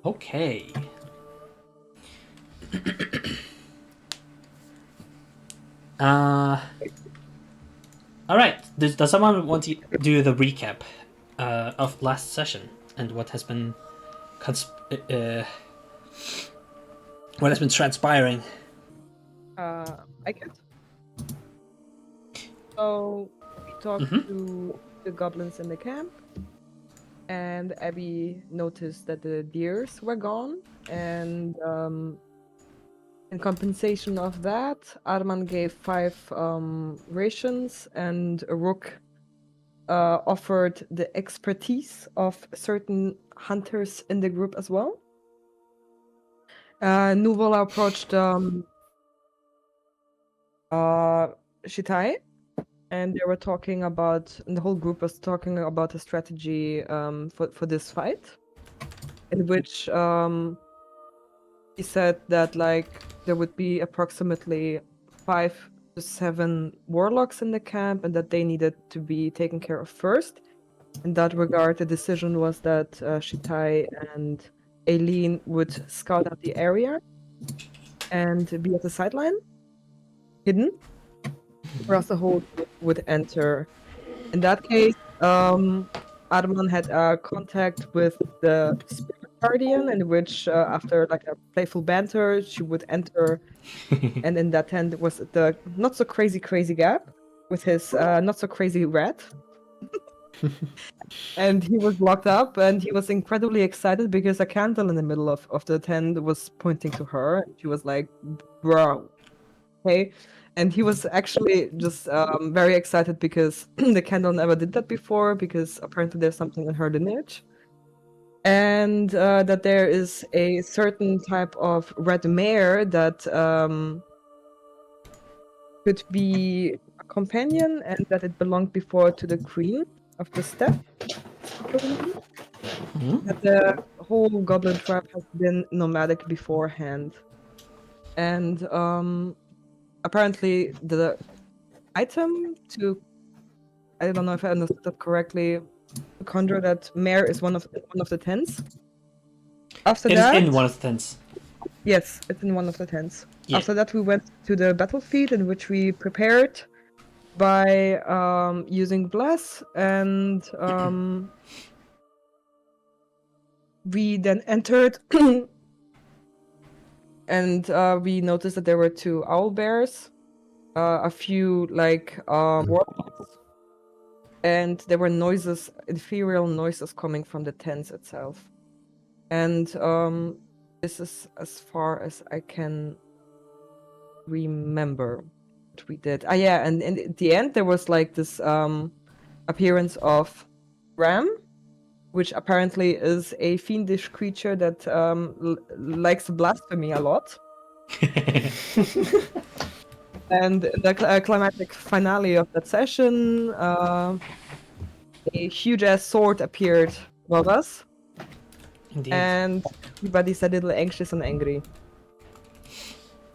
Okay. All right. Does someone want to do the recap of last session and what has been transpiring? I could. So we talked to the goblins in the camp, and Abby noticed that the deers were gone, and in compensation of that, Arman gave 5 rations, and Rook offered the expertise of certain hunters in the group as well. Nuvola approached Shitai, and they were talking about, and the whole group was talking about a strategy for this fight, in which he said that like there would be approximately 5 to 7 warlocks in the camp, and that they needed to be taken care of first. In that regard, the decision was that Shitai and Aileen would scout out the area and be at the sideline, hidden, whereas the whole group would enter. In that case, Arman had contact with the spirit guardian, in which after like a playful banter, she would enter, and in that tent was the not so crazy gap with his not so crazy rat. And he was locked up, and he was incredibly excited because a candle in the middle of the tent was pointing to her. She was like, bro, okay. And he was actually just very excited because the candle never did that before, because apparently there's something in her lineage. And that there is a certain type of red mare that could be a companion, and that it belonged before to the queen of the steppe. That the whole goblin tribe has been nomadic beforehand. And apparently the item to, I don't know if I understood that correctly, to conjure that mare is one of the tents. After It that, is in one of the tents. yes, it's in one of the tents. Yeah. After that, we went to the battlefield, in which we prepared by using bless, and we then entered, and we noticed that there were 2 owl bears, a few like warlocks, and there were noises, ethereal noises coming from the tents itself. And this is as far as I can remember what we did. Yeah, and at the end there was like this appearance of Ram, which apparently is a fiendish creature that likes blasphemy a lot. And the climatic finale of that session, a huge ass sword appeared above us. Indeed. And everybody's a little anxious and angry.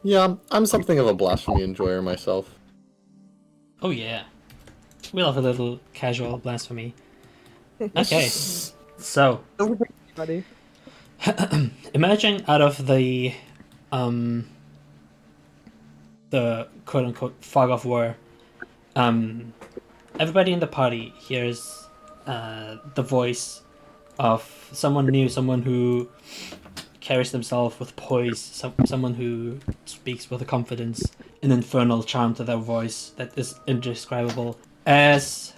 Yeah, I'm something of a blasphemy enjoyer myself. Oh yeah. We love a little casual blasphemy. Okay. So Everybody. emerging out of the quote unquote fog of war, everybody in the party hears the voice of someone new, someone who carries themselves with poise, someone who speaks with a confidence, an infernal charm to their voice that is indescribable. As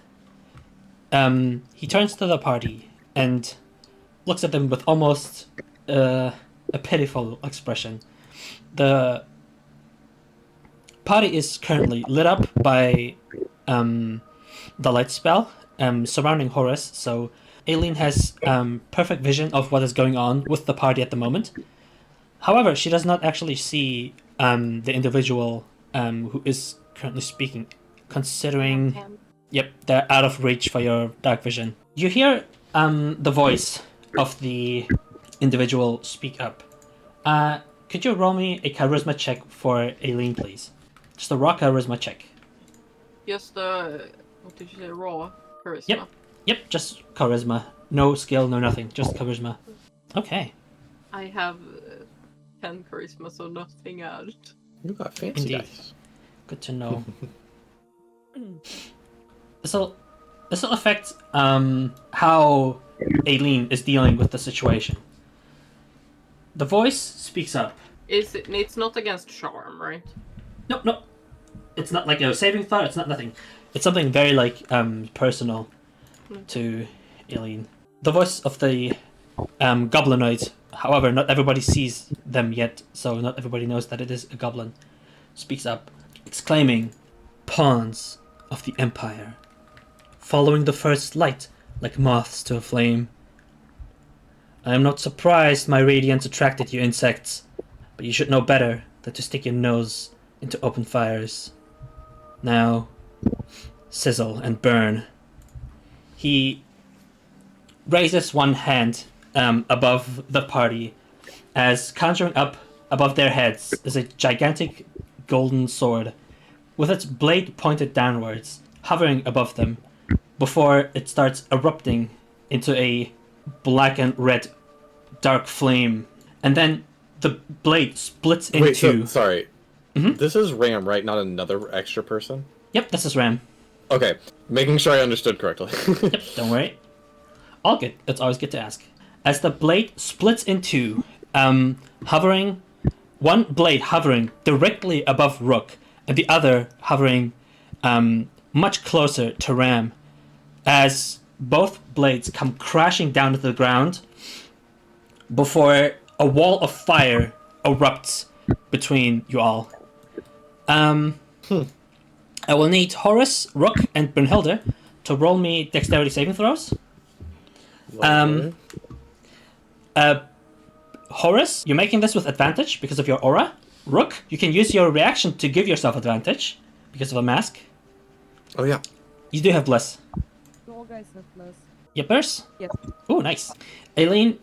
he turns to the party and looks at them with almost a pitiful expression. The party is currently lit up by the light spell surrounding Horus, so Aileen has perfect vision of what is going on with the party at the moment. However, she does not actually see the individual who is currently speaking, considering... Yep, they're out of reach for your dark vision. You hear the voice of the individual speak up. Could you roll me a charisma check for Aileen, please? Just a raw charisma check. Just what did you say? Raw charisma. Yep, just charisma. No skill, no nothing. Just charisma. Okay. I have 10 charisma, so nothing out. You got fancy Indeed. dice. Good to know. This'll affect how Aileen is dealing with the situation. The voice speaks up. It's not against charm, right? No. It's not like a saving throw. It's not nothing. It's something very like personal to Aileen. The voice of the goblinoid. However, not everybody sees them yet, so not everybody knows that it is a goblin. Speaks up, exclaiming, "Pawns of the Empire, following the first light like moths to a flame. I am not surprised my radiance attracted you insects, but you should know better than to stick your nose into open fires. Now, sizzle and burn." He raises one hand above the party, as conjuring up above their heads is a gigantic golden sword, with its blade pointed downwards, hovering above them, before it starts erupting into a black and red dark flame. And then the blade splits into... Wait, so, sorry. Mhm. This is Ram, right? Not another extra person? Yep, this is Ram. Okay, making sure I understood correctly. Yep, don't worry. All good. It's always good to ask. As the blade splits into, hovering... One blade hovering directly above Rook, and the other hovering much closer to Ram, as both blades come crashing down to the ground before a wall of fire erupts between you all. I will need Horus, Rook, and Brunhilde to roll me dexterity saving throws. Horus, you're making this with advantage because of your aura. Rook, you can use your reaction to give yourself advantage because of a mask. Oh, yeah. You do have Bliss. All guys have less. Yippers? Yep. Oh, nice. Aileen,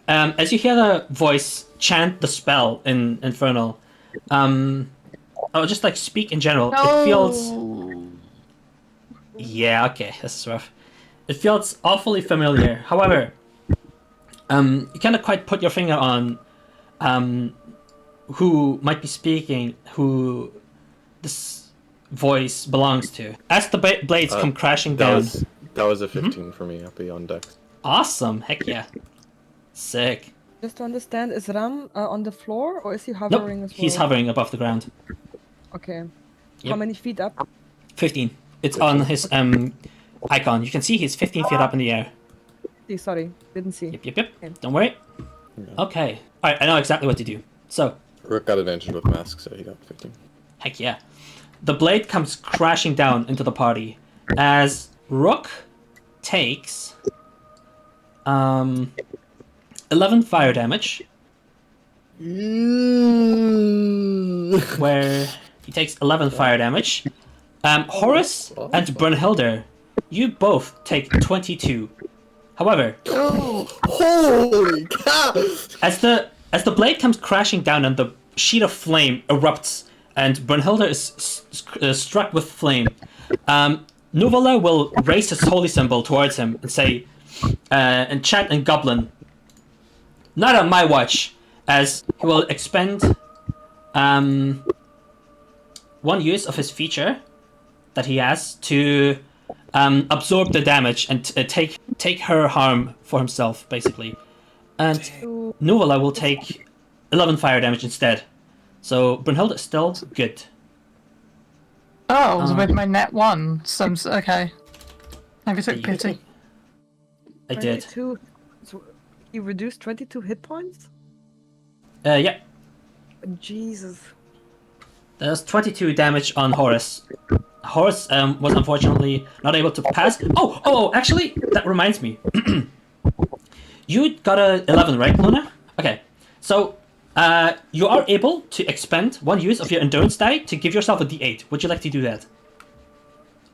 as you hear the voice chant the spell in Infernal, I'll just like speak in general. It feels... Yeah, okay, this is rough. It feels awfully familiar. However, you cannot quite put your finger on who might be speaking, who this voice belongs to. As the blades come crashing down... That was a 15 for me, I'll be on dex. Awesome, heck yeah. Sick. Just to understand, is Ram on the floor or is he hovering Nope, as well? he's hovering above the ground. Okay. Yep. How many feet up? 15. It's on his icon. You can see he's 15 feet up in the air. Sorry, didn't see. Yep. Okay. Don't worry. Yeah. Okay. Alright, I know exactly what to do. So, Rook got advantage with mask, so he got 15. heck yeah. The blade comes crashing down into the party as Rook takes 11 fire damage, where he takes 11 fire damage. Horace and Brunhilde, you both take 22. However, Holy cow! as the blade comes crashing down and the sheet of flame erupts and Brunhilde is struck with flame, Nuvala will raise his holy symbol towards him and say, and chant in Goblin, "Not on my watch," as he will expend one use of his feature that he has to absorb the damage and take her harm for himself, basically. And Nuvala will take 11 fire damage instead. So Brunhilde is still good. Oh, with my net one. Okay. Maybe took You- pity. I did. 22. So you reduced 22 hit points? Yeah. Jesus. There's 22 damage on Horus. Horus was unfortunately not able to pass. Oh, actually, that reminds me. You got a 11, right, Luna? Okay. So, you are able to expend one use of your endurance die to give yourself a d8. Would you like to do that?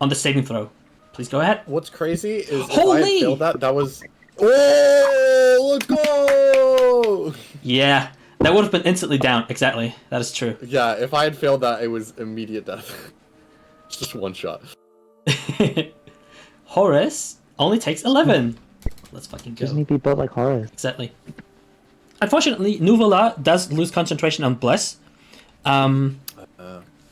On the saving throw. Please go ahead. What's crazy is if I Holy! had failed that was... Oh, let's go! Yeah, that would have been instantly down. Exactly. That is true. Yeah, if I had failed that, it was immediate death. Just one shot. Horus only takes 11. Let's fucking go. Doesn't he be built like Horus? Exactly. unfortunately, Nuvola does lose concentration on Bliss.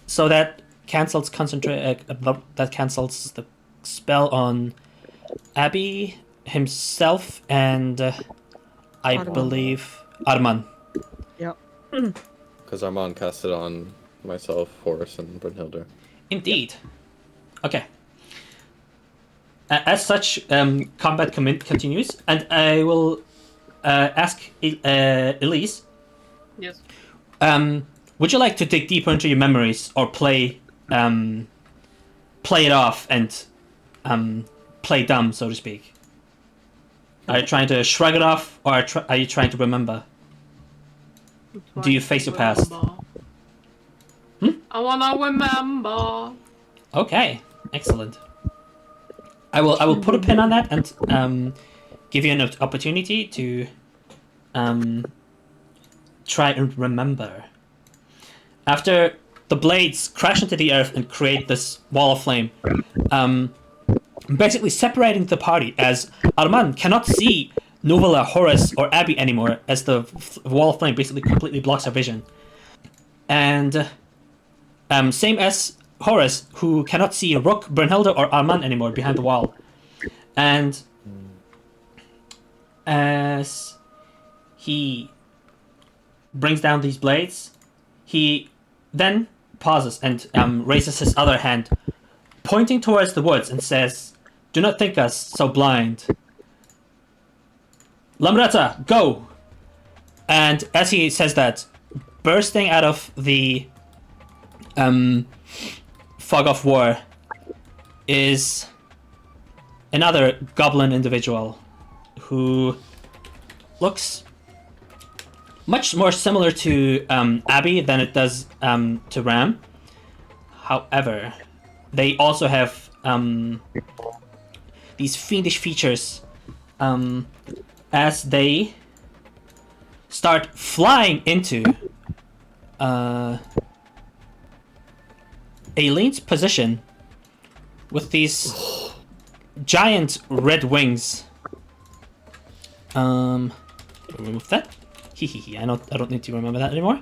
So that cancels that cancels the spell on Abby, himself, and I Arman. believe Arman. Yeah. Because Arman cast it on myself, Horace, and Brunhilde. Indeed. Okay. As such, combat continues, and I will ask Elise. Yes. Would you like to dig deeper into your memories, or play it off and play dumb, so to speak? Are you trying to shrug it off, or are you trying to remember? Do you face your past? I wanna remember. Okay, excellent. I will put a pin on that and give you an opportunity to try and remember. After the blades crash into the earth and create this wall of flame, basically separating the party, as Arman cannot see Nuvola, Horace, or Abby anymore, as the wall of flame basically completely blocks her vision. And same as Horace, who cannot see Rook, Brunhilde, or Arman anymore behind the wall. And as he brings down these blades, he then pauses and raises his other hand, pointing towards the woods, and says, "Do not think us so blind. Lamreta, go!" And as he says that, bursting out of the fog of war is another goblin individual who looks much more similar to Abby than it does to Ram. However, they also have these fiendish features as they start flying into Aileen's position with these giant red wings. Remove that. Hehehe. I don't need to remember that anymore.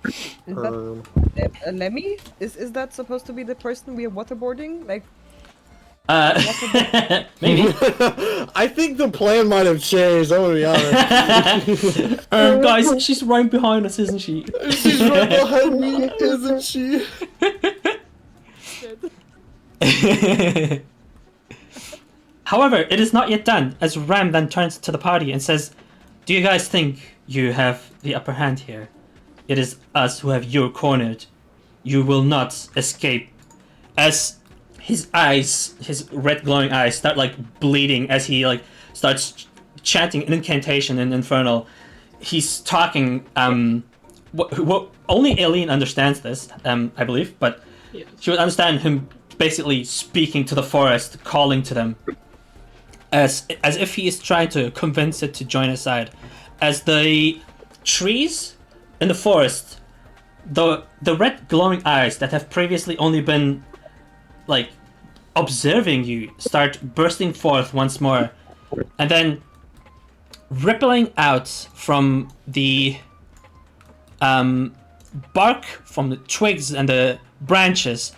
Is that Lemmy? Is that supposed to be the person we are waterboarding? Like, Maybe. I think the plan might have changed, I'm gonna be honest. Guys, she's right behind us, isn't she? She's right behind me, isn't she? However, it is not yet done, as Ram then turns to the party and says, "Do you guys think you have the upper hand here? It is us who have you cornered. You will not escape." As his eyes, his red glowing eyes, start bleeding as he starts chanting an incantation in Infernal. He's talking. What only Aileen understands this, I believe, but Yes. she would understand him basically speaking to the forest, calling to them, as if he is trying to convince it to join his side. As the trees in the forest, the red glowing eyes that have previously only been observing you start bursting forth once more, and then rippling out from the bark, from the twigs and the branches,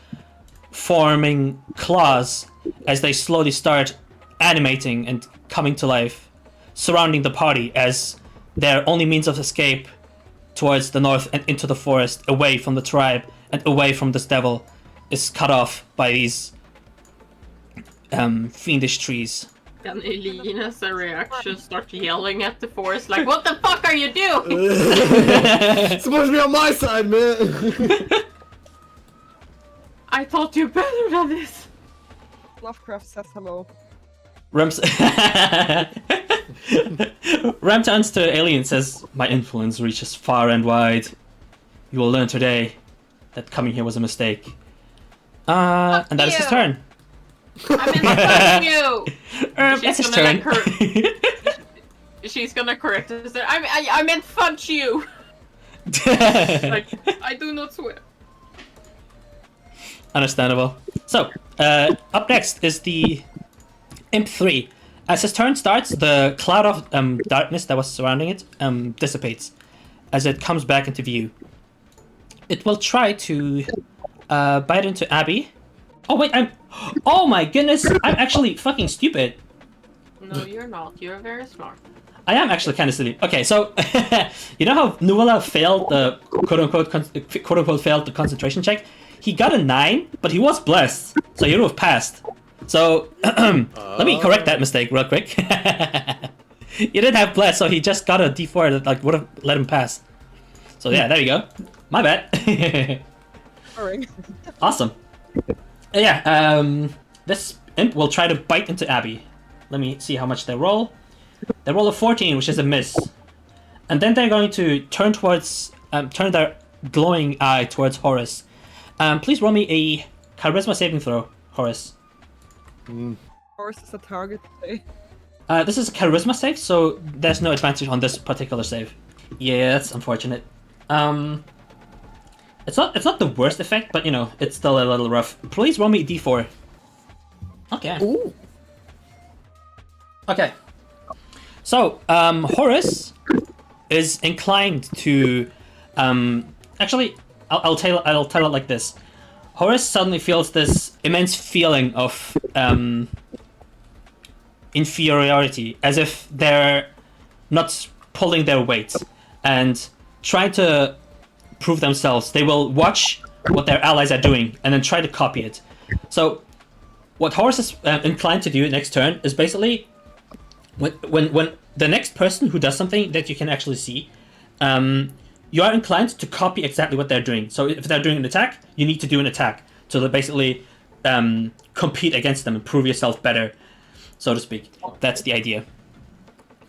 forming claws as they slowly start animating and coming to life, surrounding the party as their only means of escape towards the north and into the forest, away from the tribe and away from this devil, is cut off by these fiendish trees. And Eileen, as a reaction, starts yelling at the forest like, "What the fuck are you doing?" It's supposed to be on my side, man. I thought you better than this. Lovecraft says hello. Ram turns to Alien and says, "My influence reaches far and wide. You will learn today that coming here was a mistake." And that is his you. turn. I mean, fuck you. That's his turn. She's gonna correct us. I meant fudge you. I do not swear. Understandable. So, up next is the Imp 3. As his turn starts, the cloud of darkness that was surrounding it dissipates as it comes back into view. It will try to bite into Abby. Oh wait, oh my goodness, I'm actually fucking stupid. No, you're not. You're very smart. I am actually kind of silly. Okay, so you know how Nuala failed the quote-unquote failed the concentration check? He got a 9, but he was blessed, so he would have passed. So let me correct that mistake real quick. He didn't have blessed, so he just got a D4 that like would have let him pass. So yeah, there you go. My bad. Boring. Awesome. Yeah, this imp will try to bite into Abby. Let me see how much they roll. They roll a 14, which is a miss. And then they're going to turn towards, turn their glowing eye towards Horus. Please roll me a charisma saving throw, Horus. Horus is a target today. This is a charisma save, so there's no advantage on this particular save. Yeah, that's unfortunate. It's not the worst effect, but you know, it's still a little rough. Please roll me a d4. Okay. Ooh. Okay. So, Horus is inclined to, actually, I'll tell it like this. Horus suddenly feels this immense feeling of inferiority, as if they're not pulling their weight and trying to prove themselves. They will watch what their allies are doing and then try to copy it. So, what Horus is inclined to do next turn is basically when the next person who does something that you can actually see, you are inclined to copy exactly what they're doing. So if they're doing an attack, you need to do an attack. So that basically compete against them and prove yourself better, so to speak. That's the idea.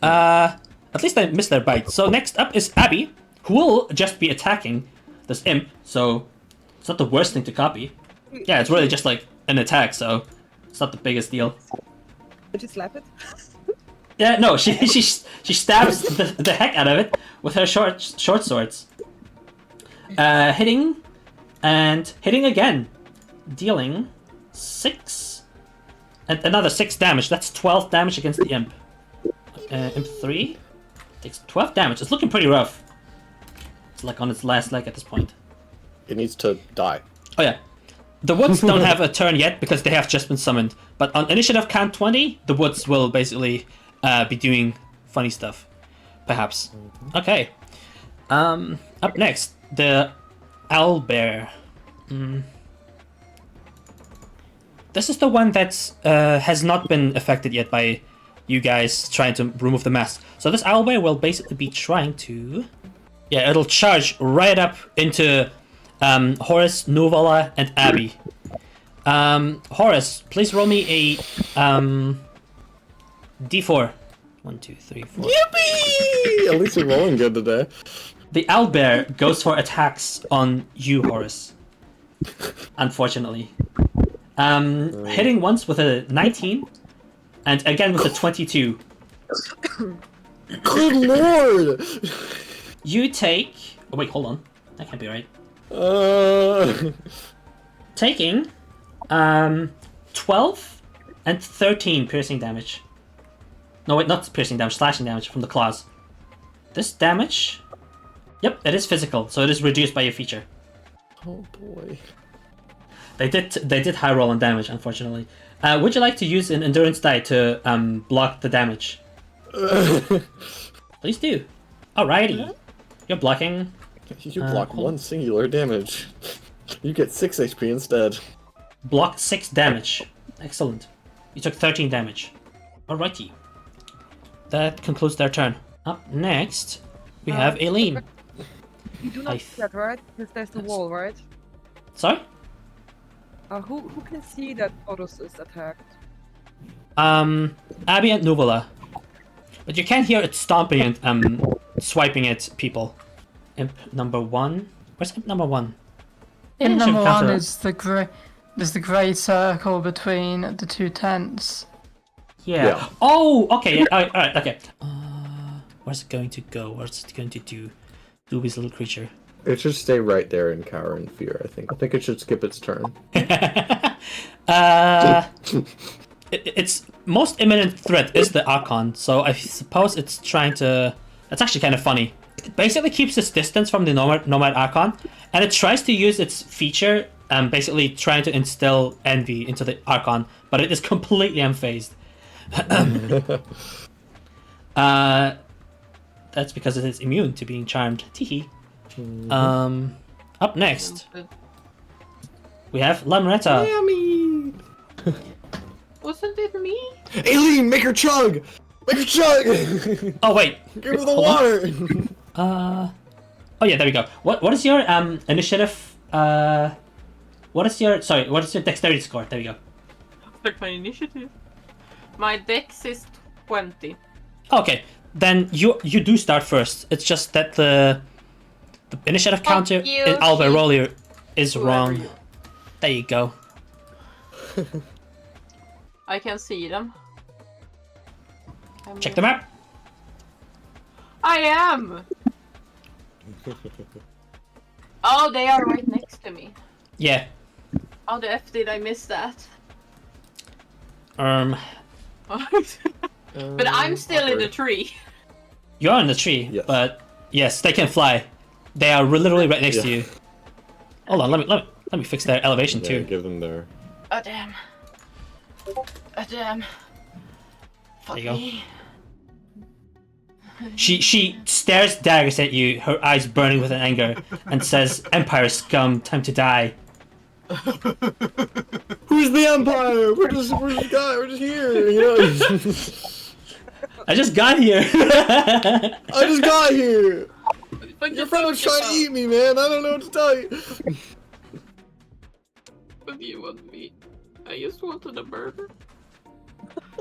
At least I missed their bite. So next up is Abby, who will just be attacking this imp. So it's not the worst thing to copy. Yeah, it's really just like an attack, so it's not the biggest deal. Did you slap it? Yeah, no, she stabs the heck out of it with her short swords. Hitting and hitting again, dealing 6 and another 6 damage. That's 12 damage against the imp. Imp 3 takes 12 damage. It's looking pretty rough. It's like on its last leg at this point. It needs to die. Oh yeah. The Woods don't have a turn yet because they have just been summoned. But on initiative count 20, the Woods will basically be doing funny stuff. Perhaps. Okay. Up next, the Owlbear. This is the one that has not been affected yet by you guys trying to remove the mask. So this Owlbear will basically be trying to... Yeah, it'll charge right up into Horus, Nuvala, and Abby. Horus, please roll me a D4. 1, 2, 3, 4. Yippee! At least you're rolling good today. The Owlbear goes for attacks on you, Horus. Unfortunately. Hitting once with a 19, and again with a 22. Good lord! You take... Oh wait, hold on. That can't be right. Taking 12 and 13 piercing damage. No wait, not piercing damage, slashing damage from the claws. This damage... Yep, it is physical, so it is reduced by a feature. Oh boy. They did high roll on damage, unfortunately. Would you like to use an endurance die to block the damage? Please do. Alrighty. You're blocking. You block 1 singular damage. You get 6 HP instead. Blocked 6 damage. Excellent. You took 13 damage. Alrighty. That concludes their turn. Up next, we have Aileen. You do not see that, right? Because there's the wall, right? Sorry? Who can see that Horus is attacked? Abby and Nuvala. But you can hear it stomping and swiping at people. Imp number 1. Where's imp number 1? Imp Yeah, number sure, 1 counter. is the grey circle between the 2 tents. Yeah. Oh, okay. Yeah, alright, okay. Where's it going to go? What's it going to do? Doobie's little creature. It should stay right there in cower and fear, I think. I think it should skip its turn. its most imminent threat is the Archon, so I suppose it's trying to... It's actually kind of funny. It basically keeps its distance from the Nomad Archon, and it tries to use its feature, basically trying to instill envy into the Archon, but it is completely unfazed. That's because it is immune to being charmed. Teehee. Up next, we have Lamretta. Yummy! Wasn't it me? Aileen, make her chug! Make her chug! Oh wait. Give her the Hold on. water! Oh yeah, there we go. What is your initiative? What is your dexterity score? There we go. Like my initiative. My dex is 20. Okay, then you do start first. It's just that the initiative counter you, in Alba cheat. Roller is Whoever wrong. you are. There you go. I can see them. Check the map. I am! Oh, they are right next to me. Yeah. How the F did I miss that? Um, But I'm still in the tree. you're in the tree, Yes. but yes, they can fly. They are literally right next to you. Hold on, let me fix their elevation Yeah, too. give them their... Oh damn. Oh damn. Fuck There you go. me. She stares daggers at you, her eyes burning with anger, and says, "Empire scum, time to die." Who's the Empire? We're just here, you know? I just got here. I just got here! But Your friend was trying to eat me, man! I don't know what to tell you! What do you want me? I just wanted a burger.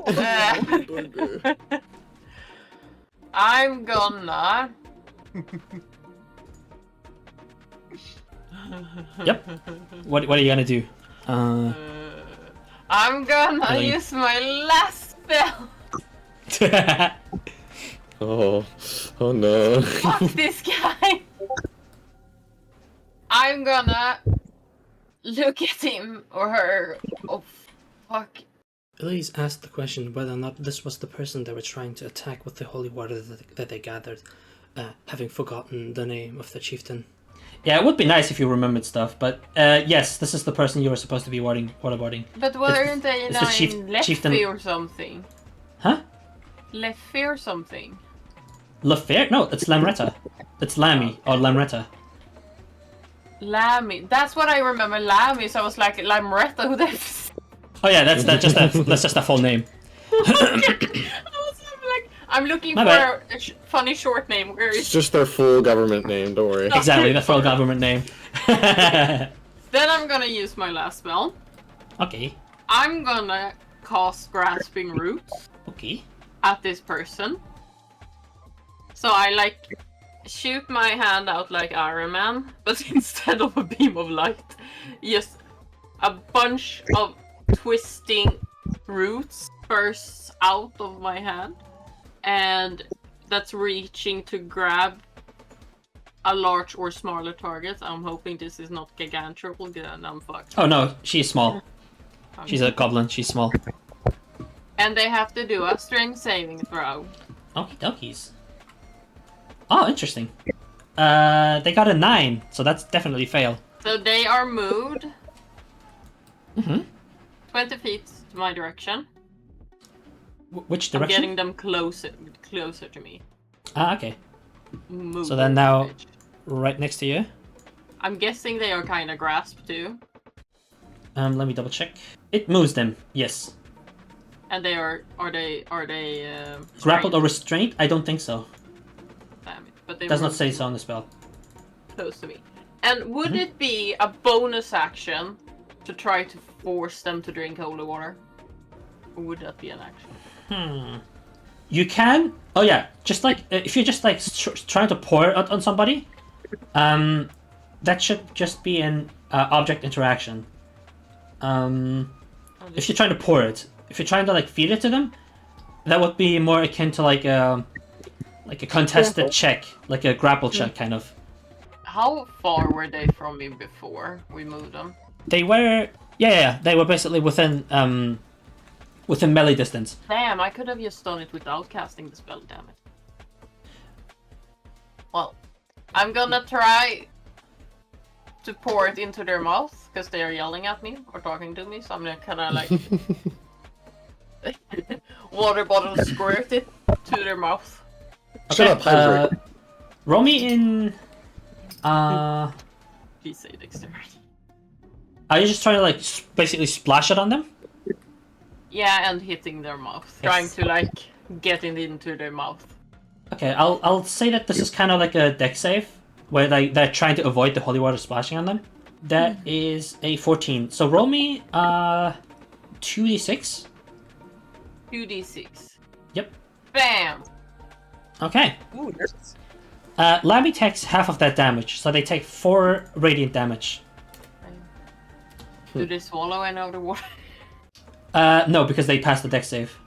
Burger. I'm gonna. Yep. What are you gonna do? I'm gonna Really? use my last spell. Oh no. Fuck this guy. I'm gonna look at him or her. Oh fuck. Elise asked the question whether or not this was the person they were trying to attack with the holy water that they gathered, having forgotten the name of the chieftain. Yeah, it would be nice if you remembered stuff, but yes, this is the person you were supposed to be waterboarding. But weren't they it's the in Leffy chieftain- or something? Huh? Leffy or something? Lafair? No, it's Lamretta. It's Lammy, or Lamretta. Lammy. That's what I remember. Lammy. So I was like, Lamretta. Who the f- Oh yeah, that's just a full name. I was like, I'm looking My for bad. a funny short name. Where It's is? just their full government name, don't worry. Exactly, the full government name. Then I'm gonna use my last spell. Okay. I'm gonna cast Grasping Roots Okay. at this person. So I like shoot my hand out like Arman, but instead of a beam of light, just a bunch of twisting roots bursts out of my hand, and that's reaching to grab a large or smaller target. I'm hoping this is not Gigantrical, then I'm fucked. Oh no, she's small. She's a goblin, she's small. And they have to do a strength saving throw. Okie dokies. Oh, interesting. They got a 9, so that's definitely fail. So they are moved Mm-hmm. 20 feet to my direction. Which I'm direction? getting them closer to me. Ah, okay. Move So then over now- the edge. Right next to you. I'm guessing they are kind of grasped too. Let me double check. It moves them, yes. And they are they Grappled or restrained? restrained? I don't think so. Damn it. But they Does were not say so on the spell. close to me. And would Mm-hmm. it be a bonus action to try to force them to drink holy water? Or would that be an action? You can. Oh yeah, just like if you're just like trying to pour it on somebody, that should just be an object interaction. If you're trying to pour it, if you're trying to like feed it to them, that would be more akin to like a contested Grapple. check, like a grapple check kind of. How far were they from me before we moved them? They were they were basically within within melee distance. Damn, I could have just done it without casting the spell, damn it. Well, I'm gonna try to pour it into their mouth, because they are yelling at me or talking to me, so I'm gonna kinda like water bottle squirt it to their mouth. Shut up, hydrate. Roll me in... Please say dexterity. Are you just trying to like basically splash it on them? Yeah, and hitting their mouth. Yes. Trying to like get it into their mouth. Okay, I'll say that this is kind of like a dex save, where they're trying to avoid the holy water splashing on them. That is a 14. So roll me 2d6. 2d6. Yep. Bam! Okay. Ooh, nice. Lammy takes half of that damage, so they take 4 radiant damage. Do they swallow any of the water? No, because they passed the dex save.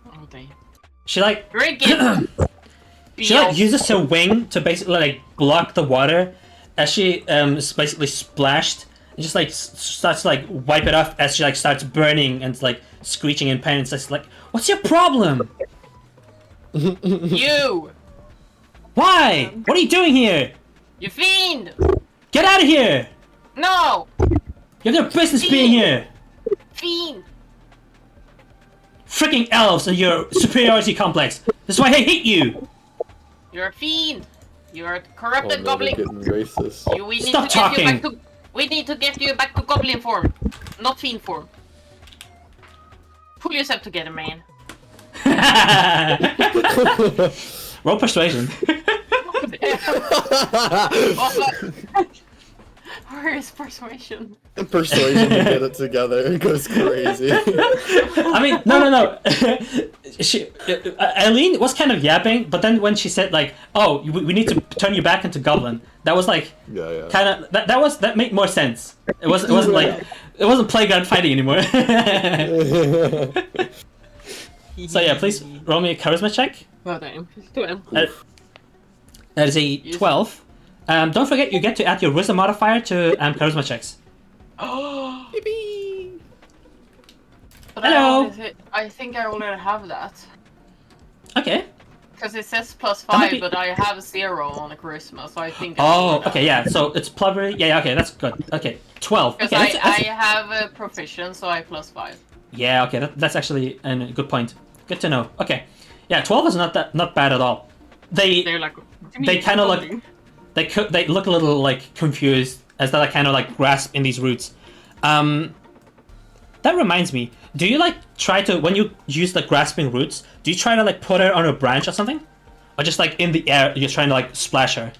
Oh, damn. She like Drink it! she like uses her wing to basically like block the water as she is basically splashed, and just like starts to like wipe it off as she like starts burning and like screeching in pain. It's just like, what's your problem? You! Why? What are you doing here? You fiend! Get out of here! No! You have no business being here! Fiend! Freaking elves and your superiority complex! This is why I hate you! You're a fiend! You're a Oh, corrupted no, goblin! they're getting racist. We need Stop to get you talking. back to... We need to get you back to goblin form, not fiend form. Pull yourself together, man. Roll persuasion. Where is persuasion? Persuasion to get it together. It goes crazy. I mean, no. Eileen was kind of yapping, but then when she said like, "Oh, we need to turn you back into goblin," that was like, Yeah. kind of that made more sense. It wasn't like it wasn't playground fighting anymore. So yeah, please roll me a charisma check. Oh damn. 12. That is a 12. Don't forget you get to add your wisdom modifier to charisma checks. Oh! But Hello. I think I already have that. Okay. Because it says plus That might 5, be- but I have 0 on the charisma, so I think. Oh, okay, yeah. So it's probably yeah. Okay, that's good. Okay, 12. Because Okay, I have a proficient, so I plus 5. yeah. Okay, that's actually a good point. Good to know. Okay, yeah. 12 is not bad at all. They're like. They kind of look they look a little like confused as they like kind of like grasp in these roots. That reminds me. Do you like try to when you use the grasping roots? Do you try to like put her on a branch or something, or just like in the air you're trying to like splash her?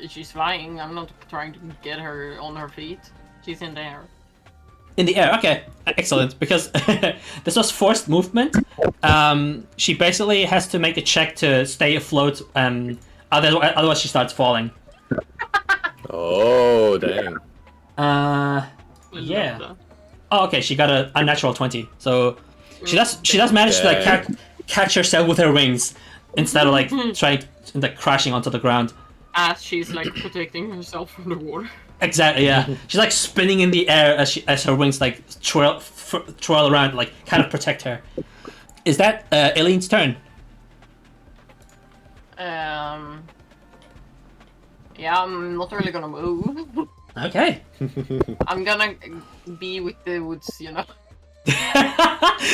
She's flying. I'm not trying to get her on her feet. She's in the air. In the air, okay, excellent. Because this was forced movement. She basically has to make a check to stay afloat. Otherwise she starts falling. Oh, dang. Yeah. Oh, okay. She got a unnatural 20. So she does manage to like catch herself with her wings instead of like trying to, like crashing onto the ground. As she's like protecting herself from the water. Exactly. Yeah. She's like spinning in the air as her wings like twirl around, like kind of protect her. Is that Eileen's turn? Yeah, I'm not really gonna move. Okay. I'm gonna be with the woods, you know.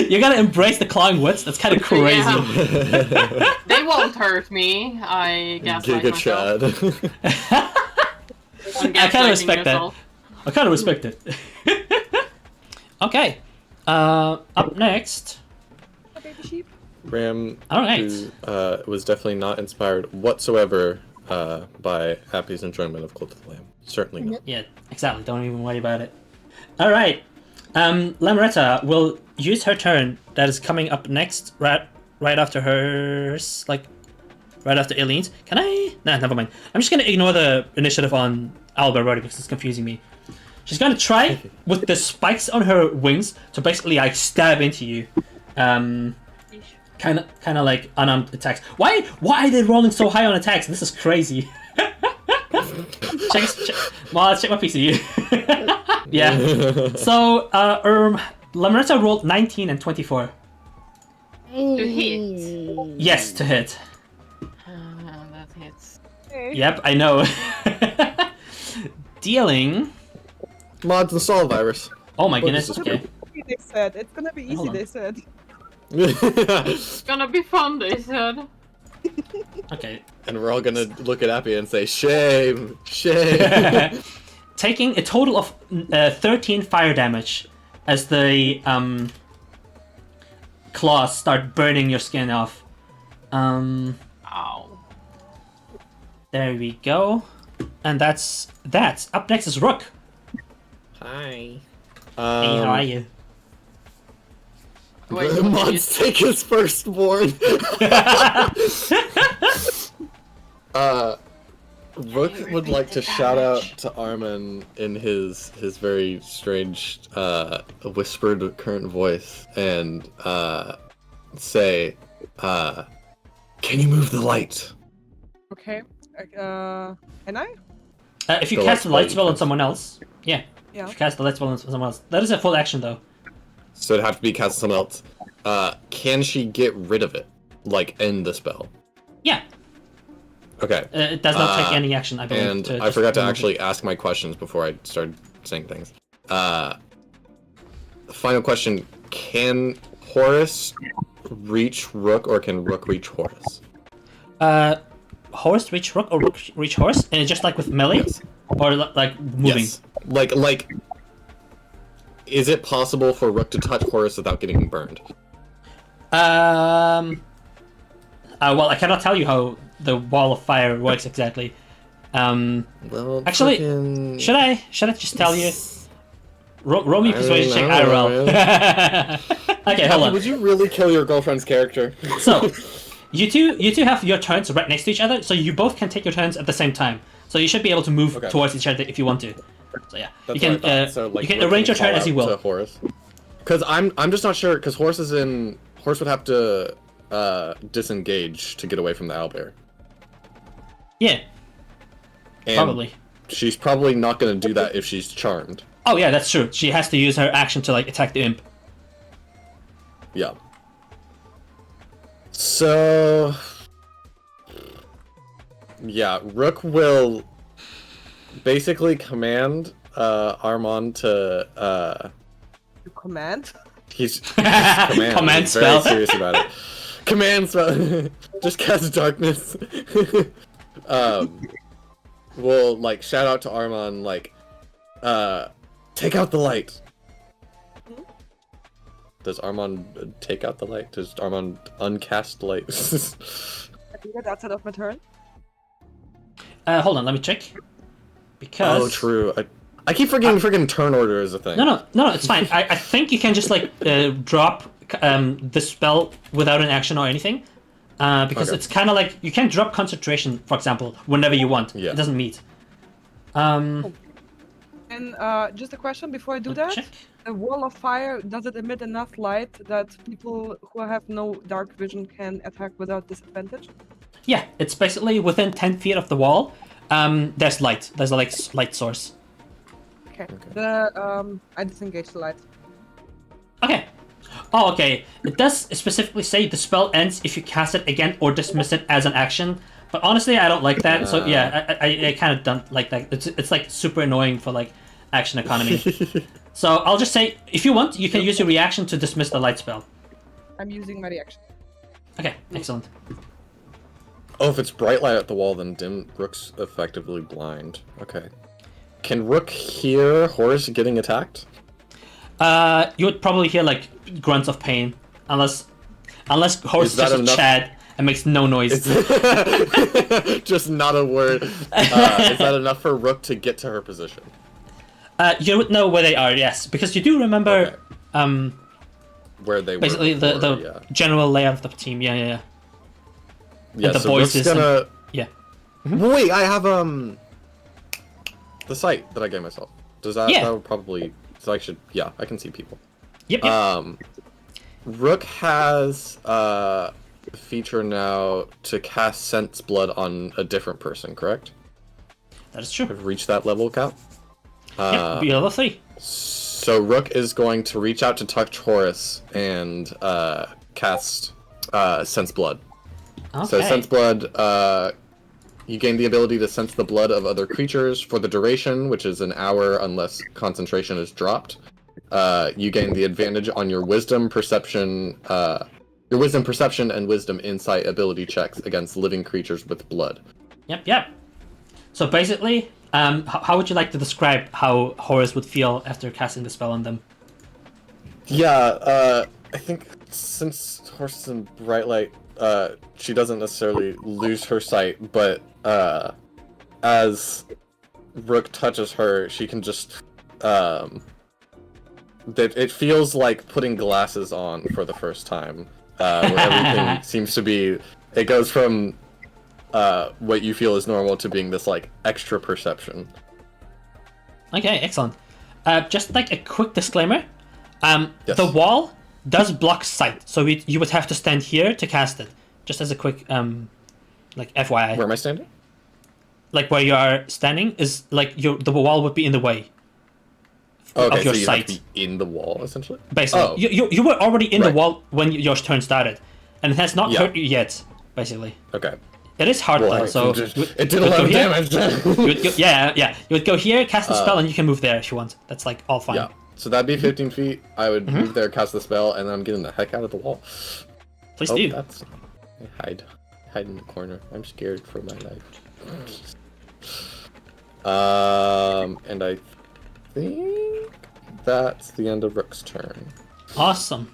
You're gonna embrace the clawing woods? That's kind of crazy. Yeah. They won't hurt me. I gaslight Giga myself. Chad. I kind of respect that. I kind of respect it. Okay. Up next. Baby sheep. Ram, All right. who was definitely not inspired whatsoever by Happy's enjoyment of Cult of the Lamb. Certainly not. Yeah, exactly. Don't even worry about it. All right. Lamretta will use her turn. That is coming up next, right after hers, like right after Eileen's. Can I? Nah, never mind. I'm just gonna ignore the initiative on Alba because it's confusing me. She's gonna try with the spikes on her wings to basically like stab into you. Kind of like unarmed attacks. Why are they rolling so high on attacks? This is crazy. check my PC. Yeah. So Lamarita rolled 19 and 24. To hit. Yes, to hit. That hits. Yep, I know. Dealing. Mods install virus. Oh my What goodness. is this? Okay. They said it's gonna be easy. Hold on. They said. It's gonna be fun, they said. Okay. And we're all gonna look at Appy and say, shame, shame. Taking a total of 13 fire damage as the claws start burning your skin off. Ow. There we go. And that's that. Up next is Rook. Hi. Hey, how are you? Wait, Mods take his firstborn. Rook would like to shout out to Arman in his very strange whispered current voice and say, can you move the light? Okay. Can I? If you The cast the light light spell on someone else, yeah. Yeah. If you cast the light spell on someone else, that is a full action though. So it'd have to be cast on someone else. Can she get rid of it? Like, end the spell? Yeah. Okay. It does not take any action, I believe. And to I just forgot to remove it. actually ask my questions before I started saying things. Final question. Can Horus reach Rook, or can Rook reach Horus? Horse reach Rook or Rook reach Horse, and it's just like with melee, Yes. or like moving. Yes. Like, is it possible for Rook to touch Horus without getting burned? Well, I cannot tell you how the wall of fire works exactly. Well, Actually, frickin- should I just tell you? Roll me I persuasion check don't know, IRL. Okay, hold on. Would you really kill your girlfriend's character? So, you two have your turns right next to each other, so you both can take your turns at the same time. So you should be able to move Okay. towards each other if you want to. So yeah, That's you what can I thought. So, like, you can Rook arrange your call turn as out you will. to Horus. Because I'm just not sure. Because Horus would have to disengage to get away from the owlbear. Yeah, And probably. She's probably not going to do that if she's charmed. Oh yeah, that's true. She has to use her action to like attack the imp. Yeah. So, yeah, Rook will basically command Arman to You command. he's command. Command He's spell. very serious about it. Command spell. Just cast darkness. We'll like shout out to Arman like, take out the light. Does Arman take out the light? Does Arman uncast light? I do that outside of my turn. Hold on, let me check. Because Oh, true. I keep forgetting freaking turn order is a thing. No, it's fine. I think you can just like drop the spell without an action or anything, because Okay. it's kind of like you can drop concentration, for example, whenever you want. Yeah. It doesn't meet. And just a question before I do that. Check. A wall of fire, does it emit enough light that people who have no dark vision can attack without disadvantage? Yeah, it's basically within 10 feet of the wall. There's light. There's a like light source. Okay. I disengage the light. Okay. Oh, okay. It does specifically say the spell ends if you cast it again or dismiss it as an action. But honestly, I don't like that. So yeah, I kind of don't like that. It's like super annoying for like action economy. So I'll just say, if you want, you can use your reaction to dismiss the light spell. I'm using my reaction. Okay, excellent. Oh, if it's bright light at the wall, then Rook's effectively blind. Okay. Can Rook hear Horus getting attacked? You would probably hear like grunts of pain, unless Horse Is that just a enough? Chad and makes no noise. Just not a word. Is that enough for Rook to get to her position? You would know where they are, yes, because you do remember Where they basically were the before, yeah. general layout of the team. Yeah. Yeah, the so voices Rook's gonna... Yeah. Wait, I have the sight that I gave myself. Does that? Yeah. That would probably. So I should. Yeah, I can see people. Yep. Rook has a feature now to cast Sense Blood on a different person, correct? That is true. I've reached that level cap. Yep, be level 3. So Rook is going to reach out to touch Horus and cast Sense Blood. Okay. So Sense Blood, you gain the ability to sense the blood of other creatures for the duration, which is an hour unless concentration is dropped. You gain the advantage on your Wisdom, Perception, and Wisdom Insight ability checks against living creatures with blood. Yep. So basically, how would you like to describe how Horus would feel after casting the spell on them? Yeah, I think since Horus is in bright light, she doesn't necessarily lose her sight, but as Rook touches her, she can just it feels like putting glasses on for the first time, where everything seems to be. It goes from what you feel is normal to being this like extra perception. Okay, excellent. Just like a quick disclaimer, Yes. the wall does block sight, so you would have to stand here to cast it. Just as a quick, like FYI. Where am I standing? Like where you are standing is like the wall would be in the way Okay, of your so you sight. have to be in the wall essentially. Basically, Oh. you were already in the Right. wall when your turn started, and it has not Yeah. hurt you yet. Basically, Okay. it is hard though. So it did a lot of damage. You would go, yeah. You would go here, cast the spell, and you can move there if you want. That's like all fine. Yeah. So that'd be 15 feet. I would move there, cast the spell, and then I'm getting the heck out of the wall. Please Oh, do. that's... I hide in the corner. I'm scared for my life. And I think that's the end of Rook's turn. Awesome.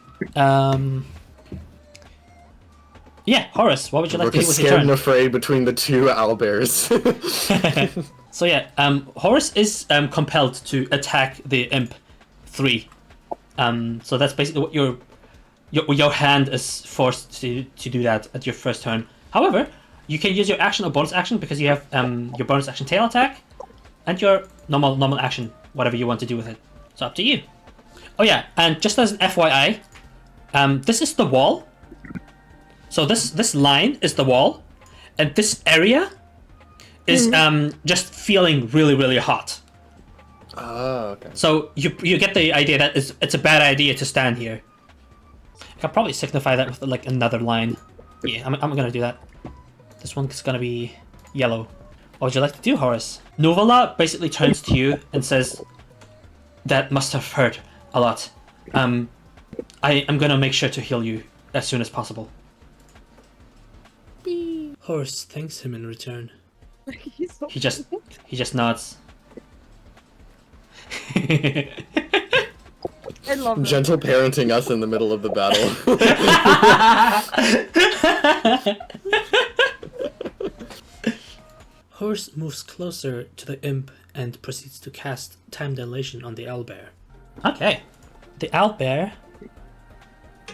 Yeah, Horus, what would you like Rook to do is with your scared turn? and afraid between the two owlbears. So yeah, Horus is compelled to attack the imp 3. So that's basically what your hand is forced to do that at your first turn. However, you can use your action or bonus action because you have your bonus action tail attack and your normal action, whatever you want to do with it. So up to you. Oh yeah, and just as an FYI, this is the wall. So this line is the wall, and this area is just feeling really hot. Oh, okay. So you get the idea that it's a bad idea to stand here. I could probably signify that with like another line. Yeah, I'm gonna do that. This one's gonna be yellow. What would you like to do, Horus? Novala basically turns to you and says, "That must have hurt a lot. I am gonna make sure to heal you as soon as possible." Horus thanks him in return. He's so He just nods. I love it. Gentle parenting us in the middle of the battle. Horus moves closer to the imp and proceeds to cast time dilation on the owlbear. Okay. The owlbear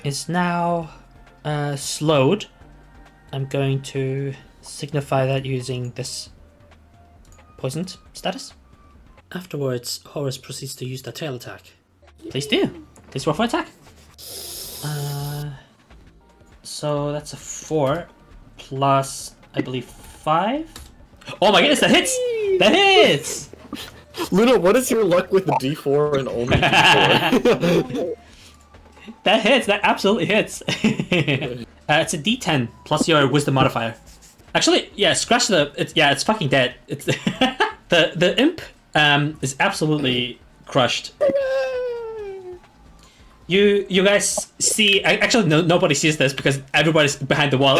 is now slowed. I'm going to signify that using this poisoned status. Afterwards, Horus proceeds to use the tail attack. Please do. Please roll for attack. So that's a 4 plus, I believe, 5. Oh my goodness, that hits! That hits! Luna, what is your luck with the D4 and only D4? That hits. That absolutely hits. It's a D10 plus your wisdom modifier. Actually, yeah, scratch the. It's fucking dead. It's the imp is absolutely crushed. You guys see? Actually, nobody sees this because everybody's behind the wall.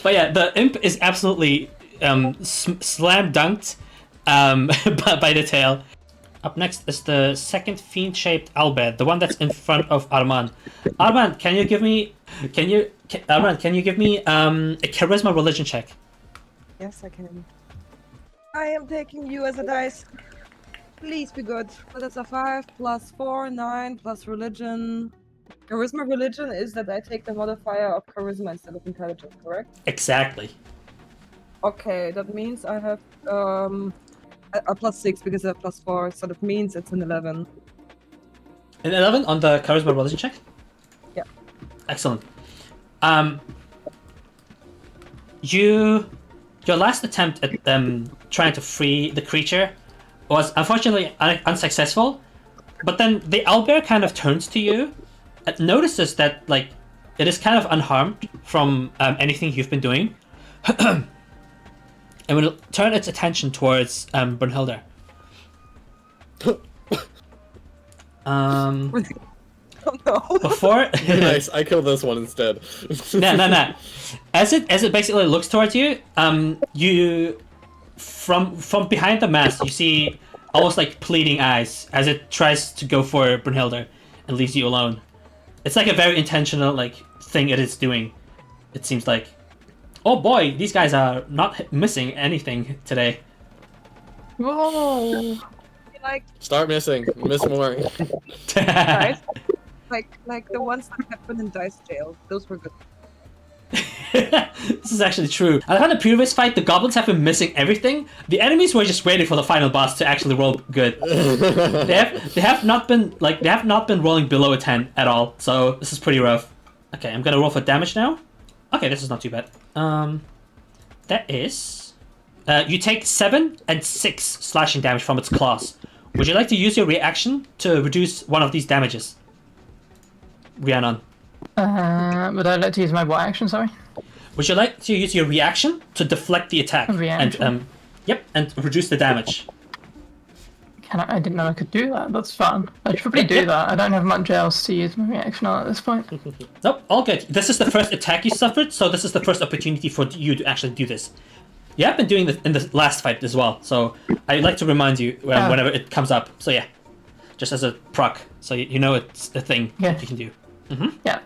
But yeah, the imp is absolutely slam dunked by the tail. Up next is the second fiend-shaped owlbear, the one that's in front of Arman. Arman, can you give me a charisma religion check? Yes, I can. I am taking you as a dice. Please be good. So that's a 5 plus 4, 9 plus religion. Charisma religion is that I take the modifier of charisma instead of intelligence, correct? Exactly. Okay, that means I have a plus 6 because I have plus 4, so that means it's an 11. An 11 on the charisma religion check? Yeah. Excellent. Your last attempt at trying to free the creature was unfortunately unsuccessful. But then the owlbear kind of turns to you and notices that like it is kind of unharmed from anything you've been doing, and will turn its attention towards Brunhilde. Oh no. Before Nice, I killed this one instead. no. As it basically looks towards you, you from behind the mask you see almost like pleading eyes as it tries to go for Brunhilde and leaves you alone. It's like a very intentional like thing it is doing. It seems like, oh boy, these guys are not missing anything today. Whoa! Like Start missing. Miss more. dice, like the ones that happened in Dice Jail. Those were good. This is actually true. I thought the previous fight, the goblins have been missing everything. The enemies were just waiting for the final boss to actually roll good. They have not been rolling below a 10 at all. So this is pretty rough. Okay, I'm gonna roll for damage now. Okay, this is not too bad. That is, you take 7 and 6 slashing damage from its claws. Would you like to use your reaction to reduce one of these damages, Rhiannon? Would I like to use my what action? Sorry. Would you like to use your reaction to deflect the attack Reaction? and and reduce the damage? I didn't know I could do that. That's fun. I should probably do that. I don't have much else to use my reaction on at this point. Nope, all good. This is the first attack you suffered, so this is the first opportunity for you to actually do this. You have been doing this in the last fight as well, so I'd like to remind you whenever it comes up. So yeah, just as a proc, so you know it's a thing Yeah. you can do. Yeah.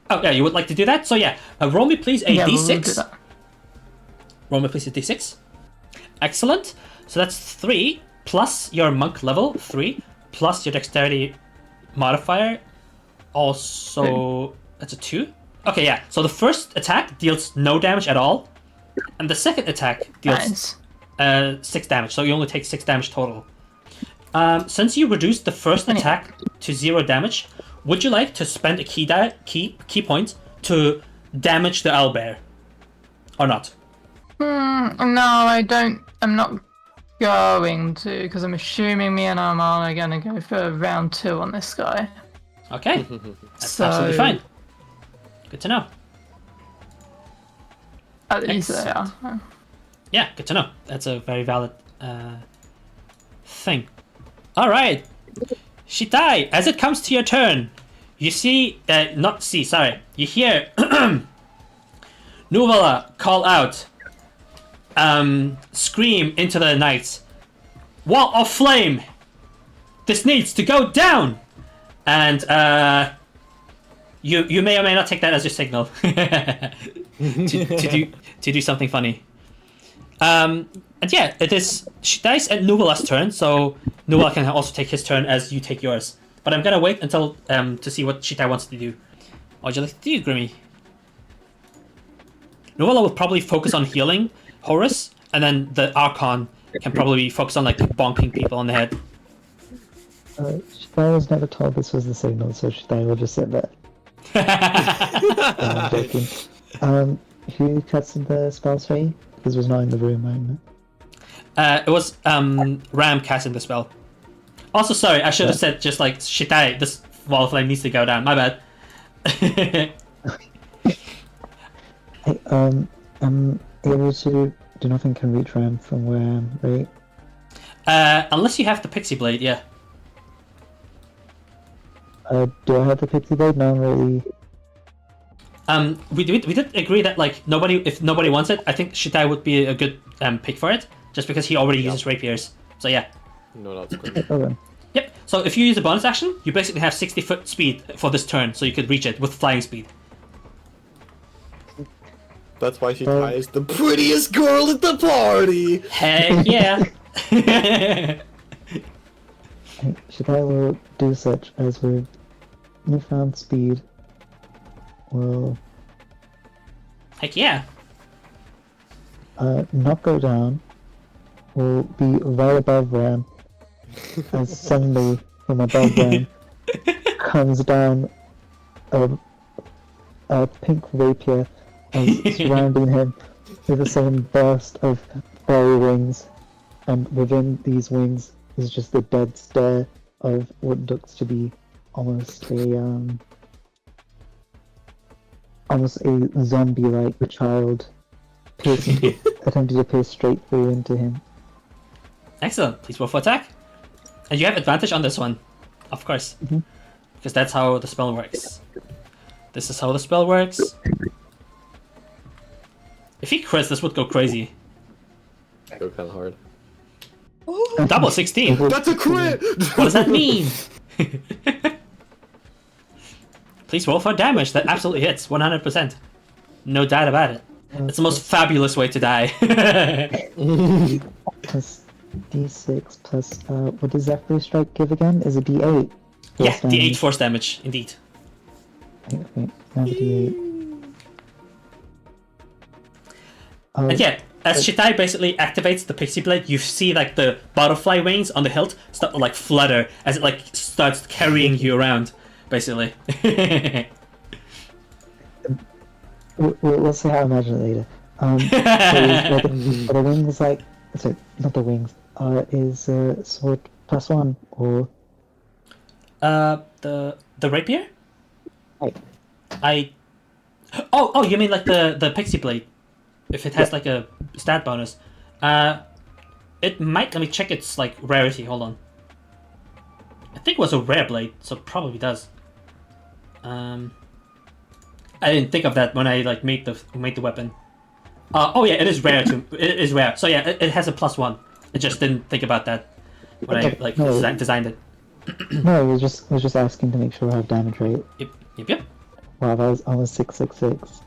Oh yeah, you would like to do that? So yeah, roll me please a Yeah, we'll do d6. that. Roll me please a d6. Excellent. So that's 3 plus your monk level 3 plus your dexterity modifier. Also, that's a 2. Okay, yeah. So the first attack deals no damage at all, and the second attack deals Nice. 6 damage. So you only take 6 damage total. Since you reduced the first attack to 0 damage, would you like to spend a key point to damage the owlbear, or not? No, I don't. I'm not going to, because I'm assuming me and Arman are going to go for round 2 on this guy. Okay, that's So- absolutely fine. Good to know. At least they are. Yeah, good to know. That's a very valid thing. All right, Shitai. As it comes to your turn, you see, you hear Nuvala call out, scream into the night, "Wall of flame! This needs to go down!" And you may or may not take that as your signal to do something funny. And yeah, it is Shitai's and Nuvala's turn, so Nuvala can also take his turn as you take yours. But I'm gonna wait until to see what Shitai wants to do. What would you like to do, Grimmy? Nuvala will probably focus on healing Horus, and then the Archon can probably focus on like bonking people on the head. Shitai was never told this was the signal, so Shitai will just sit there. I'm joking. Who casted the spell for This was not in the room, right? It was Ram casting the spell. Also, sorry, I should have said just like Shitai, this wall of flame needs to go down. My bad. Hey, I'm able to do nothing can reach Ram from where I am, right? Unless you have the pixie blade, yeah. Do I have the pixie blade? No, I'm really. We did agree that like if nobody wants it, I think Shitai would be a good pick for it, just because he already uses rapiers. So yeah. No, that's good. Oh, then. Yep. So if you use a bonus action, you basically have 60-foot speed for this turn, so you could reach it with flying speed. That's why she is the prettiest girl at the party. Heck yeah. Shitai will do such as with newfound speed will Heck yeah. not go down, will be right above Ram, as suddenly from above Ram comes down a pink rapier and surrounding him with the same burst of fairy wings and within these wings is just the dead stare of what looks to be almost a zombie-like child attempting to pierce straight through into him. Excellent. Please roll for attack. And you have advantage on this one, of course, because that's how the spell works. This is how the spell works. If he crits, this would go crazy. Go kind of hard. Double 16. That's a crit! What does that mean? Please roll for damage. That absolutely hits. 100%. No doubt about it. It's the most fabulous way to die. Plus d6 plus what does that first strike give again? Is it d8? Yeah, Force D8 damage. force damage, indeed. Wait, now d8. And yeah, as Shitai basically activates the pixie blade, you see like the butterfly wings on the hilt start to like flutter as it like starts carrying you around, basically. We'll see how I imagine it later. So are the wings like? Sorry, not the wings. Is sword +1 or? The rapier? Right. Oh, you mean like the pixie blade? If it has like a stat bonus, it might. Let me check its like rarity. Hold on. I think it was a rare blade, so it probably does. I didn't think of that when I like made the weapon. Oh yeah, it is rare too. It is rare. So yeah, it has a +1. I just didn't think about that when I like designed it. No, I was just asking to make sure I have damage rate. Yep. Wow, that was almost 666.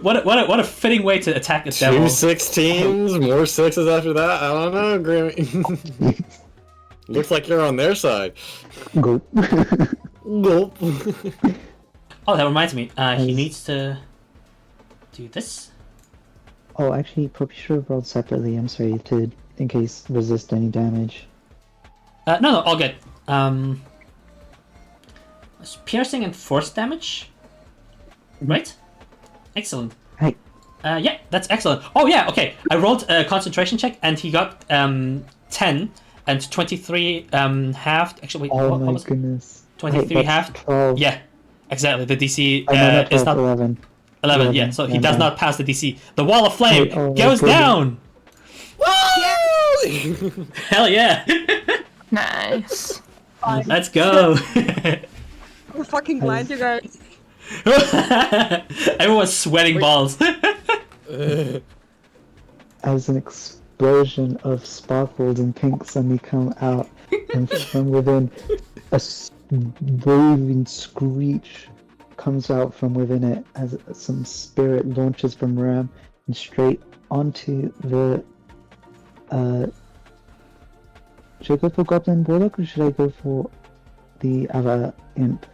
what a fitting way to attack a devil. 2 16s, more 6s after that? I don't know, Grimmy. Looks like you're on their side. Go. Nope. Oh, that reminds me. He needs to do this. Oh, actually, probably should have rolled separately. I'm sorry, in case resist any damage. No, all good. It's piercing and force damage, right? Excellent. Hey. Yeah, that's excellent. Oh yeah, okay. I rolled a concentration check and he got 10 and 23 halved. Actually, wait, Oh what my was it? goodness. 23 Hey, halved. 12. Yeah, exactly. The DC Oh, no, not 12, is not 11. 11. Yeah, so he Yeah, does no. not pass the DC. The wall of flame Hey, oh my goes goodness. down. Hell yeah! Nice. Let's go. I'm fucking blind, you guys. Everyone's sweating balls. As an explosion of sparkles and pink suddenly come out, and from within, a raving screech comes out from within it as some spirit launches from Ram and straight onto the. Should I go for Goblin Warlock or should I go for the other imp?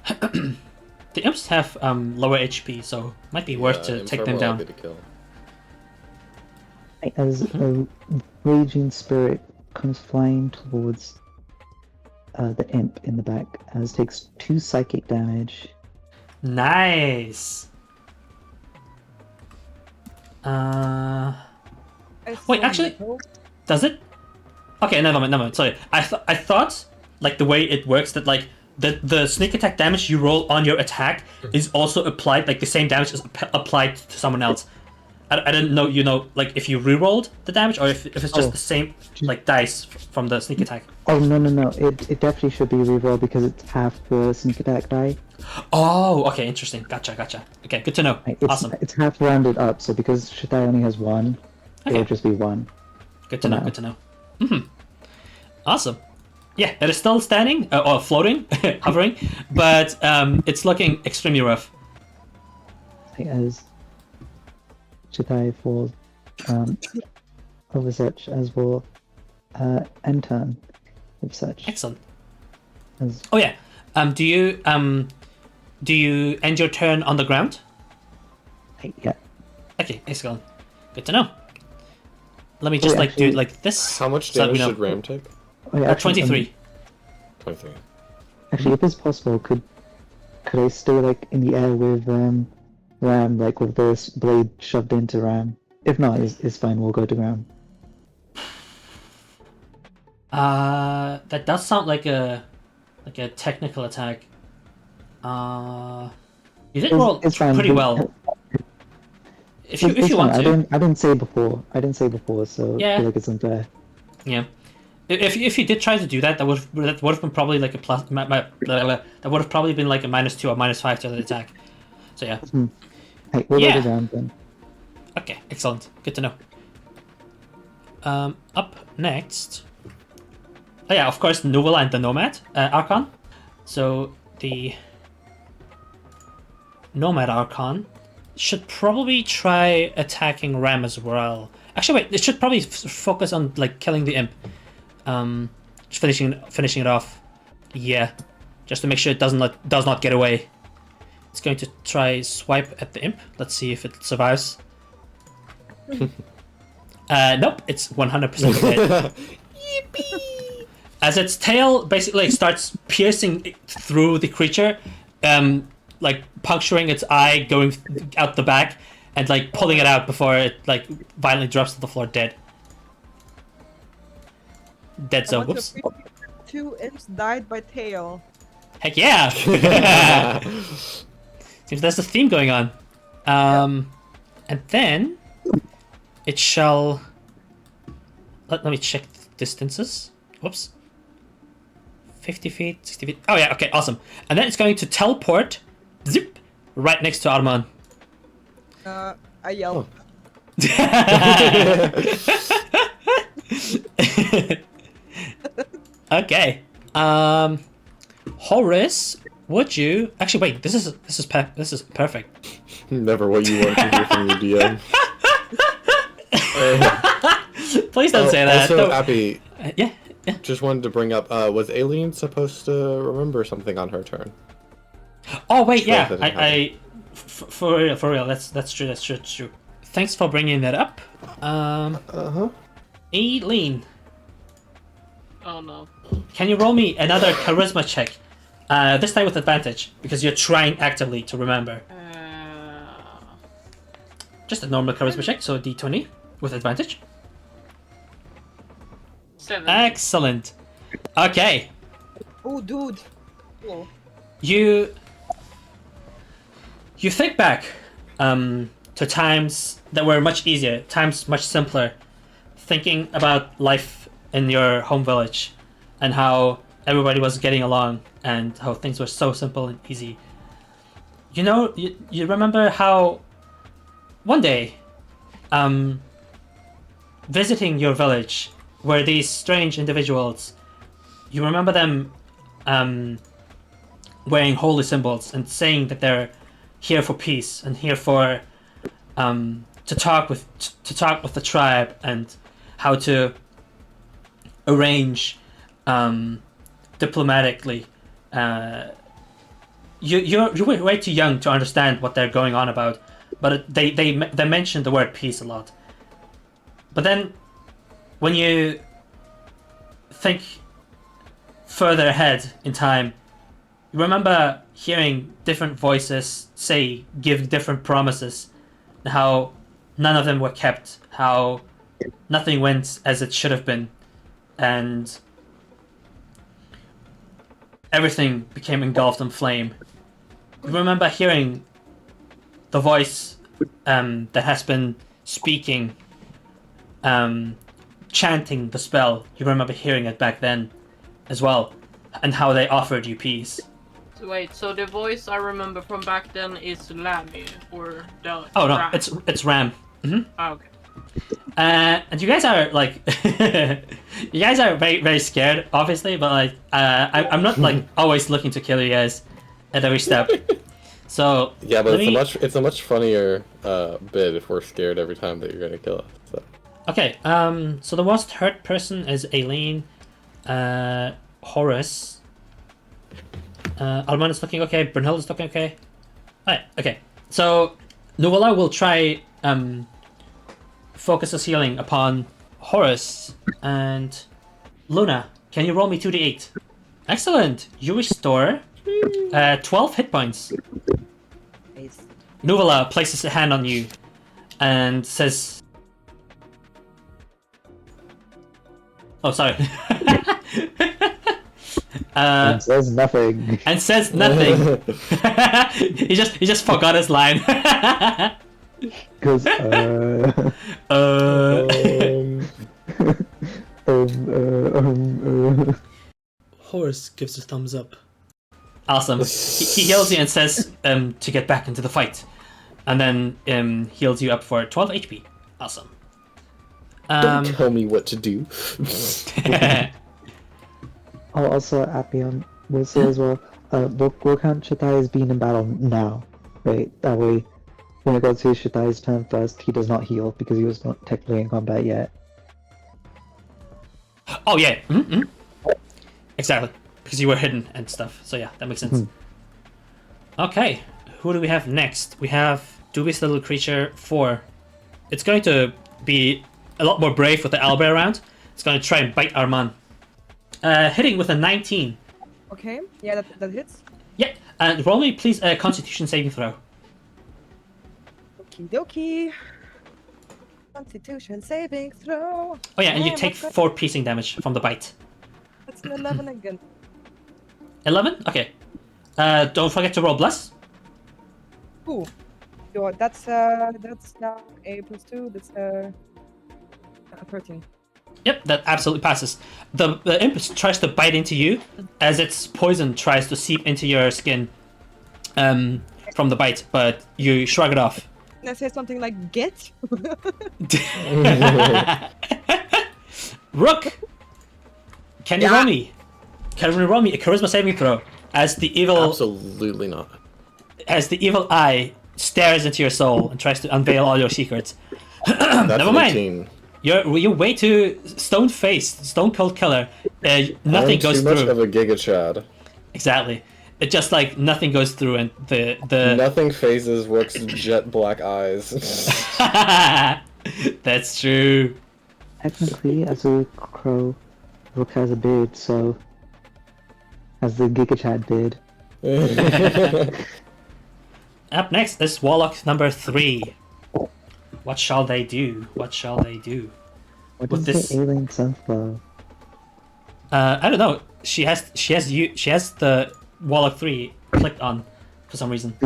The imps have lower HP, so might be worth to take them down. As a raging spirit comes flying towards the imp in the back, as takes 2 psychic damage. Nice. Wait, actually, does it? Okay, never mind. Sorry, I thought like the way it works that like the sneak attack damage you roll on your attack is also applied, like the same damage is applied to someone else. I didn't know, like if you re-rolled the damage or if it's just the same like dice from the sneak attack. Oh no! It definitely should be reroll because it's half the sneak attack die. Oh, okay, interesting. Gotcha. Okay, good to know. It's, Awesome. It's half rounded up, so because Shitai only has 1, Okay. it'll just be 1. Good to know. Good to know. Awesome. Yeah, it is still standing or floating, hovering, but it's looking extremely rough. As Shitai falls over such as will end turn if such. Excellent. As, Oh yeah. Do you end your turn on the ground? yeah. Okay, excellent. Good to know. Let me just do it like this. How much so that we damage know. should Ram take? Oh, yeah, actually, 23. 23. Actually, if it's possible, could I stay like in the air with Ram, like with the blade shoved into Ram. If not, it's fine. We'll go to Ram. That does sound like a technical attack. You did roll It's fine. pretty well. If you It's want fine. to, I didn't say before. So Yeah. I feel like it's unfair. yeah. If you did try to do that, that would have been probably like a plus. That would have probably been like a -2 or -5 to the attack. So yeah. Hey, we'll Yeah. go to Ram then. Okay, excellent. Good to know. Up next. Oh yeah, of course, Nuvala and the Nomad Archon. So the Nomad Archon should probably try attacking Ram as well. Actually, wait, it should probably focus on like killing the imp. Just finishing it off. Yeah, just to make sure it does not get away. It's going to try swipe at the imp. Let's see if it survives. Nope, it's 100% dead. As its tail basically starts piercing through the creature, like puncturing its eye, going out the back, and like pulling it out before it like violently drops to the floor dead. Dead zone. Whoops. 2 imps died by tail. Heck yeah! Seems there's a theme going on. And then it shall. Let me check distances. Whoops. 50 feet, 60 feet. Oh yeah, okay, awesome. And then it's going to teleport, zip, right next to Arman. I yelled. Okay. Horace, would you actually wait? This is perfect. Never what you want to hear from your DM. Please don't say that. Also, Don't- Abby, yeah. just wanted to bring up, was Aileen supposed to remember something on her turn? Oh wait, yeah. Sure, that I for real. That's true. That's true. Thanks for bringing that up. Aileen, Oh no. can you roll me another charisma check? This time with advantage because you're trying actively to remember. Just a normal charisma check, so a d20 with advantage. 7. Excellent. Okay, Oh, dude. Oh. you think back to times that were much easier, times much simpler, thinking about life in your home village and how everybody was getting along and how things were so simple and easy. You know, you remember how one day visiting your village were these strange individuals. You remember them wearing holy symbols and saying that they're here for peace and here for to talk with the tribe and how to arrange diplomatically. You were way too young to understand what they're going on about, but they mentioned the word peace a lot. But then, when you think further ahead in time, you remember hearing different voices give different promises, and how none of them were kept, how nothing went as it should have been, and everything became engulfed in flame. You remember hearing the voice that has been speaking, chanting the spell. You remember hearing it back then as well, and how they offered you peace. So wait, so the voice I remember from back then is Lammy or the Oh no, Ram? it's Ram. Ah, okay. And you guys are like, you guys are very very scared, obviously, but like, I'm not like always looking to kill you guys at every step. So Yeah, but let it's a much funnier bit if we're scared every time that you're gonna kill us. So. Okay, so the most hurt person is Aileen, Horace. Arman is looking okay, Brunhilde is looking okay. Alright, okay. So, Nuvala will try focus his healing upon Horace, and Luna, can you roll me 2d8? Excellent! You restore 12 hit points. Nice. Nuvala places a hand on you and says, "Oh, sorry." And says nothing. And says nothing. he just forgot his line. Because Horus gives a thumbs up. Awesome. He heals you and says to get back into the fight, and then heals you up for 12 HP. Awesome. Don't tell me what to do. Oh, also, Appian will say as well, we'll count Shatai as being in battle now, right? That way, when it goes to Shatai's turn first, he does not heal because he was not technically in combat yet. Oh yeah. Mm-hmm. Exactly. Because you were hidden and stuff. So yeah, that makes sense. Okay. Who do we have next? We have Dubious Little Creature 4. It's going to be a lot more brave with the owlbear around. It's going to try and bite Arman. Hitting with a 19. Okay, yeah, that hits. Yep. And roll me, please, a Constitution saving throw. Okie dokie. Constitution saving throw. Oh yeah, and you Oh, take 4 piercing damage from the bite. That's an 11 again. 11? Okay. Don't forget to roll bless. Ooh. Yo, that's now a +2. That's 13. Yep, that absolutely passes. The imp tries to bite into you as its poison tries to seep into your skin from the bite, but you shrug it off. Can I say something like "get"? Rook, can you roll me? Can you roll me a charisma saving throw as the evil Absolutely not. as the evil eye stares into your soul and tries to unveil all your secrets? That's Never an mind. 18. You're way too stone-faced, stone-cold killer. Nothing I'm goes too much through. of a Giga Chad. Exactly. It just like nothing goes through, and the Nothing phases Rook's jet black eyes. That's true. Technically, as a crow, Rook has a beard, so as the Giga Chad did. Up next is Warlock number 3. What shall they do? What shall they do? What With does this- the alien sunflower? I don't know. She has the Warlock 3 clicked on for some reason.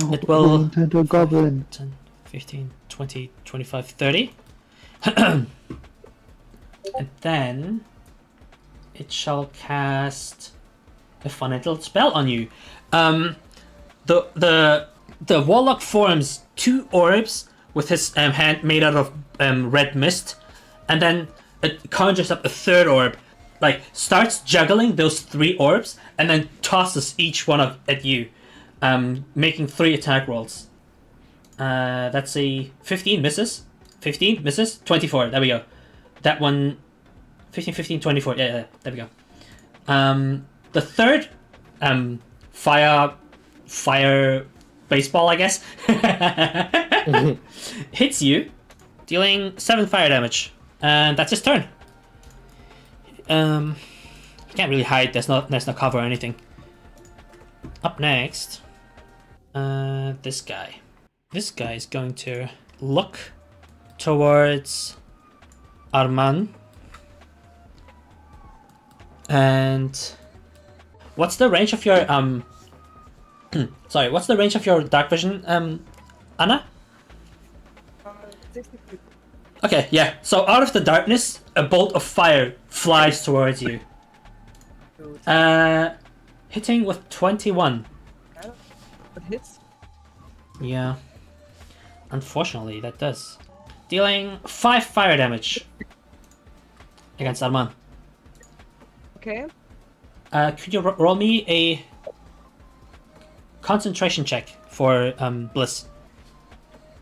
Oh, It will- turn to a goblin. 10, 15, 20, 25, 30. And then it shall cast a fun little spell on you. The warlock forms 2 orbs with his hand made out of red mist, and then it conjures up a 3rd orb, like starts juggling those 3 orbs, and then tosses each one at you, making 3 attack rolls. That's a 15 misses. 15 misses. 24. There we go. That one. 15, 15, 24. Yeah, there we go. The 3rd, fire baseball, I guess, hits you, dealing 7 fire damage, and that's his turn. You can't really hide. There's no cover or anything. Up next, this guy. This guy is going to look towards Arman. And what's the range of your sorry, what's the range of your dark vision, Anna? 60 feet. Okay, yeah. So out of the darkness, a bolt of fire flies towards you. Hitting with 21. It hits. Yeah. Unfortunately, that does. Dealing 5 fire damage against Arman. Okay. Could you roll me a concentration check for Bliss?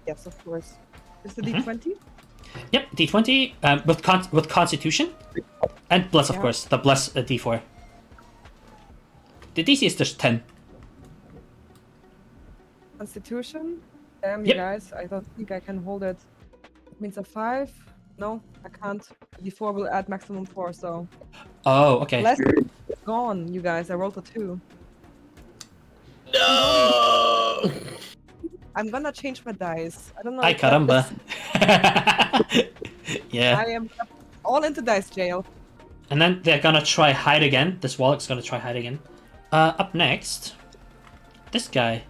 Yes, of course. Is the Mhm. D20? Yep, D20 with Constitution and Bliss, of Yeah. course. The Bliss D4. The DC is just 10. Constitution? Damn, you Yep. guys. I don't think I can hold it. It means a 5? No, I can't. D4 will add maximum 4, so. Oh, okay. Less gone, you guys. I rolled a 2. I'm gonna change my dice. I don't know. Ay if that caramba. is- Yeah. I am all into dice jail. And then they're gonna try hide again. This Warlock's gonna try hide again. Up next, this guy.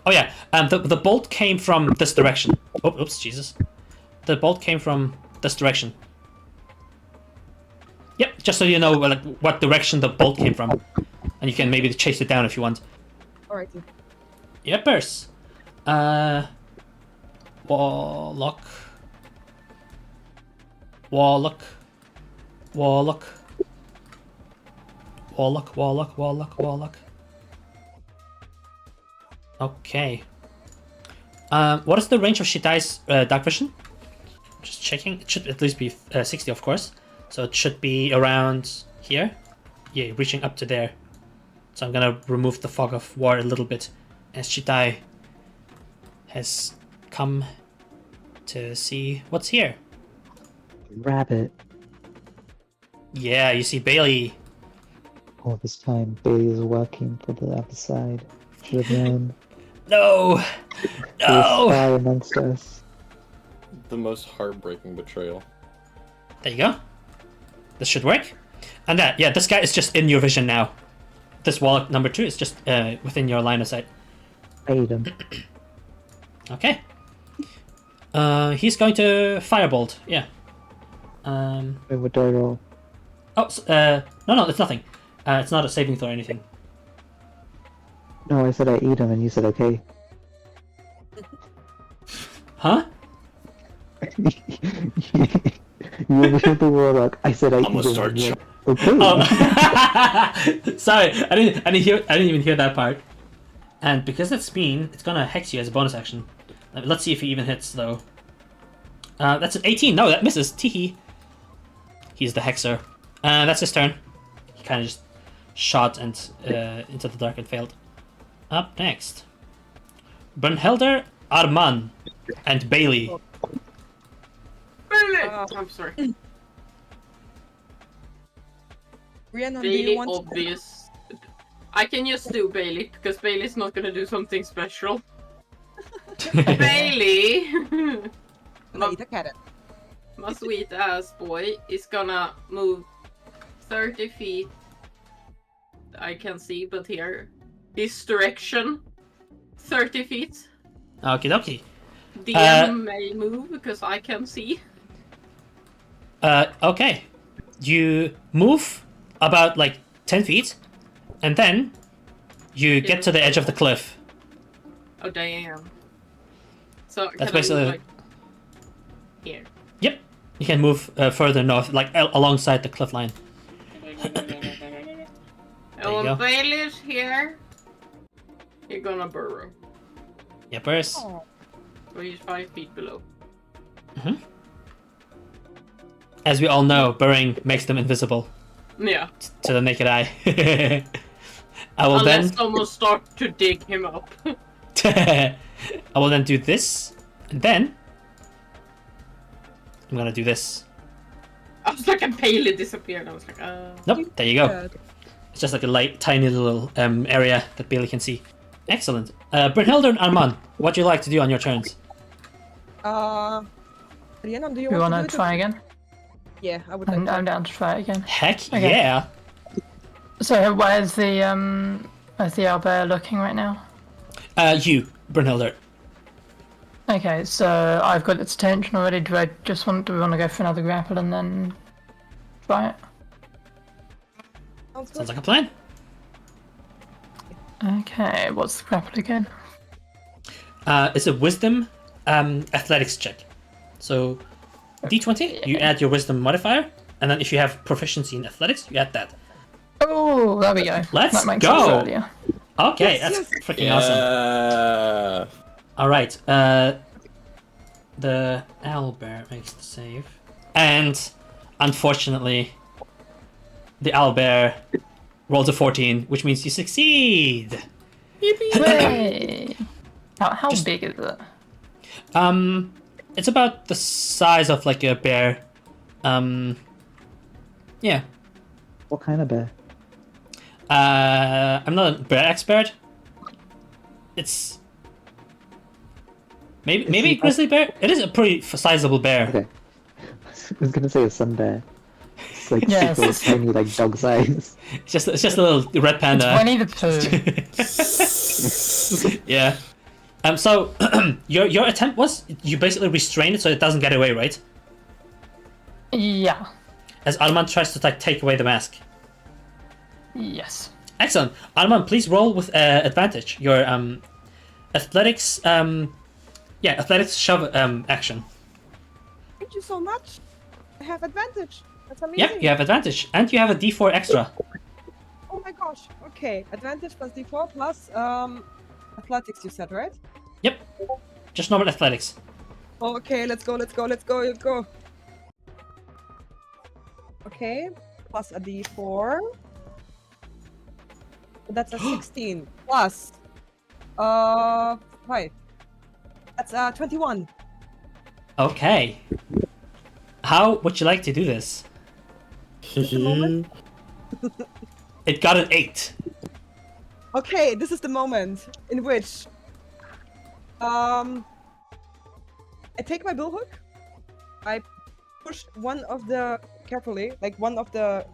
Oh yeah, the bolt came from this direction. Oh, oops, Jesus. The bolt came from this direction. Yep, just so you know like what direction the bolt came from, and you can maybe chase it down if you want. Alrighty. Yepers. Warlock. Warlock. Warlock. Warlock, Warlock, Warlock, Warlock. Okay. What is the range of Shitai's dark vision? Just checking. It should at least be 60, of course. So it should be around here. Yeah, reaching up to there. So I'm gonna remove the fog of war a little bit, as Shitai has come to see what's here. Rabbit. Yeah, you see Bailey. All this time, Bailey is working for the other side. Should have known. No! She was No! spy amongst us. The most heartbreaking betrayal. There you go. This should work. And that, yeah, this guy is just in your vision now. This Warlock number 2 is just within your line of sight. Ate him. Okay. He's going to Firebolt, yeah. Wait, what do I roll? Oh, no, it's nothing. It's not a saving throw or anything. No, I said I eat him, and you said okay. Huh? You understood the warlock. I said I eat gonna him. start and you're like, okay. Oh, sorry, I didn't even hear that part. And because it's mean, it's gonna hex you as a bonus action. Let's see if he even hits though. That's an 18. No, that misses. Teehee. He's the hexer. That's his turn. He kind of just shot and into the dark and failed. Up next, Brunhilder, Arman, and Bailey. Bailey! I'm sorry. Rhiannon, do Bailey, you want obvious. I can just do Bailey, because Bailey's not gonna do something special. Bailey! to eat a carrot? My sweet ass boy is gonna move 30 feet. I can see, but here. This direction. 30 feet. Okie dokie. DM may move because I can see. Okay. You move about like 10 feet, and then you get to the edge of the cliff. Oh damn. So That's can I basically- move, like, here. Yep. You can move further north, like alongside the cliff line. And you when go. Bailey's here, you're gonna burrow. Yepers. Oh, So he's 5 feet below. As we all know, burrowing makes them invisible Yeah. to the naked eye. I will Unless someone start to dig him up. I will then do this, and then I'm gonna do this. I was like, and Bailey disappeared. I was like, Nope, there you go. good. It's just like a light, tiny little area that Bailey can see. Excellent. Brunhilde and Arman, what do you like to do on your turns? Rhiannon, do you We want want to to try again? Yeah, I would like I'm down to try it again. Heck Okay. yeah! So where's the owlbear looking right now? You, Brunhilde. Okay, so I've got its attention already. Do we want to go for another grapple and then try it? Sounds good. Sounds like a plan. Okay, what's the grapple again? It's a wisdom athletics check. So D20, you add your wisdom modifier, and then if you have proficiency in athletics, you add that. Oh, there we go. Let's that makes go. sense earlier. Okay, Yes, that's freaking awesome. Yeah. Alright, the owlbear makes the save. And, unfortunately, the owlbear rolls a 14, which means you succeed! Hooray! How Just- big is it? It's about the size of, like, a bear. Yeah. What kind of bear? I'm not a bear expert, It's maybe grizzly bear. It is a pretty sizable bear. Okay. I was gonna say a sun bear. It's like Yes. super tiny, like dog size. It's just a little red panda. Winnie the Pooh. Yeah. So your attempt was you basically restrain it so it doesn't get away, right? Yeah. As Arman tries to like take away the mask. Yes. Excellent. Arman, please roll with advantage. Your athletics athletics shove action. Thank you so much. I have advantage. That's amazing. Yep, you have advantage, and you have a D4 extra. Oh my gosh. Okay, advantage plus d4 plus athletics. You said, right? Yep, just normal athletics. Okay, let's go. Let's go. Let's go. Let's go. Okay, plus a d4. That's a 16 plus 5. That's 21. Okay. How would you like to do this? moment. It got an 8. Okay, this is the moment in which I take my billhook, I push one of the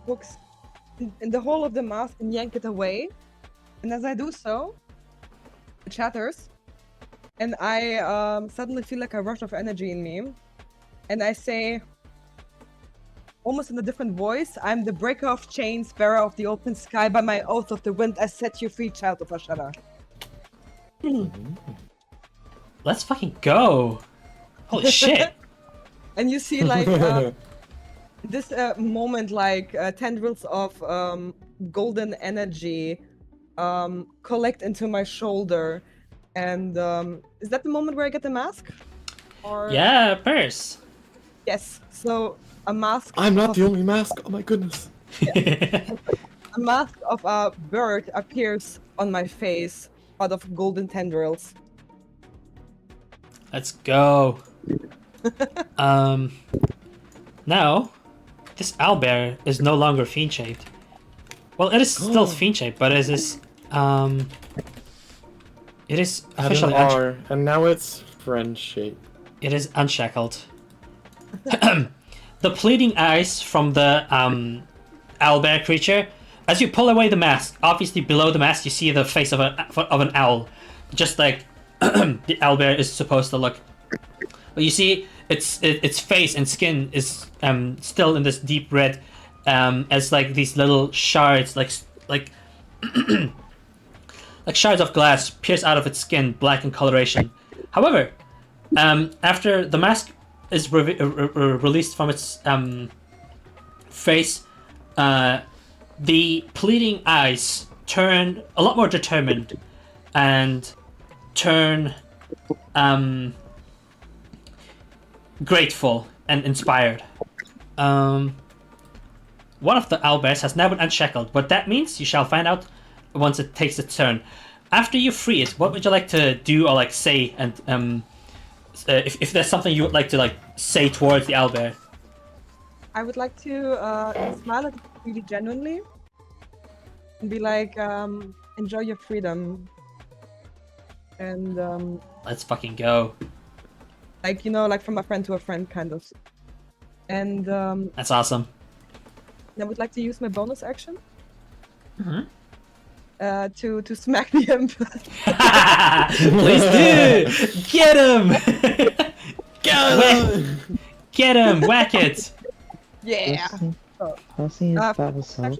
hooks in the hole of the mask and yank it away. And as I do so, it shatters, and I suddenly feel like a rush of energy in me, and I say, almost in a different voice, I'm the breaker of chains, bearer of the open sky. By my oath of the wind, I set you free, child of Ashera. Let's fucking go. Holy shit. And you see, like, this moment, like, tendrils of golden energy collect into my shoulder. And is that the moment where I get the mask? Or... Yeah, purse. Yes. So a mask. I'm not the only mask. Oh my goodness. A mask of a bird appears on my face out of golden tendrils. Let's go. Now, this owlbear is no longer fiend shaped. Well, it is still fiend shaped, but it is officially and now it's friend shape. it is unshackled. The pleading eyes from the owlbear creature. As you pull away the mask, obviously below the mask you see the face of an owl, just like the owlbear is supposed to look. But you see, its face and skin is still in this deep red, as like these little shards, like like shards of glass, pierce out of its skin, black in coloration. However, after the mask is released from its face, the pleading eyes turn a lot more determined and turn grateful and inspired. One of the owlbears has now been unshackled, but that means you shall find out once it takes its turn. After you free it, what would you like to do or like say? And if there's something you would like to like say towards the owlbear. I would like to smile at it really genuinely and be like, enjoy your freedom. And Let's fucking go. like, you know, like from a friend to a friend kind of. And That's awesome. I would like to use my bonus action Mhm. to smack the imp. Please do! Get him! Get him! Whack it! Yeah. Passing Uh, his battle self.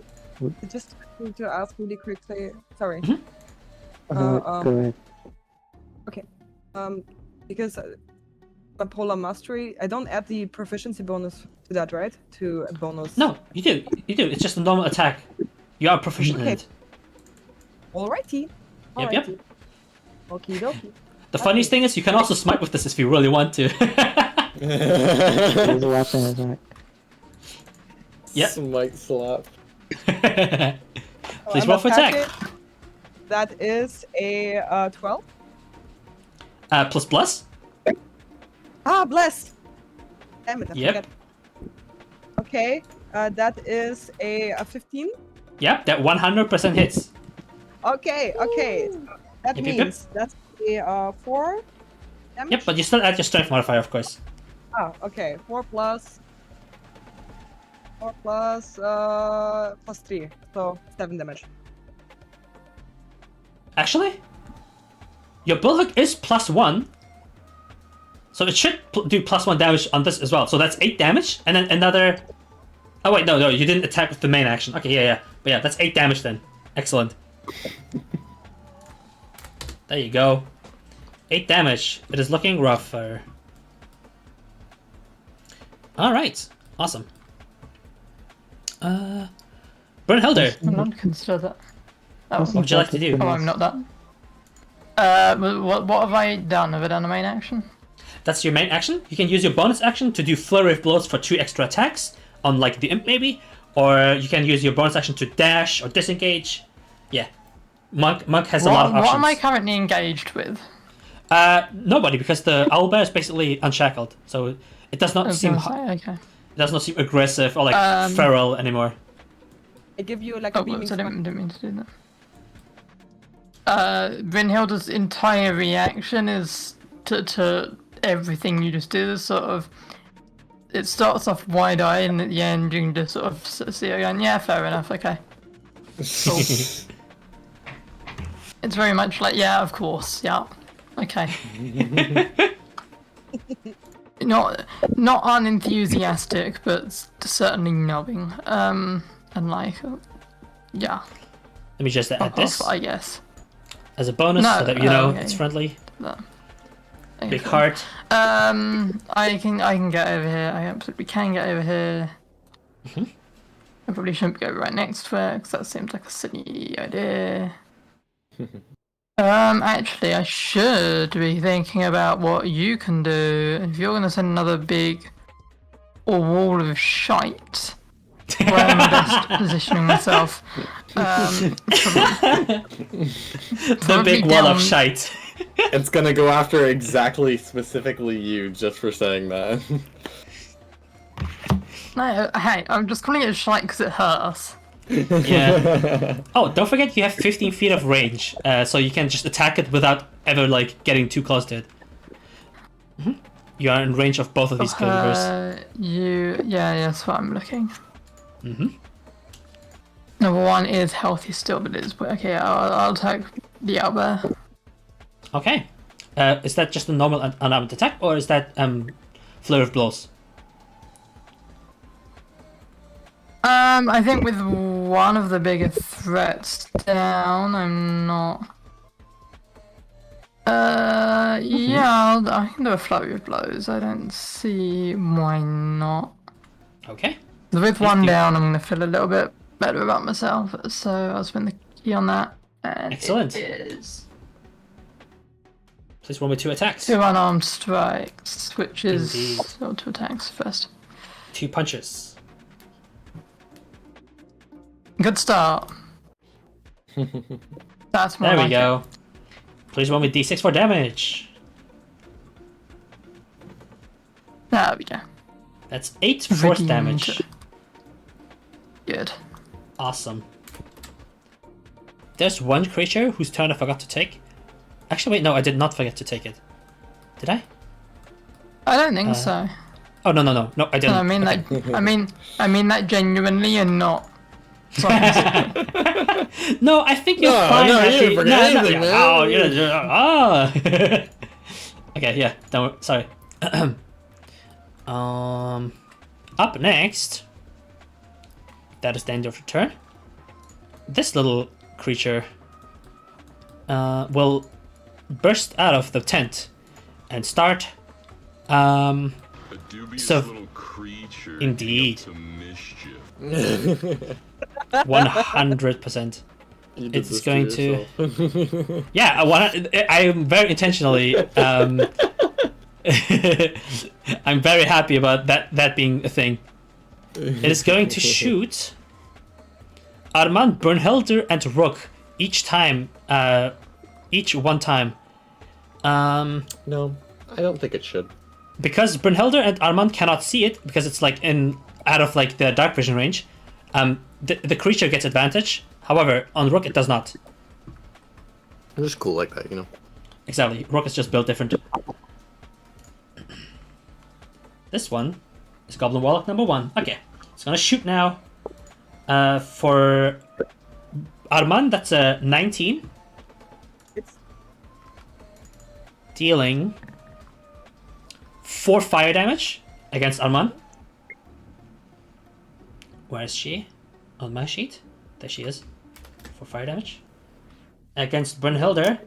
I just need to ask really quickly. Sorry. Go ahead. Because bipolar mastery, I don't add the proficiency bonus to that, right? To a bonus. No, you do. You do. It's just a normal attack. You are proficient in Okay. it. Alrighty. Yep, yep. Okie dokie. The funniest thing is you can also smite with this if you really want to. There's a weapon attack. Yep. Smite slap. Please I'm roll for attack. attacking. That is a 12. Plus. Ah, bless. Damn it, I Yep. forgot. Okay, that is a 15. Yep, that 100% hits. Okay. That Yep, yep, means that's the 4 damage? Yep, but you still add your strength modifier, of course. Ah, okay. 4 plus 3. So 7 damage. Actually, your bullhook is +1. So it should do +1 damage on this as well. So that's 8 damage, and then another... Oh wait, no, you didn't attack with the main action. Okay, yeah. But yeah, that's 8 damage then. Excellent. There you go. 8 damage. It is looking rougher. Alright, awesome. Brunhilde, I'm not consider that. Oh, what would you like to do? oh, I'm not that. What have I done? Have I done a main action? That's your main action. You can use your bonus action to do Flurry of Blows for 2 extra attacks on like the imp maybe, or you can use your bonus action to dash or disengage. Yeah, Monk has a lot of options. What am I currently engaged with? Nobody, because the owlbear is basically unshackled, so it does not seem Okay. it does not seem aggressive or like feral anymore. I give you like a Oh, beaming whoops, I strike. didn't mean to do that. Brynhilde's entire reaction is to everything you just did. Is sort of, it starts off wide-eyed, and at the end you can just sort of see her going, yeah, fair enough, okay. Cool. It's very much like, yeah, of course, yeah, okay. not unenthusiastic, but certainly knowing. And like, yeah. Let me just add this I guess. as a bonus No, so that you know okay. it's friendly. That. Big heart. I can get over here. I absolutely can get over here. Mhm. I probably shouldn't go right next to it because that seems like a silly idea. Actually, I should be thinking about what you can do. If you're gonna send another big wall of shite, where I'm best positioning myself. The Probably big wall of down- shite. It's gonna go after exactly, specifically you, just for saying that. No, hey, I'm just calling it shite because it hurts. Yeah. Oh, don't forget you have 15 feet of range, so you can just attack it without ever like getting too close to it. Mhm. You are in range of both of these calibers. Yeah, that's what I'm looking. Mm-hmm. Number one is healthy still, but it's okay. I'll attack the owlbear. Okay. Is that just a normal unarmed attack, or is that flurry of blows? I think with one of the bigger threats down, I'm not. Yeah, I can do a flurry of blows. I don't see why not. Okay. With one you. down, I'm gonna feel a little bit better about myself. So I'll spend the key on that. And Excellent. It is Please roll me 2 attacks. 2 unarmed strikes, which is Indeed. 2 attacks first. 2 punches. Good start. That's more There we like go. Please roll me d6 for damage. There we go. That's 8 force Redeemed. damage. Good. Awesome. There's one creature whose turn I forgot to take. Actually, wait, no, I did not forget to take it. Did I? I don't think so. Oh, no, I didn't. I mean that. I mean that genuinely, and not. No, I think you're No, fine. no, you actually. didn't forget anything, yeah. man. Oh, okay, yeah. Don't. Sorry. Up next. That is the end of your turn. This little creature will burst out of the tent and start. A dubious So- little creature. Indeed. To mischief. 100%. You did It's this going to yourself. Yeah, I am very intentionally. I'm very happy about that being a thing. It is going to shoot Arman, Brunhilde, and Rook each one time. No, I don't think it should. Because Brunhilde and Arman cannot see it because it's like out of like the dark vision range. The creature gets advantage. However, on Rook it does not. They're just cool like that, you know. Exactly. Rook is just built different. This one is Goblin Warlock number 1. Okay. It's gonna shoot now. For Arman, that's a 19. It's Dealing 4 fire damage against Arman. Where is she? On my sheet? There she is. 4 fire damage. Against Brunhilde,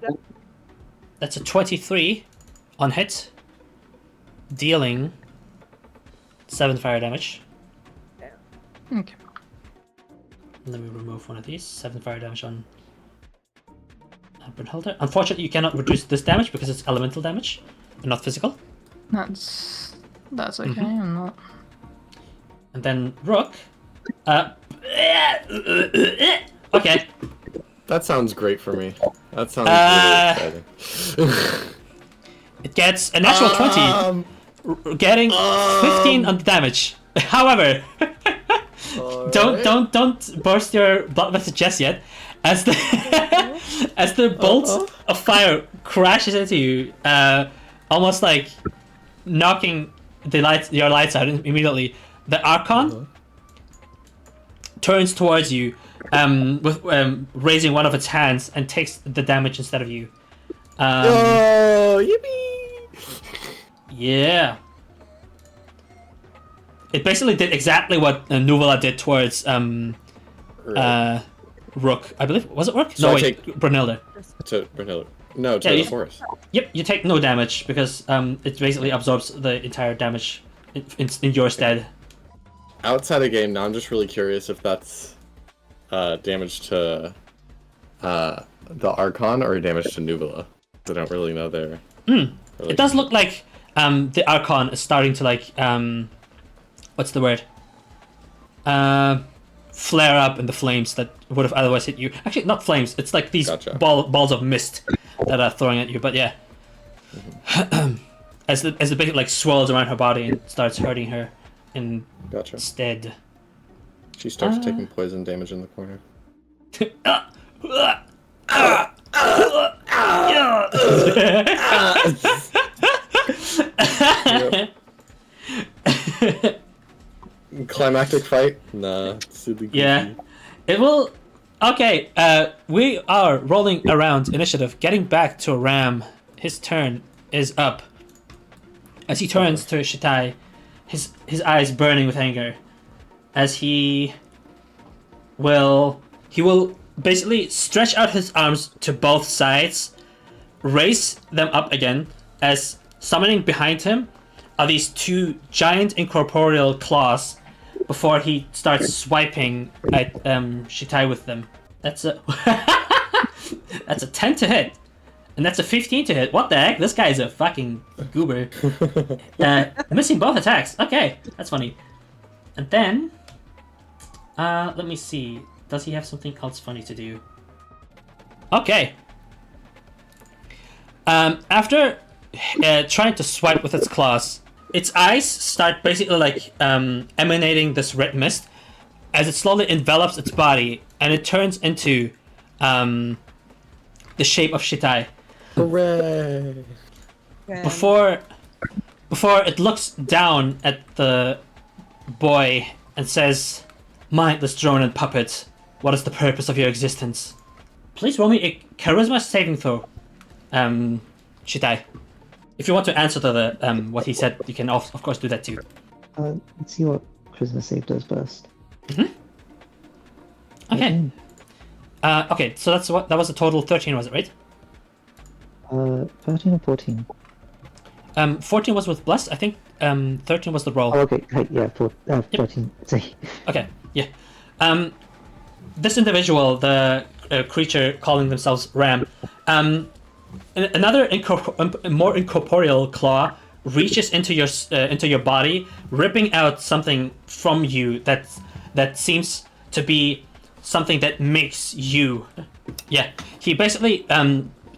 that's a 23 on hit. Dealing 7 fire damage. Okay. Let me remove one of these. 7 fire damage on Brunhilde. Unfortunately, you cannot reduce this damage because it's elemental damage and not physical. That's okay. Mhm. I'm not. And then Rook. Okay. That sounds great for me. That sounds really exciting. It gets a natural 20, getting 15 on the damage. However, don't burst your blood vessel just yet. As the as the bolt of fire crashes into you, almost like knocking your lights out immediately. The Archon turns towards you, with raising one of its hands and takes the damage instead of you. Oh, yippee! Yeah. It basically did exactly what Nuvola did towards Rook. I believe, was it Rook? So no, I wait, take- Brunhilde. To Brunhilde. No, to Yeah, the you- forest. Yep, you take no damage because it basically absorbs the entire damage in your stead. Outside of game, now I'm just really curious if that's damage to the Archon or damage to Nuvola. I don't really know there. It does look like the Archon is starting to like what's the word? Flare up in the flames that would have otherwise hit you. Actually, not flames. It's like these Gotcha. balls of mist that are throwing at you. But yeah, as the bit like swirls around her body and starts hurting her Gotcha. instead. She starts taking poison damage in the corner. Climactic fight? Nah. Silly Yeah. goofy. It will. Okay, we are rolling around initiative. Getting back to Ram, his turn is up. As he turns to Shitai, his eyes burning with anger, as he will basically stretch out his arms to both sides, raise them up again, as summoning behind him are these 2 giant incorporeal claws before he starts swiping at Shitai with them. That's a that's a 10 to hit. And that's a 15 to hit. What the heck? This guy is a fucking goober. Missing both attacks. Okay, that's funny. And then let me see. Does he have something else funny to do? Okay. After trying to swipe with its claws, its eyes start basically like emanating this red mist as it slowly envelops its body, and it turns into the shape of Shitai. Hooray! Before it looks down at the boy and says, "Mindless drone and puppet, what is the purpose of your existence?" Please roll me a charisma saving throw, Shitai. If you want to answer to the what he said, you can of course do that too. Let's see what Charisma save does first. Okay. Okay, so that was a total 13, was it, right? 13 or 14? 14 was with bless. I think 13 was the roll. Oh, okay. Hey, yeah, 13. See. Okay, yeah. This individual, the creature calling themselves Ram, another more incorporeal claw reaches into your body, ripping out something from you that seems to be something that makes you. Yeah, he basically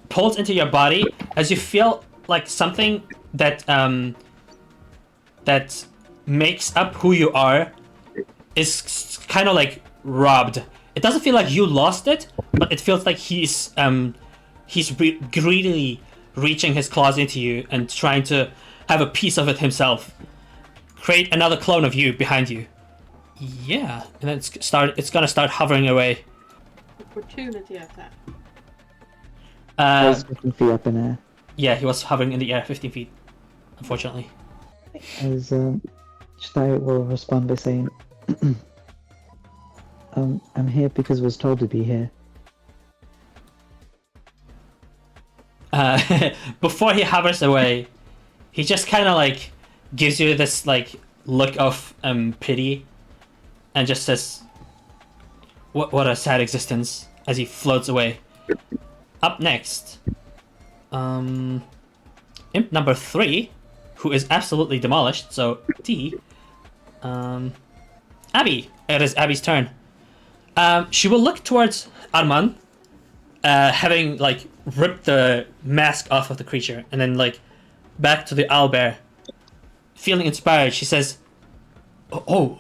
pulls into your body as you feel like something that that makes up who you are is kind of like robbed. It doesn't feel like you lost it, but it feels like he's he's greedily reaching his claws into you and trying to have a piece of it himself. Create another clone of you behind you. Yeah, and then it's gonna start hovering away. Opportunity attack. I was 15 feet up in air. Yeah, he was hovering in the air 15 feet, unfortunately. As Shtai will respond by saying, I'm here because I was told to be here. Before he hovers away, he just kind of like gives you this like look of pity, and just says, "What a sad existence," as he floats away. Up next, imp number 3, who is absolutely demolished. So D, Abby. It is Abby's turn. She will look towards Arman, having like ripped the mask off of the creature, and then like back to the owlbear. Feeling inspired, she says, "Oh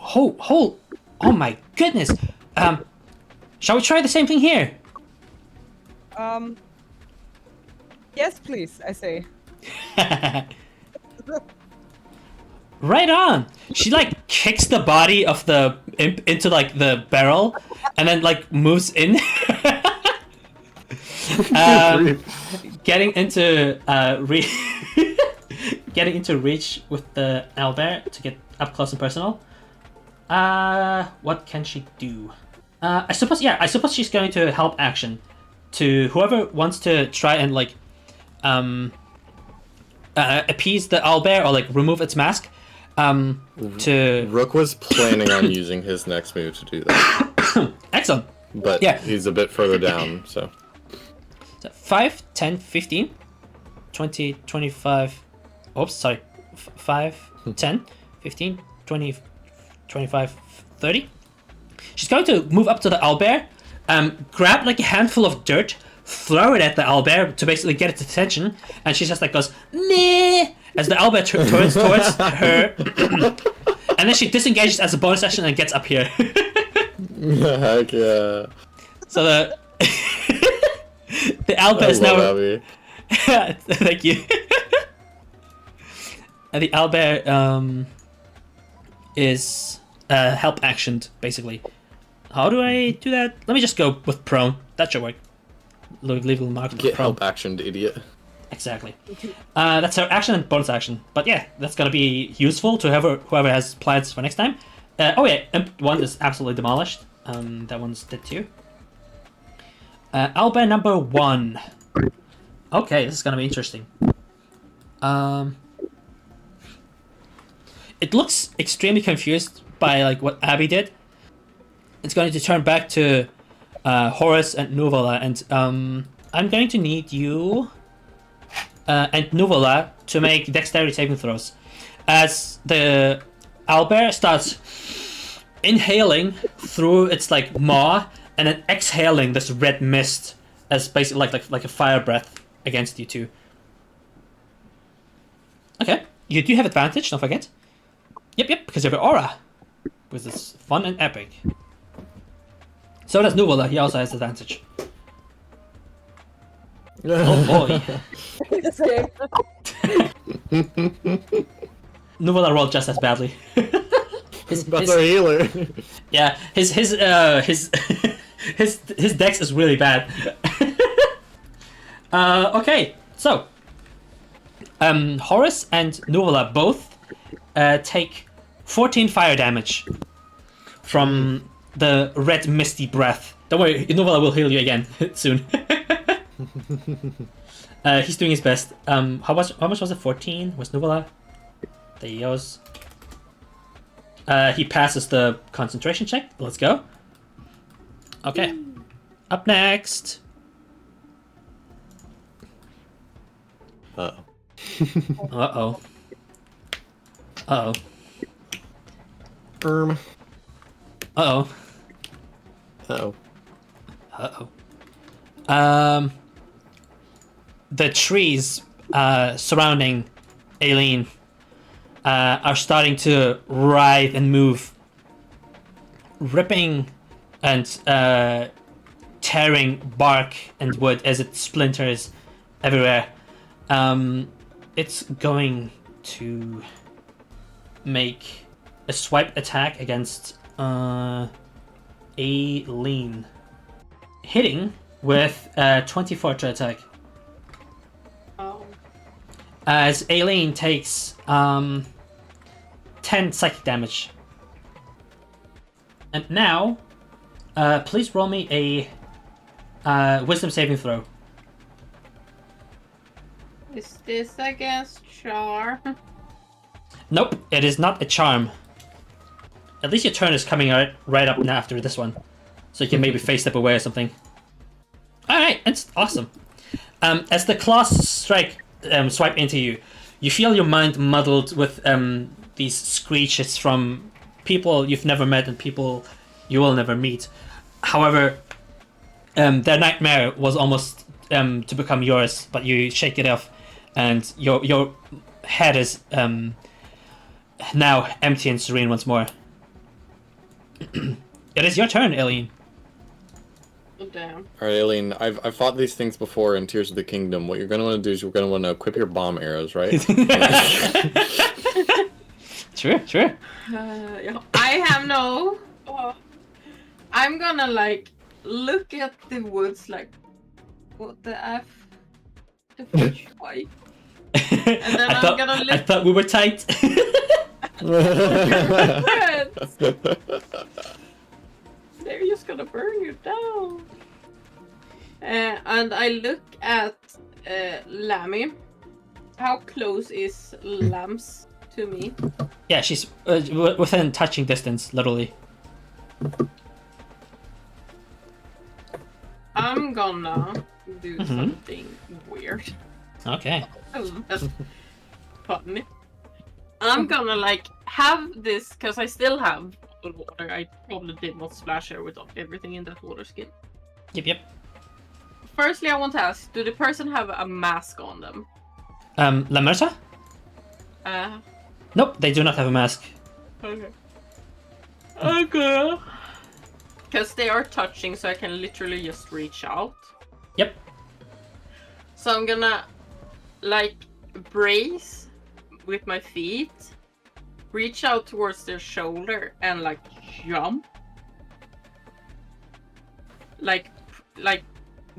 my goodness! Shall we try the same thing here?" Yes, please, I say. Right on. She like kicks the body of the imp into like the barrel, and then like moves in, getting into getting into reach with the owlbear to get up close and personal. What can she do? I suppose she's going to help action to whoever wants to try and like appease the owlbear or like remove its mask. To Rook was planning on using his next move to do that. Excellent. But Yeah. he's a bit further down, so. 5, 10, 15, 20, 25. Oops, sorry. 5, 10, 15, 20, 25, 30. She's going to move up to the owlbear, grab like a handful of dirt, throw it at the owlbear to basically get its attention, and she just like goes, "Nah," as the owlbear turns towards her, and then she disengages as a bonus action and gets up here. Heck yeah. So the owlbear is now. Abby. Thank you. And the owlbear is help actioned basically. How do I do that? Let me just go with prone. That should work. Leave a little mark. Get prone. help actioned, idiot. Exactly. That's her action and bonus action. But yeah, that's gonna be useful to whoever has plans for next time. Oh yeah, imp 1 is absolutely demolished. That one's dead too. Owlbear number 1. Okay, this is gonna be interesting. It looks extremely confused by like what Abby did. It's going to turn back to Horus and Nuvola, and I'm going to need you and Nuvola to make dexterity saving throws. As the owlbear starts inhaling through its like maw and then exhaling this red mist as basically like a fire breath against you two. Okay, you do have advantage, don't forget. Yep, because you have an aura, which is fun and epic. So does Nuvola, he also has advantage. Oh boy. Nuvola rolled just as badly. That's our healer. Yeah, his dex is really bad. Okay, so Horus and Nuvola both take 14 fire damage from the red misty breath. Don't worry, Nuvola will heal you again soon. He's doing his best. How much was it? 14 was Nuvola? There he goes. He passes the concentration check. Let's go. Okay. Up next. Uh-oh. Uh-oh. Uh-oh. Uh-oh. Uh-oh. Uh-oh. Uh-oh. The trees surrounding Aileen are starting to writhe and move, ripping and tearing bark and wood as it splinters everywhere. It's going to make a swipe attack against Aileen, hitting with 24 to attack. Oh. As Aileen takes 10 psychic damage. And now, please roll me a wisdom saving throw. Is this against charm? Nope, it is not a charm. At least your turn is coming right up now after this one. So you can maybe face step away or something. Alright, it's awesome. As the claws swipe into you, you feel your mind muddled with these screeches from people you've never met and people you will never meet. However, their nightmare was almost to become yours, but you shake it off, and your head is now empty and serene once more. It is your turn, Aileen. Oh, damn. Alright, Aileen, I've fought these things before in Tears of the Kingdom. What you're going to want to do is you're going to want to equip your bomb arrows, right? Sure. Yeah. I have no... Oh. I'm gonna, like, look at the woods like, what the F? The fish fight. And then I'm gonna I look... thought we were tight. They're just gonna burn you down. And I look at Lammy. How close is Lambs to me? Yeah, she's within touching distance, literally. I'm gonna do something weird. Okay. That's funny. I'm gonna like have this because I still have water. I probably did not splash her with everything in that water skin. Yep. Firstly, I want to ask: do the person have a mask on them? Lamerta? Nope, they do not have a mask. Okay. Okay. Because they are touching, so I can literally just reach out. Yep. So I'm gonna, like, brace with my feet, reach out towards their shoulder, and, like, jump. Like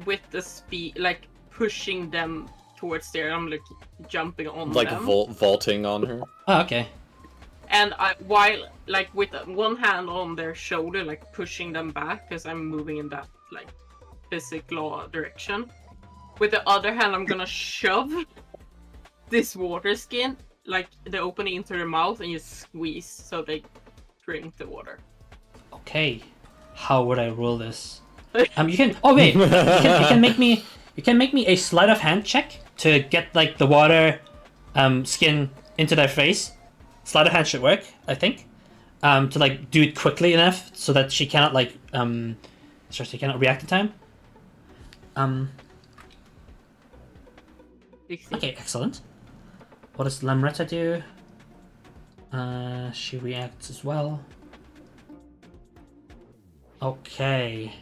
with the speed, like, pushing them towards there. I'm, like, jumping on like them. vaulting on her? Oh, okay. And while, like, with one hand on their shoulder, like, pushing them back, because I'm moving in that, like, physical direction. With the other hand, I'm gonna shove this water skin, like, the opening into their mouth, and you squeeze so they drink the water. Okay. How would I roll this? You can. Oh wait. You can make me. You can make me a sleight of hand check to get like the water, skin into their face. Sleight of hand should work, I think. To like do it quickly enough so that she cannot like she cannot react in time. 16. Okay, excellent. What does Lamretta do? She reacts as well. Okay.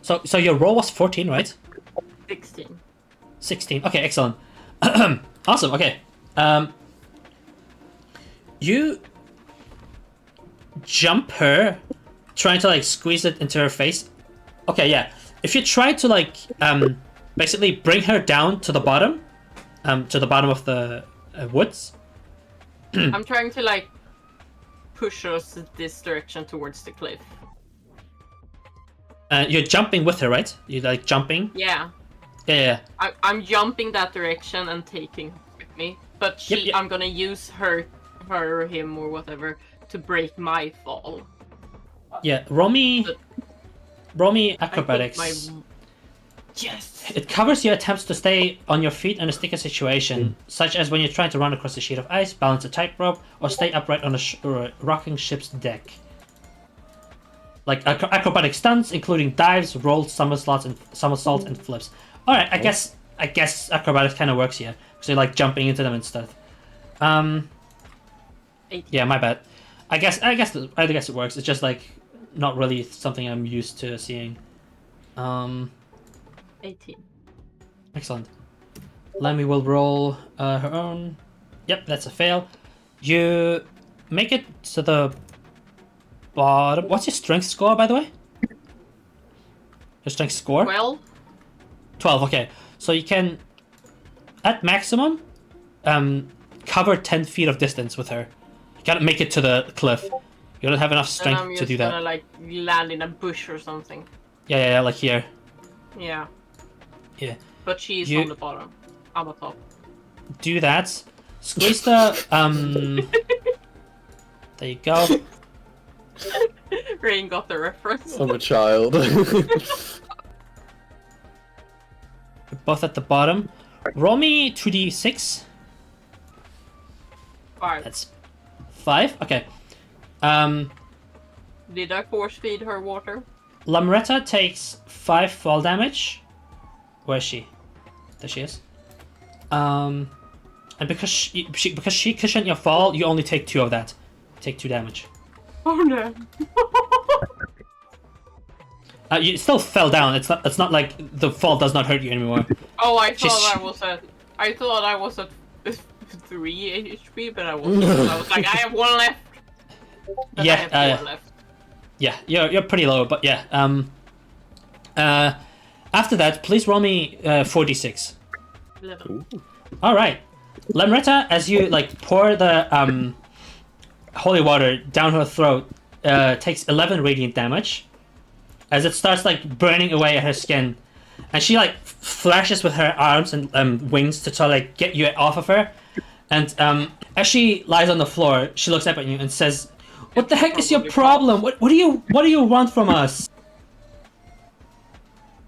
So your roll was 14, right? 16. 16. Okay, excellent. Awesome. Okay. You jump her, trying to like squeeze it into her face. Okay, yeah. If you try to like basically bring her down to the bottom of the woods. I'm trying to like push us this direction towards the cliff. You're jumping with her, right? You're like jumping. Yeah. Yeah. I'm jumping that direction and taking with me, but Yep. I'm gonna use her or him or whatever to break my fall. Yeah. Roll me I acrobatics. put my... Yes. It covers your attempts to stay on your feet in a sticky situation, such as when you're trying to run across a sheet of ice, balance a tightrope, or stay upright on a rocking ship's deck. Like acrobatic stunts, including dives, rolls, somersaults, and flips. All right, I guess acrobatics kind of works here, because you're like jumping into them and stuff. 18. Yeah, my bad. I guess it works. It's just like not really something I'm used to seeing. 18. Excellent. Lemmy will roll her own. Yep, that's a fail. You make it to the bottom. What's your strength score, by the way? Your strength score? 12. 12, okay. So you can, at maximum, cover 10 feet of distance with her. You gotta make it to the cliff. You don't have enough And I'm strength to just do that. gonna like land in a bush or something. Yeah, like here. Yeah. Yeah. But she's You- on the bottom. I'm on top. Do that. Squeeze the, there you go. Rain got the reference. I'm a child. Both at the bottom. Roll me 2d6. 5. That's 5. Okay. Did I force feed her water? Lamretta takes 5 fall damage. Where is she? There she is. And because she cushioned your fall, you only take 2 of that. Take 2 damage. Oh no. You still fell down. It's not like the fall does not hurt you anymore. Oh, I She's- thought I was at 3 HP, but I wasn't. I was like, I have 1 left. But Yeah, I have 4 left. Yeah, you're pretty low, but yeah. After that, please roll me 4d6. 11. All right, Lamretta, as you like pour the holy water down her throat, takes 11 radiant damage, as it starts like burning away at her skin, and she like flashes with her arms and wings to try to like get you off of her, and as she lies on the floor, she looks up at you and says, "What the heck is your problem? What do you want from us?"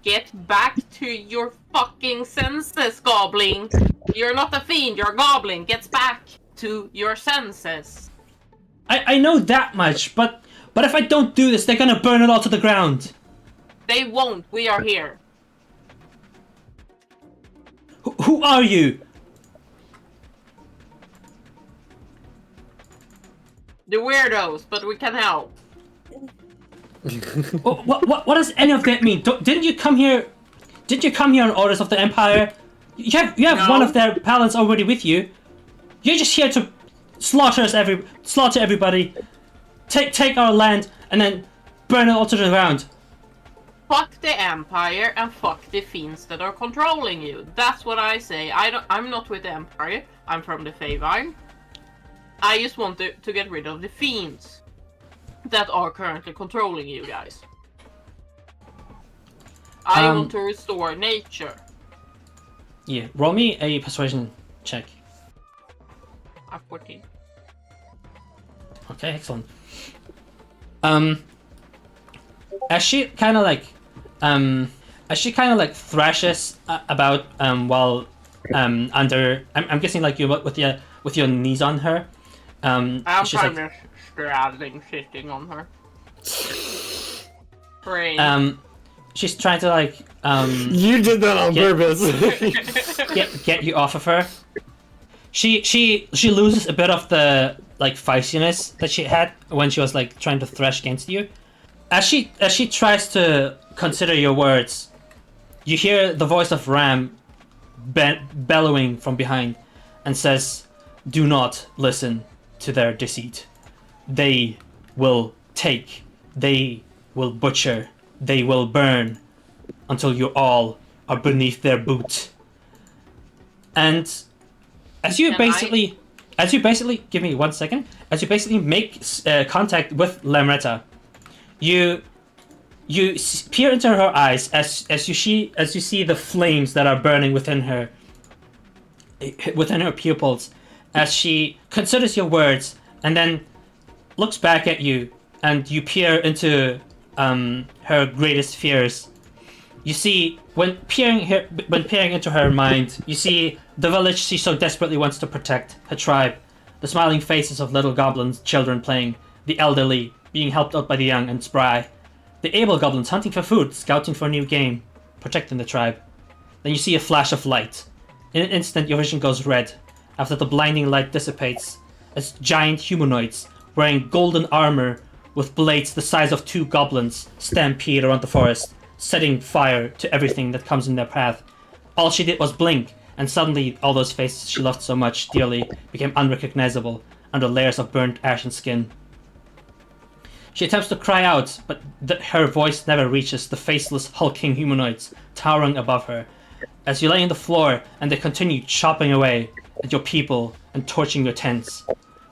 Get back to your fucking senses, goblin. You're not a fiend, you're a goblin. Get back to your senses. I know that much, but if I don't do this, they're gonna burn it all to the ground. They won't. We are here. Who are you? The weirdos, but we can help. What does any of that mean? Didn't you come here? Did you come here on orders of the Empire? You have No. one of their paladins already with you. You're just here to slaughter everybody, take our land, and then burn it all to the ground. Fuck the Empire and fuck the fiends that are controlling you. That's what I say. I'm not with the Empire. I'm from the Feywild. I just want to get rid of the fiends that are currently controlling you guys. I want to restore nature. Yeah, roll me a persuasion check. I'm 14. Okay, excellent. As she kind of like thrashes about while under, I'm guessing like you with your knees on her. I'm she's kind like, of straddling, sitting on her. Brain. she's trying to like You did that on Yeah. purpose. get you off of her. She loses a bit of the like feistiness that she had when she was like trying to thrash against you. As she tries to consider your words, you hear the voice of Ram bellowing from behind and says, "Do not listen to their deceit. They will take, they will butcher, they will burn until you all are beneath their boot." And as you basically give me 1 second, as you basically make contact with Lamretta, you peer into her eyes as you see the flames that are burning within her pupils, as she considers your words and then looks back at you, and you peer into her greatest fears. You see, when peering into her mind, you see the village she so desperately wants to protect, her tribe, the smiling faces of little goblins, children playing, the elderly being helped out by the young and spry, the able goblins hunting for food, scouting for new game, protecting the tribe. Then you see a flash of light. In an instant, your vision goes red, after the blinding light dissipates, as giant humanoids, wearing golden armor, with blades the size of 2 goblins stampede around the forest, setting fire to everything that comes in their path. All she did was blink, and suddenly all those faces she loved so much dearly became unrecognizable under layers of burnt ashen skin. She attempts to cry out, but her voice never reaches the faceless, hulking humanoids towering above her. As you lay on the floor and they continue chopping away at your people and torching your tents.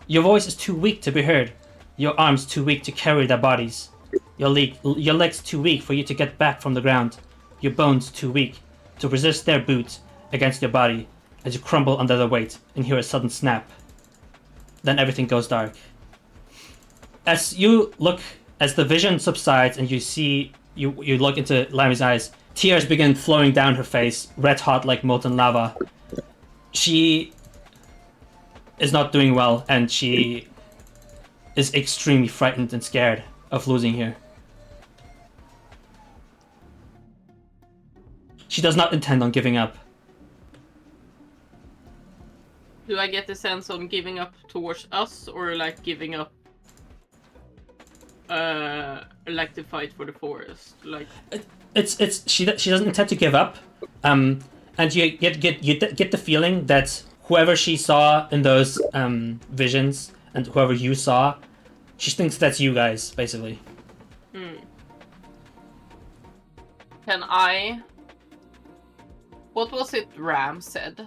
Your voice is too weak to be heard. Your arms too weak to carry their bodies. Your legs too weak for you to get back from the ground. Your bones too weak to resist their boots against your body as you crumble under the weight and hear a sudden snap. Then everything goes dark. As the vision subsides and you look into Lami's eyes, tears begin flowing down her face, red hot like molten lava. She is not doing well, and she is extremely frightened and scared of losing here. She does not intend on giving up. Do I get the sense on giving up towards us, or like giving up, like the fight for the forest? Like She doesn't intend to give up, and you get the feeling that whoever she saw in those visions and whoever you saw, she thinks that's you guys, basically. Can I? What was it Ram said?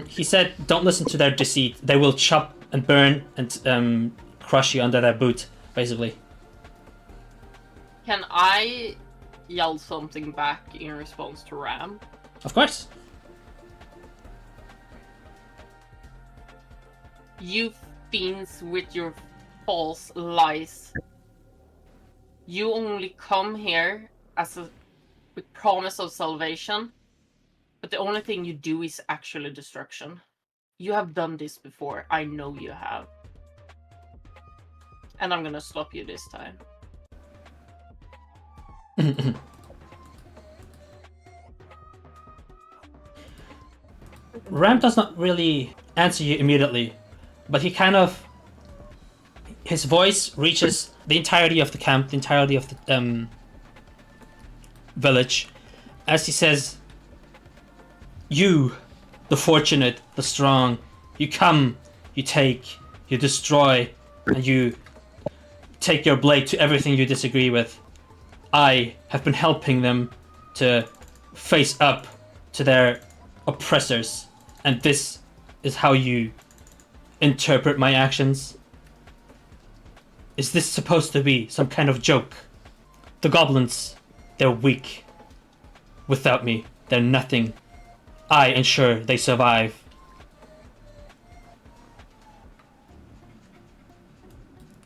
He said, "Don't listen to their deceit. They will chop and burn and crush you under their boot," basically. Can I yell something back in response to Ram? Of course. You fiends with your false lies. You only come here with promise of salvation, but the only thing you do is actually destruction. You have done this before. I know you have. And I'm gonna stop you this time. Ram does not really answer you immediately, but his voice reaches the entirety of the camp, the entirety of the village, as he says, "You, the fortunate, the strong, you come, you take, you destroy, and you take your blade to everything you disagree with. I have been helping them to face up to their oppressors, and this is how you interpret my actions? Is this supposed to be some kind of joke? The goblins, they're weak. Without me, they're nothing. I ensure they survive."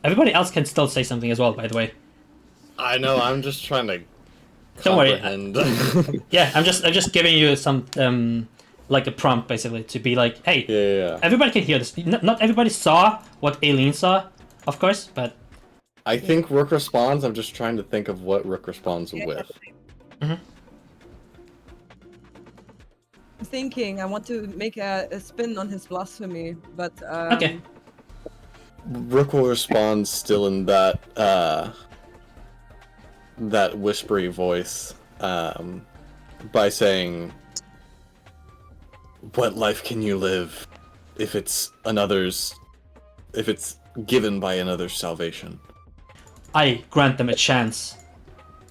Everybody else can still say something as well, by the way. I know. I'm just trying to Don't worry. comprehend. Yeah, I'm just giving you some like a prompt basically to be like, hey, Yeah. everybody can hear this. Not everybody saw what Aileen saw, of course, but I think Rook responds. I'm just trying to think of what Rook responds with. I'm thinking I want to make a spin on his blasphemy, but okay. Rook will respond still in that that whispery voice by saying, "What life can you live if it's given by another's salvation?" I grant them a chance.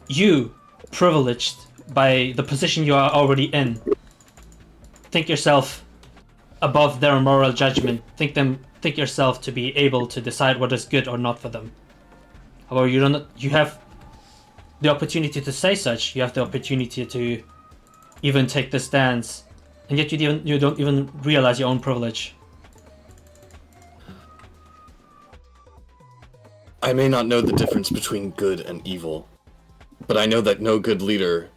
You, privileged by the position you are already in, think yourself above their moral judgment. Think yourself to be able to decide what is good or not for them. However, you have the opportunity to say such. You have the opportunity to even take this stance, and yet you don't even realize your own privilege. I may not know the difference between good and evil, but I know that no good leader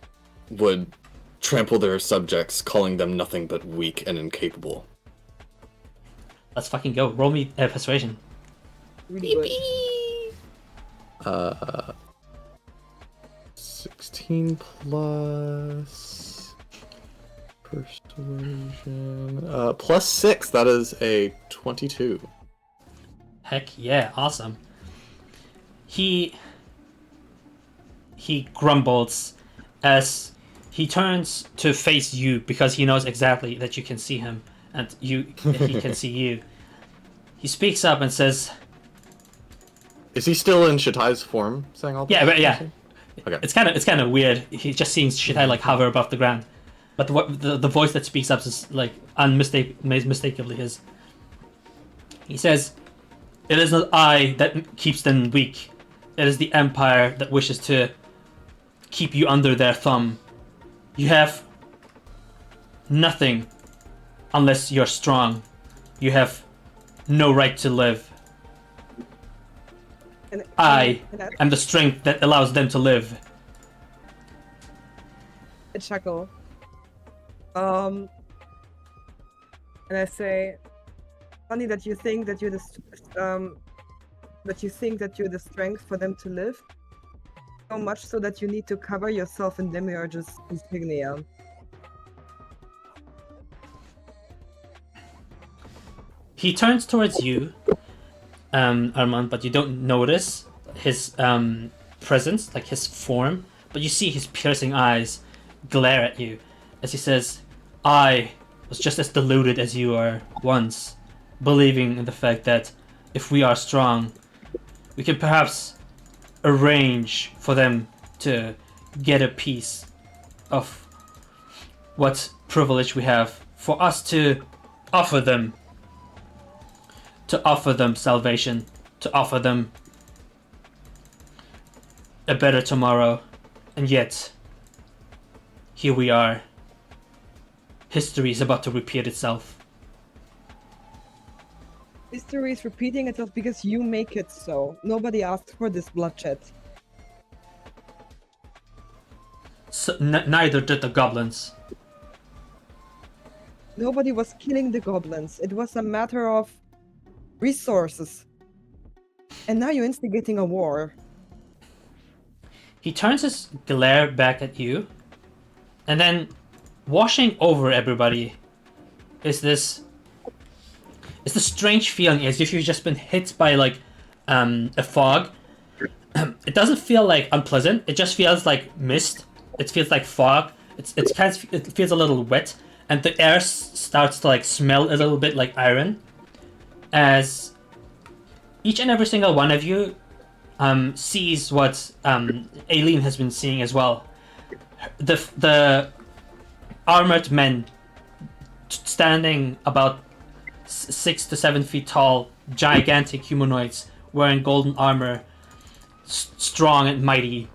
would trample their subjects, calling them nothing but weak and incapable. Let's fucking go. Roll me persuasion. really good. 16 plus persuasion +6. That is a 22. Heck yeah, awesome. He grumbles as he turns to face you because he knows exactly that you can see him and he can see you. He speaks up and says, Is he still in Shatai's form, saying all this? "Yeah, but yeah, Okay. it's kind of weird. He just seems Shitai like hover above the ground, but the voice that speaks up is like unmistakably his. He says, "It is not I that keeps them weak. It is the Empire that wishes to keep you under their thumb. You have nothing unless you're strong. You have no right to live. I am the strength that allows them to live." I chuckle. And I say, funny that you think that you're the strength for them to live. So much so that you need to cover yourself in Demiurge's insignia. He turns towards you, Arman, but you don't notice his presence, like his form, but you see his piercing eyes glare at you as he says, "I was just as deluded as you are once, believing in the fact that if we are strong, we can perhaps arrange for them to get a piece of what privilege we have, for us to offer them salvation, to offer them a better tomorrow. And yet, here we are. History is about to repeat itself." History is repeating itself because you make it so. Nobody asked for this bloodshed. So, neither did the goblins. Nobody was killing the goblins. It was a matter of resources. And now you're instigating a war. He turns his glare back at you, and then washing over everybody is this strange feeling as if you've just been hit by like a fog. It doesn't feel like unpleasant. It just feels like mist. It feels like fog. It feels a little wet, and the air starts to like smell a little bit like iron. As each and every single one of you sees what Aileen has been seeing as well. The armored men standing about 6 to 7 feet tall, gigantic humanoids wearing golden armor, strong and mighty,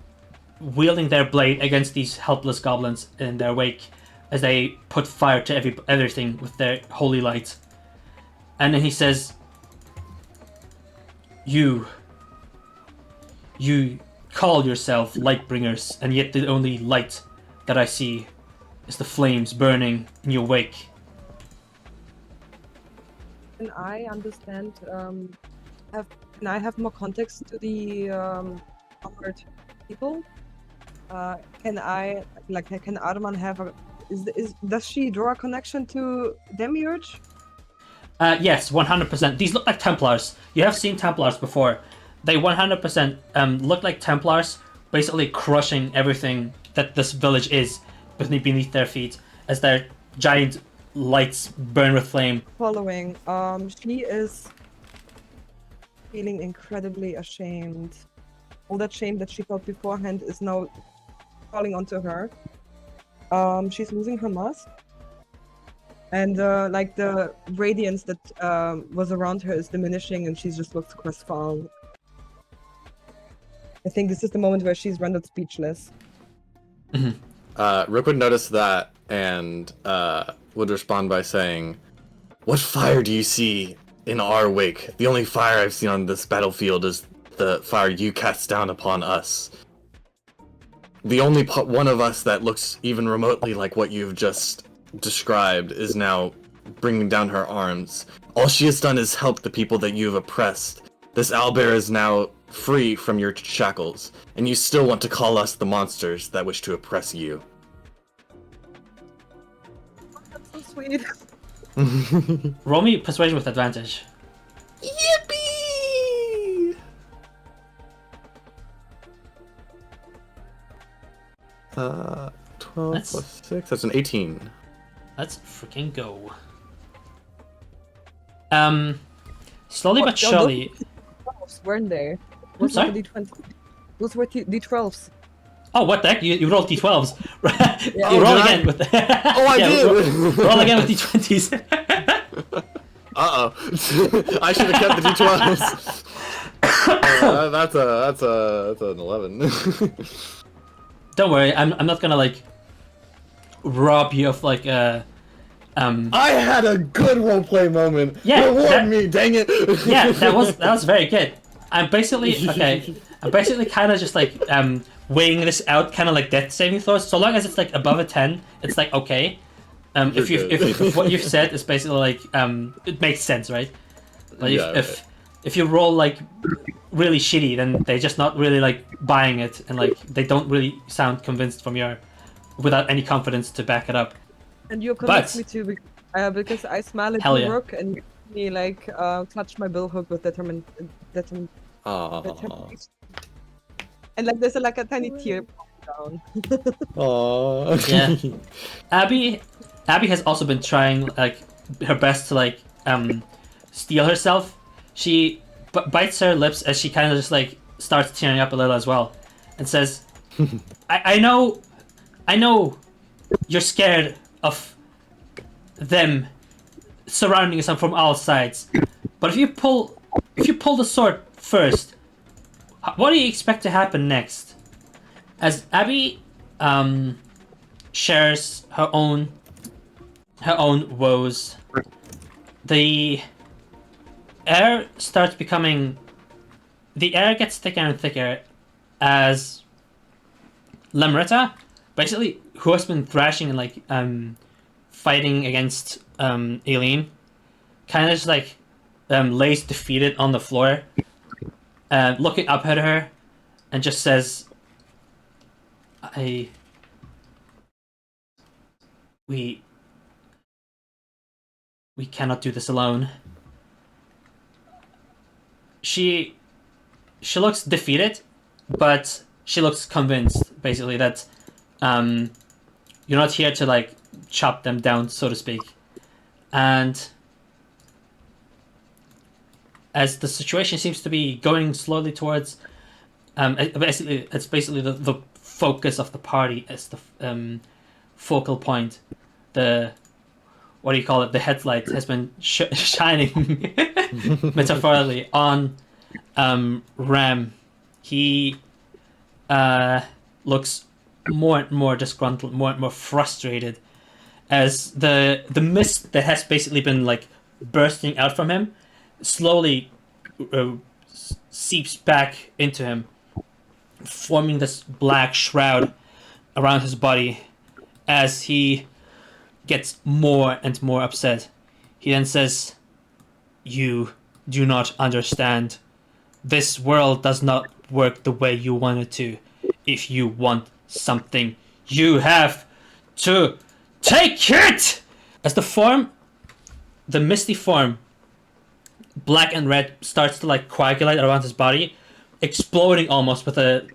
wielding their blade against these helpless goblins in their wake as they put fire to everything with their holy light. And then he says, You call yourself Lightbringers, and yet the only light that I see is the flames burning in your wake. Can I understand? Can I have more context to the armored people? Can Arman have a? Does she draw a connection to Demiurge? Yes, 100%. These look like Templars. You have seen Templars before. They 100% look like Templars, basically crushing everything that this village is beneath their feet as their giant lights burn with flame. Following. She is feeling incredibly ashamed. All that shame that she felt beforehand is now falling onto her. She's losing her mask. And like the radiance that was around her is diminishing, and she just looks crestfallen. I think this is the moment where she's rendered speechless. Rook would notice that and would respond by saying, "What fire do you see in our wake? The only fire I've seen on this battlefield is the fire you cast down upon us. The only one of us that looks even remotely like what you've just described is now bringing down her arms. All she has done is help the people that you've oppressed. This owlbear is now free from your shackles, and you still want to call us the monsters that wish to oppress you." That's so sweet. Roll me persuasion with advantage. Yippee! 12 That's- plus 6. That's an 18. Let's freaking go. Slowly but What, those- surely. D12s, weren't they? Was sorry? not a D20. Those were D12s. Oh, what the heck? You rolled d12s. You Oh, roll did I? again with. Oh, I yeah, did! Roll again with d20s. Uh-oh. I should have kept the d12s. That's an 11. Don't worry, I'm not gonna like rob you of like I had a good roleplay moment. Yeah, Reward that- me, dang it. yeah, that was very good. I'm basically kind of just like weighing this out, kind of like death saving throws. So long as it's like above a 10, it's like okay. If you You're good. if what you've said is basically like it makes sense, right? Like Yeah, if you roll like really shitty, then they're just not really like buying it, and like they don't really sound convinced from your without any confidence to back it up. And you convinced But- me too because I smile at Hell you, yeah. Rook, and you made me like touch my billhook with determination. Aww. And like there's like a tiny tear down. Aww. Yeah. Abby has also been trying like her best to like steel herself. She bites her lips as she kind of just like starts tearing up a little as well, and says, I know you're scared of them surrounding us from all sides, but if you pull the sword first, what do you expect to happen next?" As Abby shares her own woes, the air gets thicker and thicker as Lamretta, basically who has been thrashing and like fighting against Aileen, kind of just like lays defeated on the floor, looking up at her, and just says, We cannot do this alone. She looks defeated, but she looks convinced, basically, that you're not here to like chop them down, so to speak. And as the situation seems to be going slowly towards, it's basically the focus of the party as the focal point. The what do you call it? The headlight has been shining metaphorically on Ram. He looks more and more disgruntled, more and more frustrated, as the mist that has basically been like bursting out from him slowly seeps back into him, forming this black shroud around his body. As he gets more and more upset, he then says, "You do not understand. This world does not work the way you want it to. If you want something, you have to take it!" As the misty form, black and red, starts to like coagulate around his body, exploding almost with an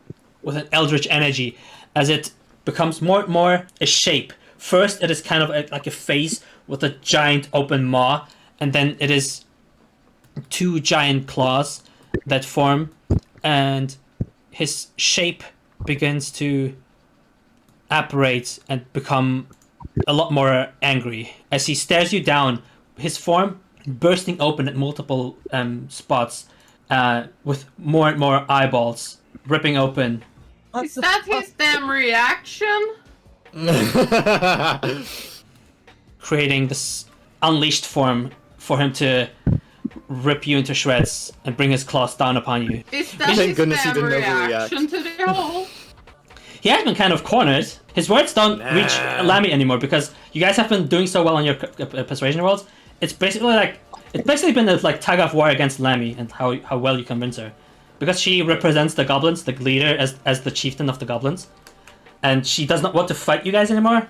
eldritch energy, as it becomes more and more a shape. First, it is kind of like a face with a giant open maw, and then it is two giant claws that form, and his shape begins to apparate and become a lot more angry. As he stares you down, his form bursting open at multiple spots, with more and more eyeballs ripping open. Is that his damn reaction? Creating this unleashed form for him to rip you into shreds and bring his claws down upon you. Is that Thank his goodness he damn didn't overreact. reaction to the whole? He has been kind of cornered. His words don't reach Lammy anymore because you guys have been doing so well on your persuasion rolls. It's basically been a like tug of war against Lammy and how well you convince her, because she represents the goblins, the leader as the chieftain of the goblins, and she does not want to fight you guys anymore.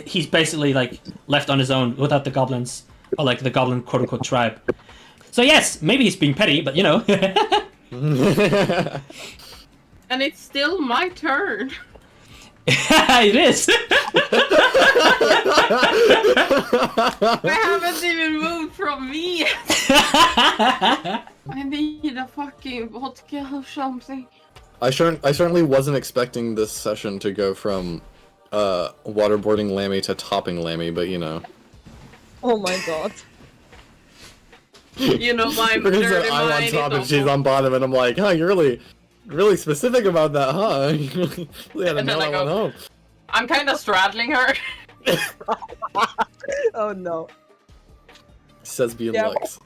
He's basically like left on his own without the goblins, or like the goblin quote unquote tribe. So yes, maybe he's being petty, but you know. And it's still my turn. It is. I haven't even moved from me. I need a fucking vodka or something. I certainly wasn't expecting this session to go from waterboarding Lammy to topping Lammy, but you know. Oh my god. You know, my Because dirty I'm on mind top and is she's awful. on bottom, and I'm like, huh, you're really specific about that, huh? We had to And then nail I that one go- home. I'm kind of straddling her. Oh no. Says being Yeah. Lux.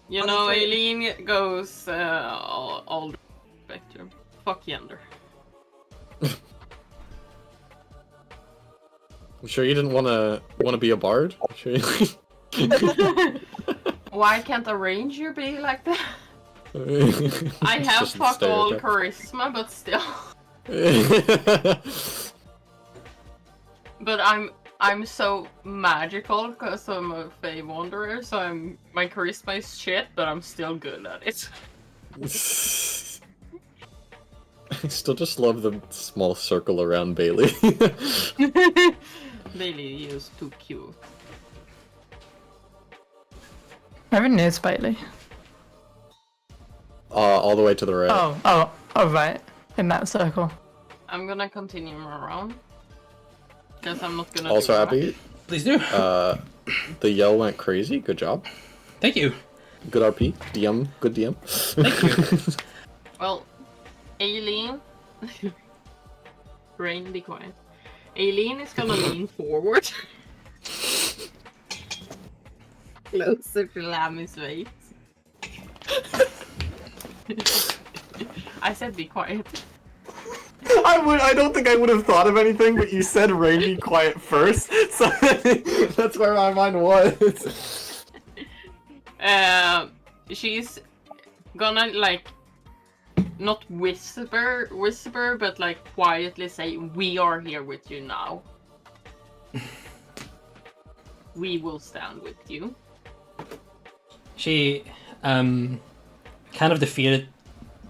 You know, Honestly- Aileen goes all the spectrum. Fuck gender. I'm sure you didn't wanna be a bard? I'm sure you... Why can't a ranger be like that? I It's have just a fuck all stereotype. charisma, but still. But I'm so magical because I'm a Fey Wanderer, so my charisma is shit, but I'm still good at it. I still just love the small circle around Bailey. Bailey is too cute. Where is Bailey? All the way to the right. Oh, right. In that circle. I'm gonna continue around. Because I'm not gonna Also do happy. Please do. The yell went crazy. Good job. Thank you. Good RP. DM. Good DM. Thank you. Well, Aileen... Rain, be quiet. Aileen is gonna lean forward. Closer to Lammy's face. I said be quiet. I don't think I would have thought of anything, but you said Rain be quiet first, so that's where my mind was. She's gonna like not whisper, but like quietly say, "We are here with you now. We will stand with you." She, kind of defeated,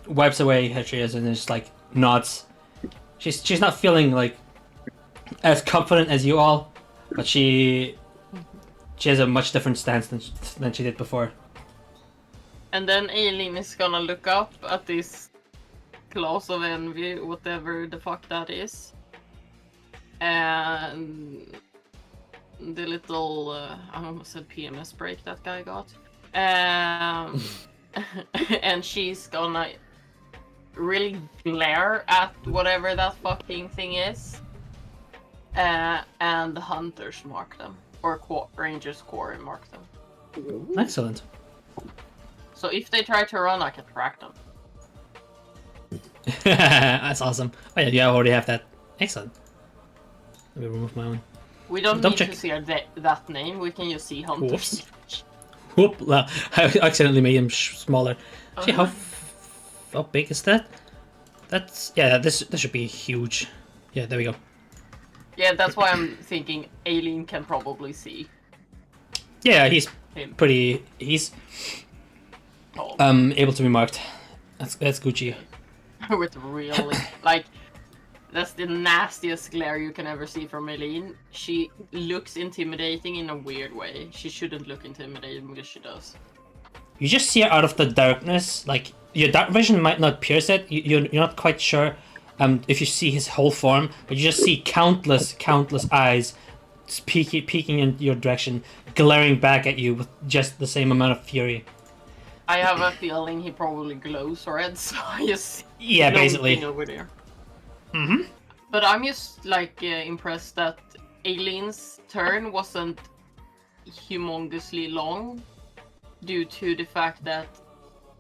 wipes away her tears and just like nods. She's not feeling like as confident as you all, but she has a much different stance than she did before. And then Aileen is gonna look up at this class of envy, whatever the fuck that is. And the little, I almost said PMS break that guy got. And she's gonna really glare at whatever that fucking thing is. And the hunters mark them. Or rangers quarry mark them. Excellent. So if they try to run, I can track them. That's awesome. Oh yeah, I already have that. Excellent. Let me remove my own. We don't Double need check. to see that name, we can just see hunters. Whoop! Well, I accidentally made him smaller. See how big is that? That's This should be huge. Yeah, there we go. Yeah, that's why I'm thinking Aileen can probably see Yeah, he's him. pretty. He's tall. able to be marked. That's Gucci. With really, like, that's the nastiest glare you can ever see from Aileen. She looks intimidating in a weird way. She shouldn't look intimidating, but she does. You just see her out of the darkness. Like your dark vision might not pierce it. You're not quite sure if you see his whole form, but you just see countless eyes peeking in your direction, glaring back at you with just the same amount of fury. I have a feeling he probably glows red, so I just Yeah, know basically. he's over there. Mm-hmm. But I'm just like impressed that Aileen's turn wasn't humongously long due to the fact that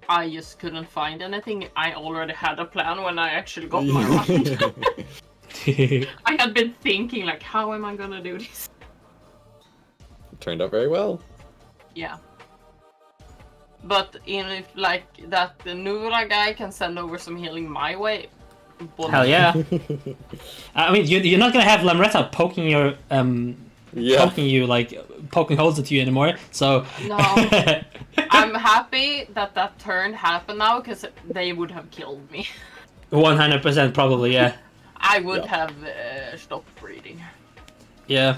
I just couldn't find anything. I already had a plan when I actually got my round. I had been thinking like, how am I gonna do this? Turned out very well. Yeah. But if like that the Nura guy can send over some healing my way, Hell yeah! I mean, you're not gonna have Lamretta poking your poking holes into you anymore. So No. I'm happy that turn happened now, because they would have killed me. 100% probably, yeah. I would Yeah. have stopped breeding. Yeah.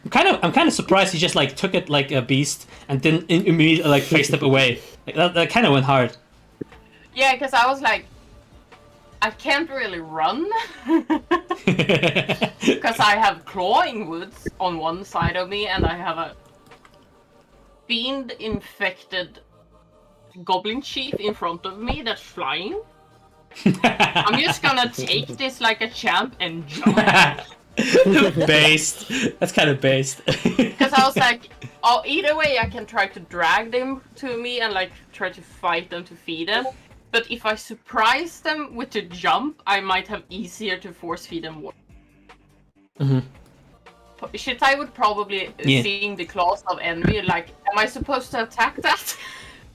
I'm kind of surprised he just like took it like a beast and didn't immediately like face step away. Like, that kind of went hard. Yeah, because I was like, I can't really run because I have clawing woods on one side of me, and I have a fiend infected goblin chief in front of me that's flying. I'm just gonna take this like a champ and jump. Based. That's kind of based. Because I was like, oh, either way I can try to drag them to me and like try to fight them to feed them. But if I surprise them with a jump, I might have easier to force feed them more. Shitai would probably, seeing the claws of envy, like, am I supposed to attack that?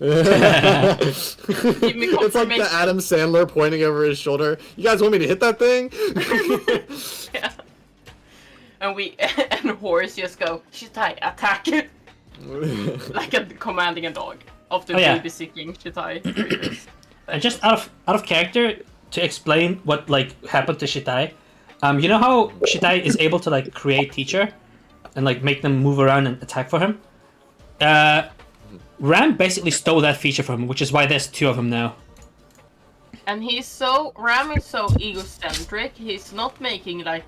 It's like the Adam Sandler pointing over his shoulder. You guys want me to hit that thing? Yeah. And Horse just go, Shitai, attack it! Like commanding a dog of the babysitting Shitai. And just out of character, to explain what like happened to Shitai, you know how Shitai is able to like create teacher and like make them move around and attack for him? Ram basically stole that feature from him, which is why there's 2 of him now. And Ram is so egocentric, he's not making like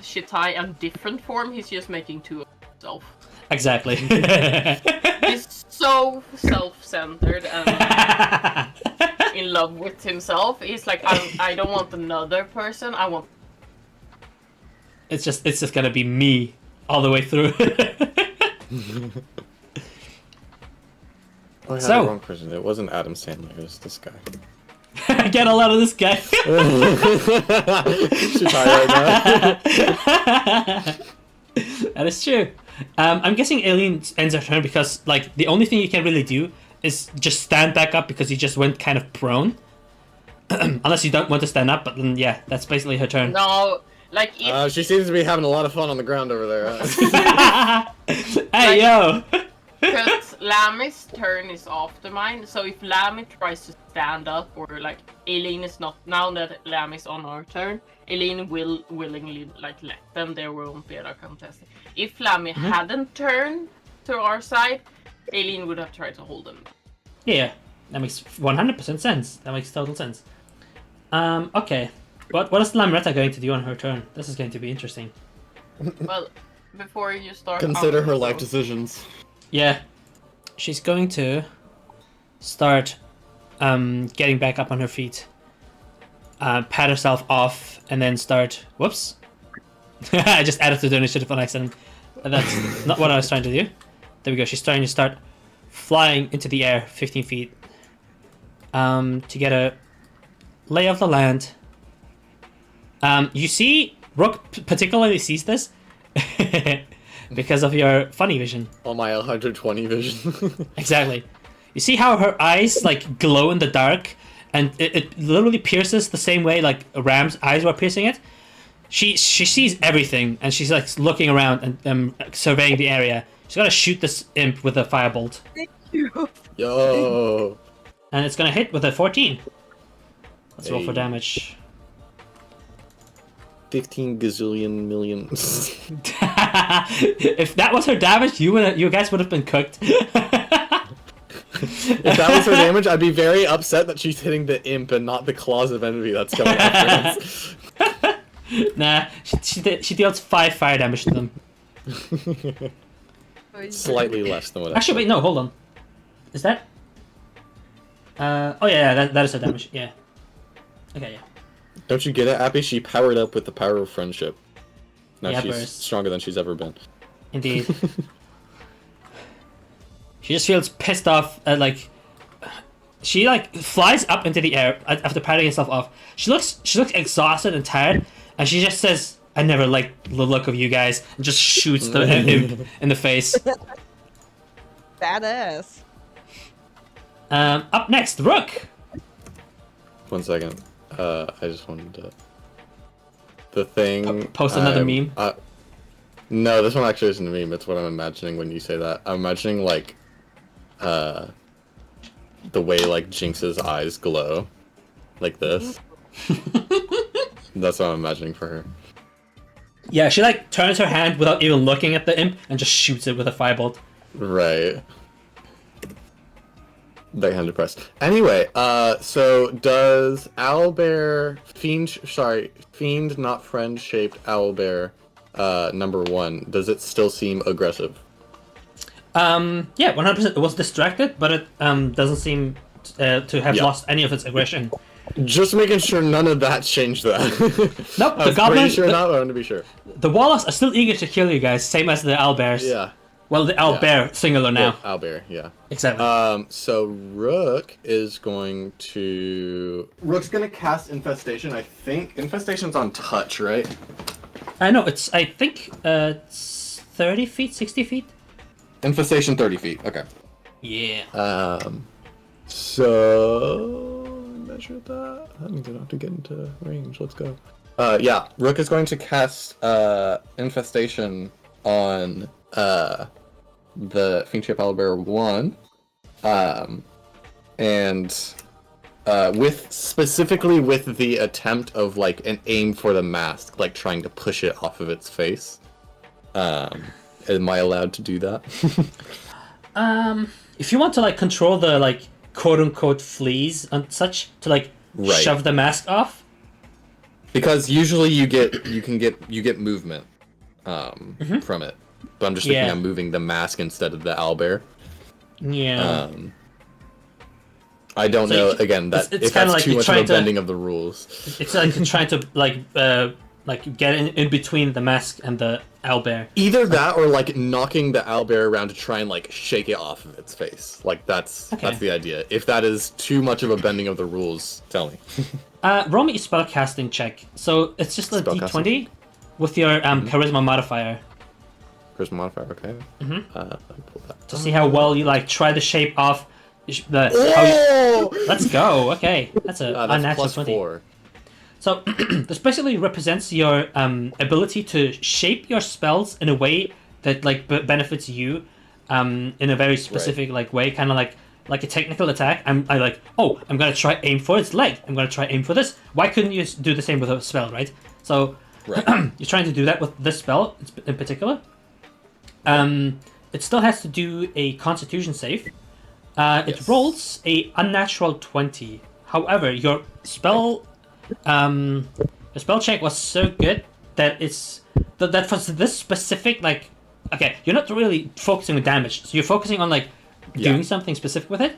Shitai a different form, he's just making 2 of himself. Exactly. He's so self-centered and in love with himself. He's like, I don't want another person, I want... It's just gonna be me all the way through. I had the wrong person. It wasn't Adam Sandler, it was this guy. I get a lot of this guy. She's high right now. That is true. I'm guessing Alien ends her turn because like the only thing you can really do is just stand back up because you just went kind of prone. Unless you don't want to stand up, but then yeah, that's basically her turn. No, like if... she seems to be having a lot of fun on the ground over there. Hey, yo! Because Lammy's turn is after mine, so if Lammy tries to stand up, or like Aileen is not, now that Lammy's on our turn, Aileen will willingly like let them, there won't be a contest. If Lammy hadn't turned to our side, Aileen would have tried to hold them. Yeah, that makes 100% sense. That makes total sense. Okay. What is Lamretta going to do on her turn? This is going to be interesting. Well, before you start... Consider her life decisions. Yeah. She's going to start getting back up on her feet. Pat herself off, and then start... Whoops. I just added to the initiative on accident. That's not what I was trying to do. There we go. She's trying to start flying into the air 15 feet. To get a lay of the land. You see, Rook particularly sees this because of your funny vision. On my 120 vision. Exactly. You see how her eyes like glow in the dark, and it literally pierces the same way like Ram's eyes were piercing it. She sees everything, and she's like looking around and surveying the area. She's gonna shoot this imp with a firebolt. Thank you. Yo. And it's gonna hit with a 14. Let's roll for damage. 15 gazillion million. If that was her damage, you guys would have been cooked. If that was her damage, I'd be very upset that she's hitting the imp and not the claws of envy that's coming after us. Nah, she deals 5 fire damage to them. Slightly less than what Actually, wait, no, hold on. Is that? Oh yeah, that is her damage. Yeah. Okay, yeah. Don't you get it, Appy? She powered up with the power of friendship. Now Yeah, she's burst. stronger than she's ever been. Indeed. She just feels pissed off at like. She like flies up into the air after patting herself off. She looks exhausted and tired, and she just says, "I never liked the look of you guys," and just shoots the imp in the face. Badass. Up next, Rook. 1 second. I just wanted to... The thing... Post another meme? No, this one actually isn't a meme. It's what I'm imagining when you say that. I'm imagining, like, the way, like, Jinx's eyes glow. Like this. That's what I'm imagining for her. Yeah, she like turns her hand without even looking at the imp and just shoots it with a firebolt. Right. Backhanded press. Anyway, so does owlbear fiend not friend shaped owlbear number 1, does it still seem aggressive? Yeah, 100%. It was distracted, but it doesn't seem to have Yeah. lost any of its aggression. Just making sure none of that changed that. Nope, I the was goblin, pretty sure not, but I want to be sure. the warlocks are still eager to kill you guys, same as the owlbears. Yeah. Well, the owlbear singular now. Yeah, owlbear, yeah. Exactly. So Rook is going to... Rook's going to cast Infestation, I think. Infestation's on touch, right? I know, I think it's 30 feet, 60 feet? Infestation 30 feet, okay. Yeah. So... measure that. I'm gonna have to get into range, let's go. Yeah, Rook is going to cast Infestation on the Fiend Shape Owlbear 1. And specifically with the attempt of like an aim for the mask, like trying to push it off of its face. Am I allowed to do that? If you want to like control the like quote unquote fleas and such to like Right. shove the mask off. Because usually you get movement from it. But I'm just thinking Yeah. I'm moving the mask instead of the owlbear. Yeah. I don't So know. you- Again, that it's if kinda that's like too you're much of a trying to- bending of the rules. It's like trying to like get in between the mask and the owlbear. Either that or like knocking the owlbear around to try and like shake it off of its face. Like that's the idea. If that is too much of a bending of the rules, tell me. Roll me a spellcasting check. So it's just a Spellcasting. d20 with your charisma modifier Charisma modifier, okay. Let me pull that. to see how well you like try to shape off the. Let's go. Okay, that's a That's unnatural plus 20. 4. So this basically represents your ability to shape your spells in a way that like benefits you in a very specific like way, kind of like a technical attack. I'm gonna try aim for its leg. I'm gonna try aim for this. Why couldn't you do the same with a spell, right? So you're trying to do that with this spell in particular. It still has to do a Constitution save. It rolls a unnatural 20. However, your spell check was so good that it's that for this specific like, okay, you're not really focusing on damage, so you're focusing on like doing something specific with it.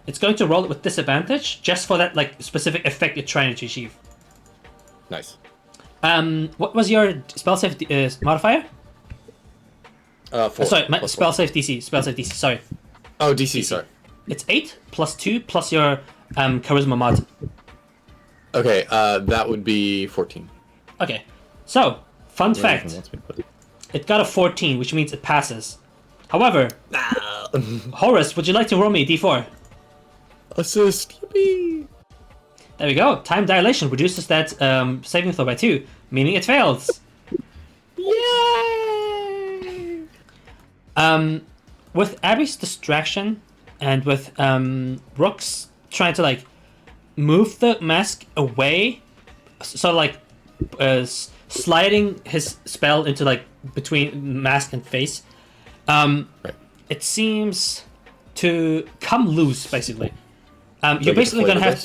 It's going to roll it with disadvantage just for that like specific effect you're trying to achieve. Nice. What was your spell save modifier? 4. Sorry, my Plus spell 4. save DC. Spell save DC. Sorry, Oh, DC, sorry. it's 8 plus 2 plus your charisma mod. Okay, that would be 14. Okay, so fun Where fact: even wants me to put it. it got a 14, which means it passes. However, Horace, would you like to roll me a d4? Assist. Yippee. There we go. Time dilation reduces that saving throw by 2, meaning it fails. Yay! With Abby's distraction and with Rook's trying to like move the mask away, so like sliding his spell into like between mask and face, it seems to come loose basically. You're basically gonna have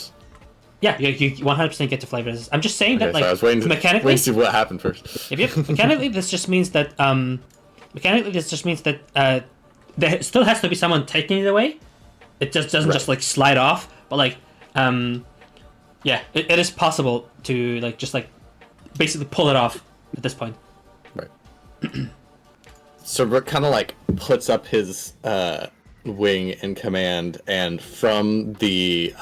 yeah, you 100% get to flavor this. I'm just saying that like I was waiting to mechanically see what happened first. Yep. Mechanically, this just means that there still has to be someone taking it away. It just doesn't just like slide off, but like yeah, it is possible to like just like basically pull it off at this point. Right. So Rook kind of like puts up his wing in command, and from the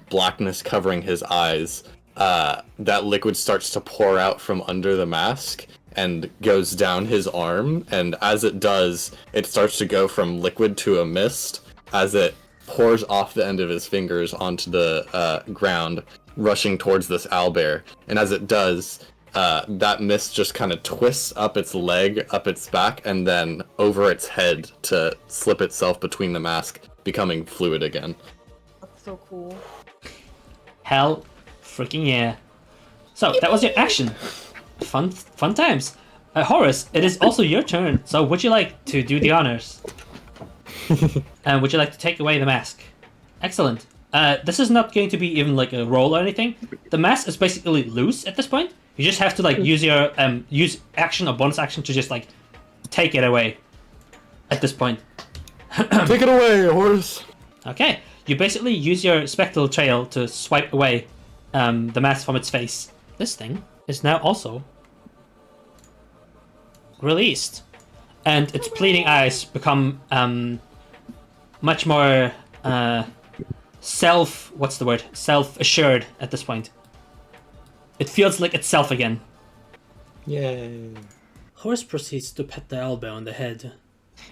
blackness covering his eyes, that liquid starts to pour out from under the mask and goes down his arm, and as it does, it starts to go from liquid to a mist as it pours off the end of his fingers onto the ground, rushing towards this owlbear. And as it does, that mist just kind of twists up its leg, up its back, and then over its head to slip itself between the mask, becoming fluid again. That's so cool. Hell, freaking yeah! So that was your action. Fun times. Horace, it is also your turn. So would you like to do the honors? And would you like to take away the mask? Excellent. This is not going to be even like a roll or anything. The mask is basically loose at this point. You just have to like use your use action or bonus action to just like take it away. At this point. Take it away, Horace. Okay. You basically use your spectral trail to swipe away the mask from its face. This thing is now also released, and its pleading eyes become much more self-assured at this point. It feels like itself again. Yay. Horace proceeds to pet the elbow on the head.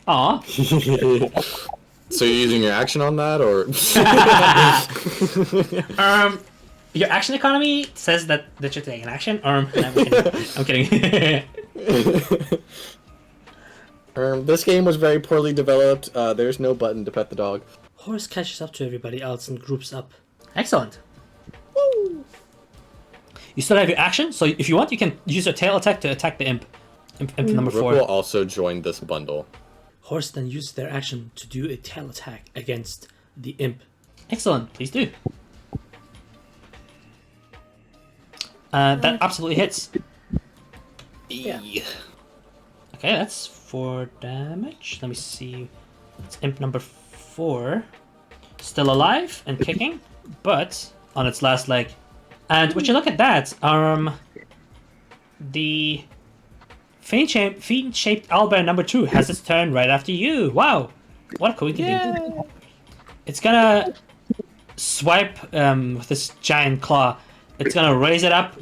Aw. So you're using your action on that, or? Your action economy says that you're taking an action. I'm kidding. This game was very poorly developed. There's no button to pet the dog. Horace catches up to everybody else and groups up. Excellent. Woo! You still have your action, so if you want, you can use your tail attack to attack the imp. Imp number Rook 4. will also join this bundle. Horace then uses their action to do a tail attack against the imp. Excellent, please do. That absolutely hits. Yeah. Okay, that's 4 damage. Let me see. It's imp number 4. Still alive and kicking, but on its last leg. And would you look at that? The fiend-shaped owlbear number 2 has its turn right after you. Wow, what a coincidence! Yeah. It's gonna swipe with this giant claw. It's gonna raise it up,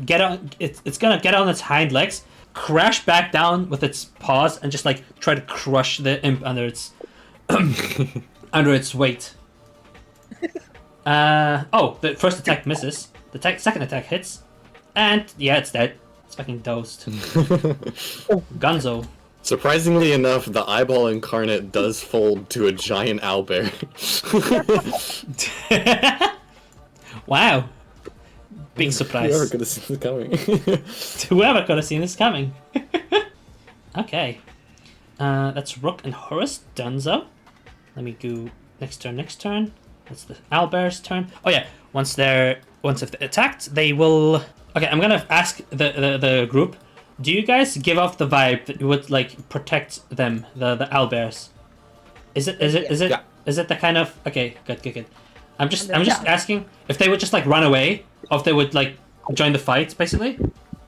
it's gonna get on its hind legs, crash back down with its paws, and just like try to crush the imp under its under its weight. The first attack misses. The second attack hits, and yeah, it's dead. It's fucking dosed. Gonzo. Surprisingly enough, the eyeball incarnate does fold to a giant owlbear. Wow. Big surprise. Whoever could have seen this coming. Whoever could have seen this coming. Okay. That's Rook and Horace. Dunzo. Let me go next turn. That's the owlbear's turn. Oh yeah, once they've attacked, they will... Okay, I'm gonna ask the group, do you guys give off the vibe that you would like protect them, the owlbears? Is it Yeah. Is it the kind of... Okay, good. I'm just asking if they would just like run away, or if they would like join the fight, basically.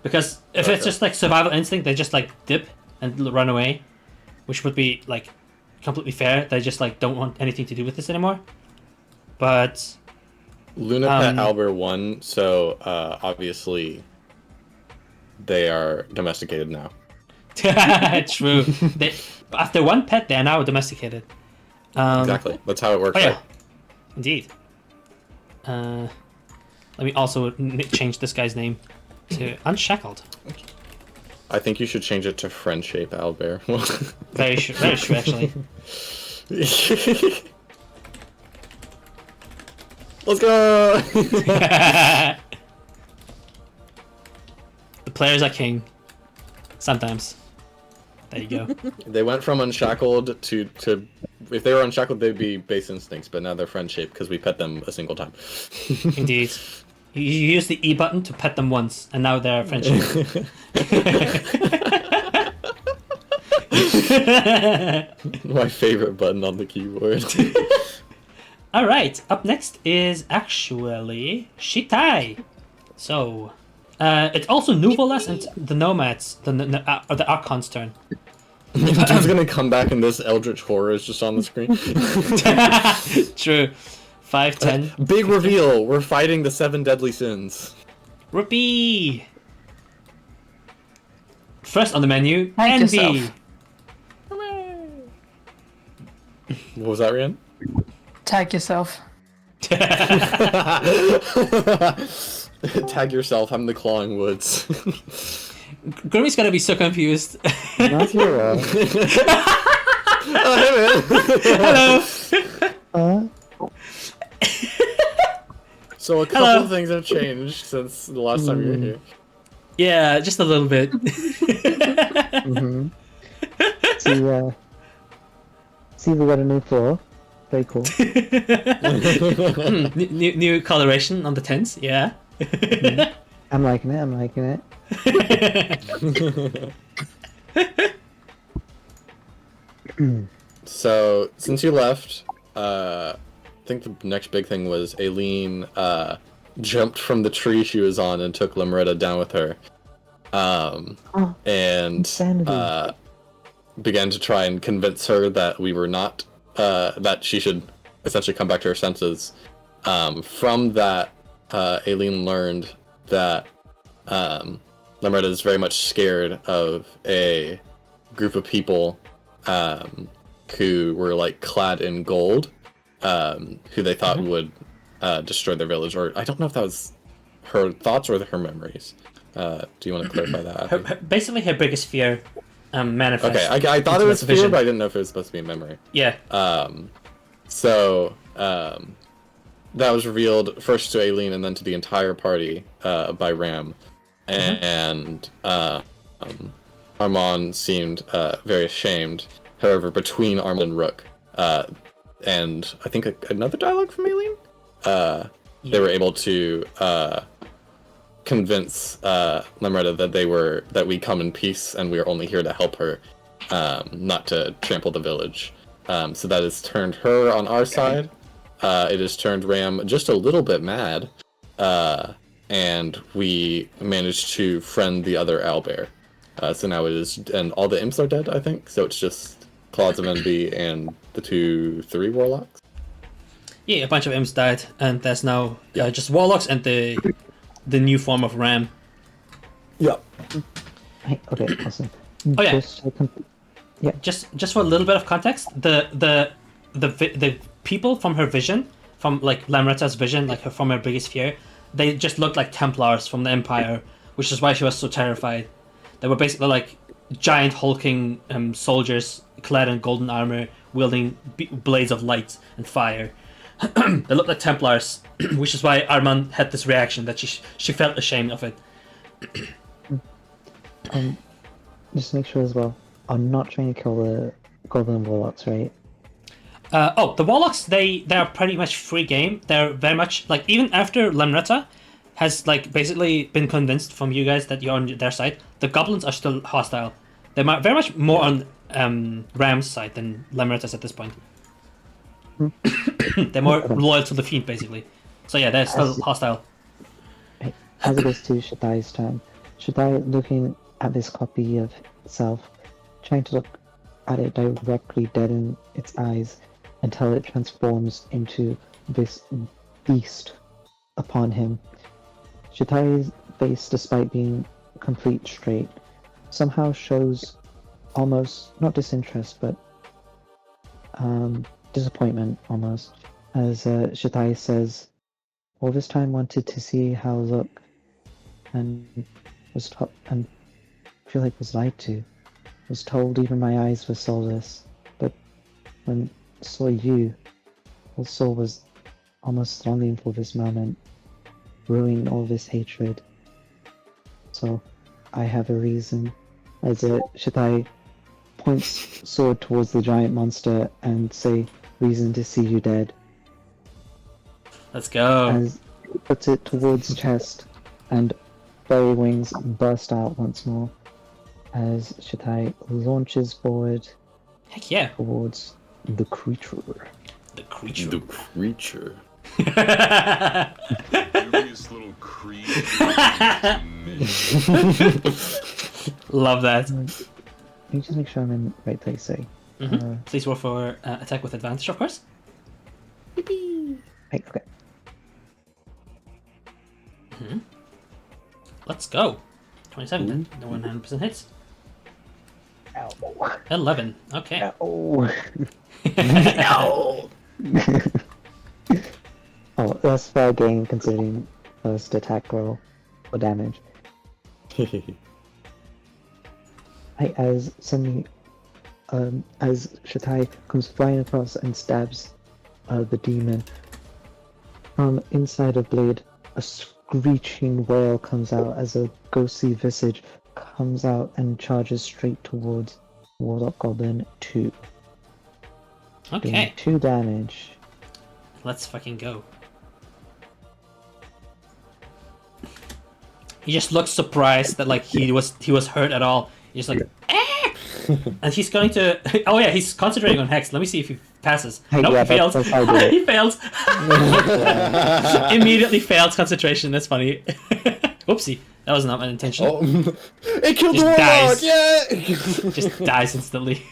Because if it's just like survival instinct, they just like dip and run away, which would be like completely fair. They just like don't want anything to do with this anymore. But Luna pet owlbear won, so obviously they are domesticated now. True. After one pet, they are now domesticated. Exactly. That's how it works. Oh yeah, right? indeed. Let me also change this guy's name to Unshackled. I think you should change it to friend-shape owlbear. Very true, actually. Let's go! The players are king. Sometimes. There you go. They went from unshackled to if they were unshackled, they'd be base instincts, but now they're friend-shaped because we pet them a single time. Indeed. You use the E button to pet them once, and now they're friendship. My favorite button on the keyboard. Alright, up next is actually Shitai. So, it's also Nuvolas and the Nomads, the Archon's turn. Dude's gonna come back and this Eldritch Horror is just on the screen. True. 5'10". Big reveal! We're fighting the 7 deadly sins. Rupee! First on the menu, Thank Envy. yourself. What was that, Ryan? Tag yourself. Tag yourself, I'm the Clawing Woods. Grimmy's gonna be so confused. Not here. Hello! So a couple of things have changed since the last time you were here. Yeah, just a little bit. Mm-hmm. See, we got a new floor. Very cool. New coloration on the tents, yeah. I'm liking it. I'm liking it. So, since you left, I think the next big thing was Aileen jumped from the tree she was on and took Limretta down with her. And insanity. began to try and convince her that we were not, that she should essentially come back to her senses. From that, Aileen learned that Limretta is very much scared of a group of people who were like clad in gold, who they thought would destroy their village. Or I don't know if that was her thoughts or her memories. Do you want to clarify that? Basically, her biggest fear manifests. Okay, I thought it was fear, but I didn't know if it was supposed to be a memory. Yeah. So that was revealed first to Aileen and then to the entire party by Ram, and Arman seemed very ashamed. However, between Arman and Rook, and I think another dialogue from Aileen, they were able to convince Limretta that we come in peace and we are only here to help her, not to trample the village. So that has turned her on our side. It has turned Ram just a little bit mad, and we managed to friend the other owlbear. So now it is, and all the imps are dead, I think. So it's just Claws of Envy and the 3 warlocks. Yeah, a bunch of imps died, and there's now just warlocks and the new form of Ram. Yeah. Hey, okay, awesome. Oh yeah. Yeah. Just for a little bit of context, the people from her vision, from like Lamretta's vision, like from her biggest fear, they just looked like Templars from the Empire, which is why she was so terrified. They were basically like giant hulking soldiers clad in golden armor, wielding blades of light and fire. They looked like Templars, which is why Arman had this reaction that she felt ashamed of it. Just make sure as well. I'm not trying to kill the goblin warlocks, right? The warlocks, they are pretty much free game. They're very much like, even after Lamretta has like basically been convinced from you guys that you're on their side, the goblins are still hostile. They're very much more on Ram's side than Lamretta's at this point. They're more loyal to the fiend, basically. So yeah, they're still hostile. As it goes to Shatai's turn, Shatai looking at this copy of itself, trying to look at it directly dead in its eyes until it transforms into this beast upon him. Shatai's face, despite being complete straight, somehow shows almost, not disinterest, but disappointment almost, as Shatai says, all this time wanted to see how Rook and feel like was lied to. Was told even my eyes were soulless, but when I saw you, all soul was almost longing for this moment, brewing all this hatred. So I have a reason, as Shatai points sword towards the giant monster and say, reason to see you dead. Let's go. As he puts it towards chest, and fairy wings burst out once more as Shatai launches forward. Heck yeah. Towards the creature. The creature. The creature. Curious little creature. Love that. Let me just make sure I'm in the right place, eh? Please roll for attack with advantage, of course. Hey, okay. Let's go. 27 then. No 100% hits. Ow. 11. Okay. Ow. No. Oh, that's fair game considering first attack roll for damage. As suddenly, as Shatai comes flying across and stabs the demon, from inside of Blade, a screeching wail comes out as a ghostly visage comes out and charges straight towards Warlock Goblin 2. Doing Okay, 2 damage. let's fucking go. He just looks surprised that like he was hurt at all. He's just like, and he's going to. Oh yeah, he's concentrating on Hex. Let me see if he passes. Hey, Nope, yeah, he fails. that's how I do it. He fails. Immediately fails concentration. That's funny. Oopsie, that was not my intention. Oh, it killed the Just warlock! dies. Yeah! Just dies instantly.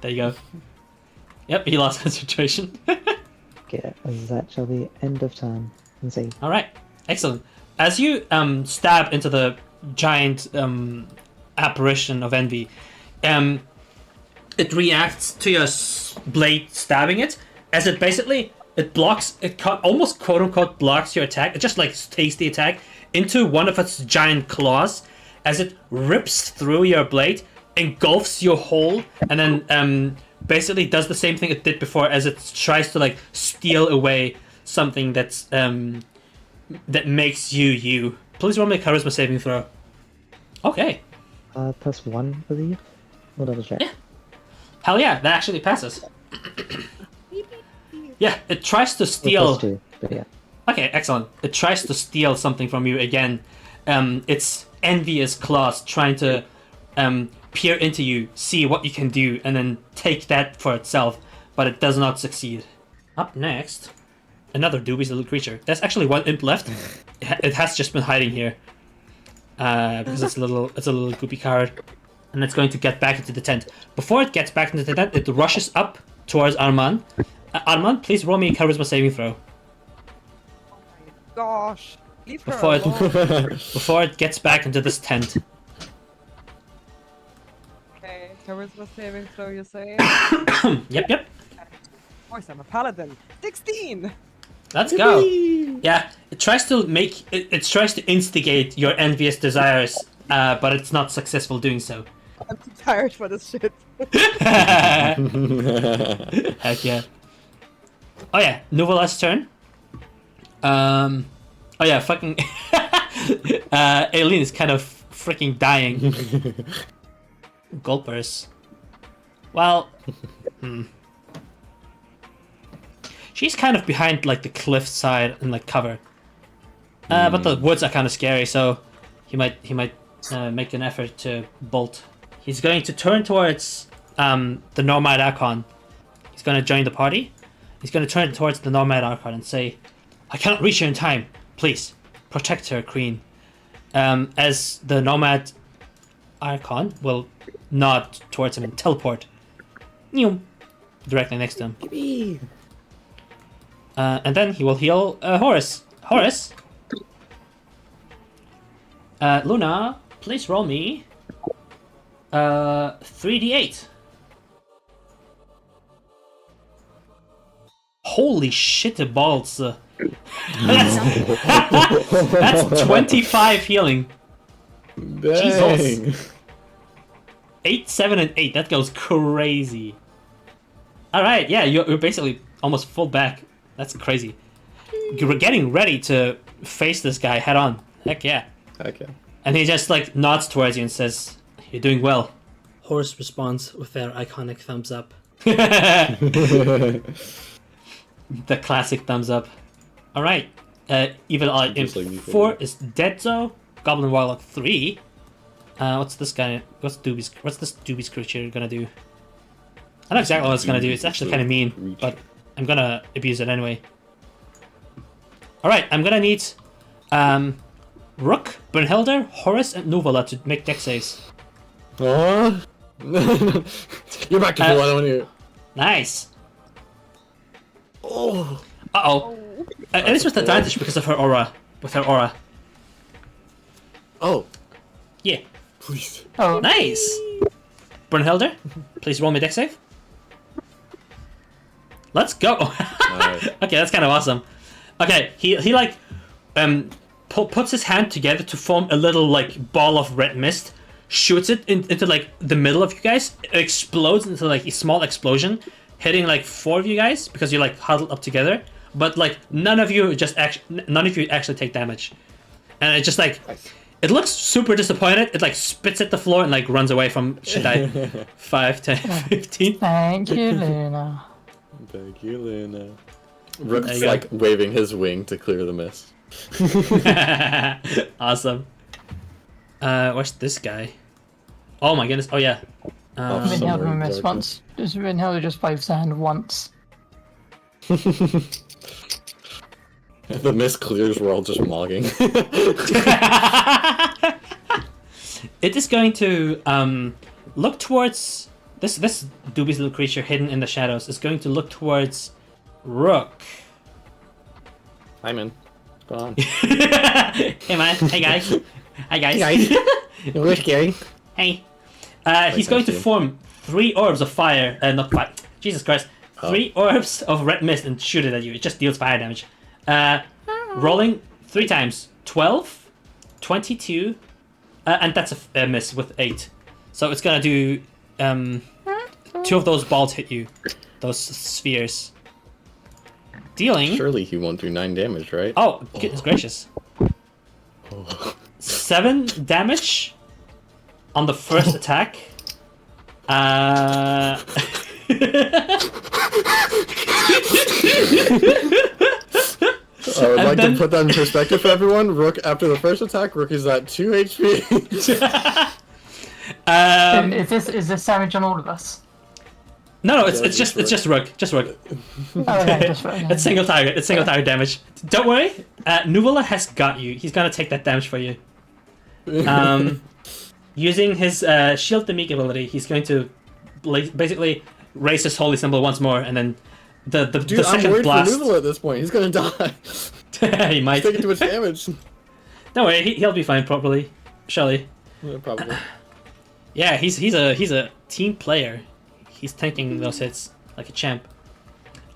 There you go. Yep, he lost concentration. Okay, that shall be end of turn. And save. All right, excellent. As you stab into the giant apparition of envy, it reacts to your blade stabbing it, as it basically blocks it, almost quote unquote blocks your attack. It just like takes the attack into one of its giant claws, as it rips through your blade, engulfs your whole, and then basically does the same thing it did before, as it tries to like steal away something that's that makes you you. Please roll me a charisma saving throw. Okay. +1, I believe. We'll double check. Yeah. Hell yeah, that actually passes. Yeah, it tries to steal. +2, but yeah. Okay, excellent. It tries to steal something from you again. Its envious claws trying to peer into you, see what you can do, and then take that for itself, but it does not succeed. Up next, another dubious little creature. There's actually one imp left. It has just been hiding here because it's a little goopy card, and it's going to get back into the tent. Before it gets back into the tent, it rushes up towards Arman. Arman, please roll me a charisma saving throw. Gosh, leave her Before alone. before it gets back into this tent. Okay, charisma saving throw, you say? Yep. Of course, I'm a paladin. 16! Let's go. Yeah, it tries to make it tries to instigate your envious desires, but it's not successful doing so. I'm too tired for this shit. Heck yeah. Oh yeah, Nuvala's turn. Oh yeah, fucking Aileen is kind of freaking dying. Gulpers. Well, she's kind of behind like the cliff side and like cover. But the woods are kind of scary, so he might make an effort to bolt. He's going to turn towards the Nomad Archon. He's going to join the party. He's going to turn towards the Nomad Archon and say, "I cannot reach her in time. Please, protect her, Queen." As the Nomad Archon will nod towards him and teleport directly next to him. And then he will heal Horus. Horus! Luna, please roll me 3d8. Holy shit balls. That's 25 healing. Dang. 8, 7, and 8. That goes crazy. Alright, yeah, you're basically almost full back. That's crazy. You're getting ready to face this guy head on. Heck yeah. Okay. And he just like nods towards you and says, "You're doing well." Horus responds with their iconic thumbs up. The classic thumbs up. Alright. Evil Eye Imp Just like me, 4 is dead though. Goblin Warlock 3. What's this guy? What's this Doobies creature gonna do? I know exactly what it's gonna do. It's actually kind of mean, but I'm gonna abuse it anyway. Alright, I'm gonna need Rook, Brunhilde, Horus, and Nuvala to make dex saves. Aww. You're back to full. I don't want to. Nice. Oh. Uh-oh. It is with advantage because of her aura. With her aura. Oh. Yeah. Please. Oh, Nice. Brunhilde, please roll me dex save. Let's go. Nice. Okay, that's kind of awesome. Okay, he like puts his hand together to form a little like ball of red mist, shoots it into like the middle of you guys. It explodes into like a small explosion, hitting like 4 of you guys because you're like huddled up together. But like none of you actually take damage. and it just like it looks super disappointed. It like spits at the floor and like runs away from Shaddai. 5, 10, 15. Thank you, Luna. Thank you, Luna. Rook's There you go. like waving his wing to clear the mist. Awesome. Where's this guy? Oh my goodness. Oh yeah. Oh, Rinheld somewhere will in miss darkness. once. Just Rinheld just waves his hand once. The mist clears, we're all just mogging. It is going to look towards this dubious little creature hidden in the shadows. Is going to look towards Rook. Hi, man. What's going on? Hey man. Hey guys. Hi guys. It was scary. Hey. He's going to thank you. form 3 orbs of fire. Not fire. Jesus Christ. Oh. 3 orbs of red mist and shoot it at you. It just deals fire damage. Rolling 3 times. 12, 22, and that's a miss with 8. So it's gonna do 2 of those balls hit you. Those spheres. Dealing. Surely he won't do 9 damage, right? Oh, goodness gracious. 7 damage on the first attack. I would And like then- to put that in perspective for everyone. Rook, after the first attack, Rook is at 2 HP. Is this damage on all of us? No, it's Yeah, just Rook. Just Rook. Oh, okay, just for, It's single target. It's single target damage. Don't worry. Nuvola has got you. He's gonna take that damage for you. Using his shield the meek ability, he's going to basically raise his holy symbol once more, and then the Dude, I'm second worried blast. for Nuvola at this point. He's gonna die. He might. Taking too much damage. Don't worry. He'll be fine. Probably. Surely. Yeah, probably. Yeah, he's a team player. He's tanking those hits like a champ.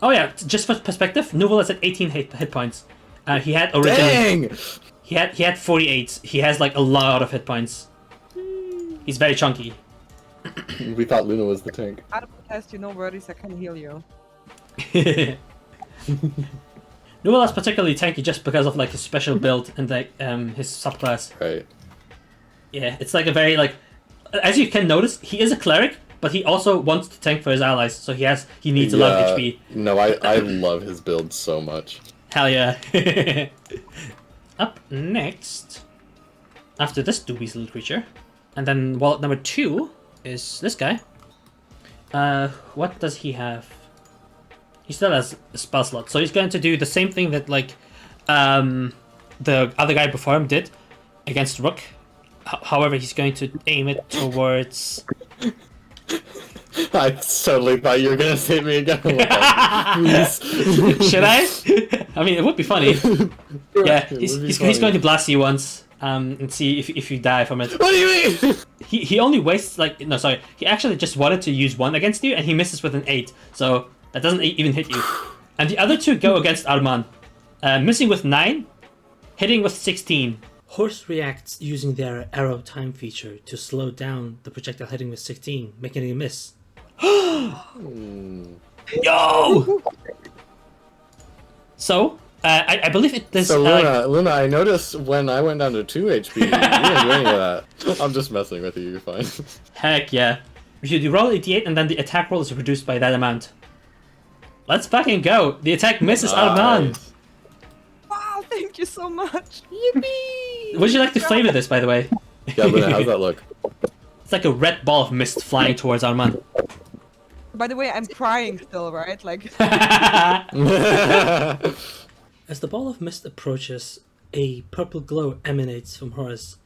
Oh yeah, just for perspective, Nuvola's at 18 hit points. He had originally Dang! he had 48. He has like a lot of hit points. He's very chunky. We thought Luna was the tank. Out of the test, you know worries, I can heal you. Nuvola's particularly tanky just because of like his special build and like his subclass. Right. Yeah, it's like a very like, as you can notice, he is a cleric, but he also wants to tank for his allies, so he needs a lot of HP. No, I love his build so much. Hell yeah. Up next, after this dubious little creature, and then wallet number 2 is this guy. What does he have? He still has a spell slot, so he's going to do the same thing that like the other guy before him did against Rook. However, he's going to aim it towards. I totally thought you were gonna say me again. Please. Should I? I mean, it would be funny. Yeah, It he's would be he's funny. going to blast you once, and see if you die from it. What do you mean? He only wastes like no, sorry. He actually just wanted to use 1 against you, and he misses with an 8, so that doesn't even hit you. And the other 2 go against Arman, missing with 9, hitting with 16. Horse reacts using their arrow time feature to slow down the projectile hitting with 16, making it a miss. Yo! So, I believe it. This, So Luna, I noticed when I went down to 2 HP, you didn't do any of that. I'm just messing with you. You're fine. Heck yeah! You roll a d8 and then the attack roll is reduced by that amount. Let's fucking go! The attack misses Arman. Nice. Wow, thank you so much. Yippee! Would you like to flavor this, by the way? Yeah, Luna, how's that look? It's like a red ball of mist flying towards Arman. By the way, I'm crying still, right? Like, As the ball of mist approaches, a purple glow emanates from Horus,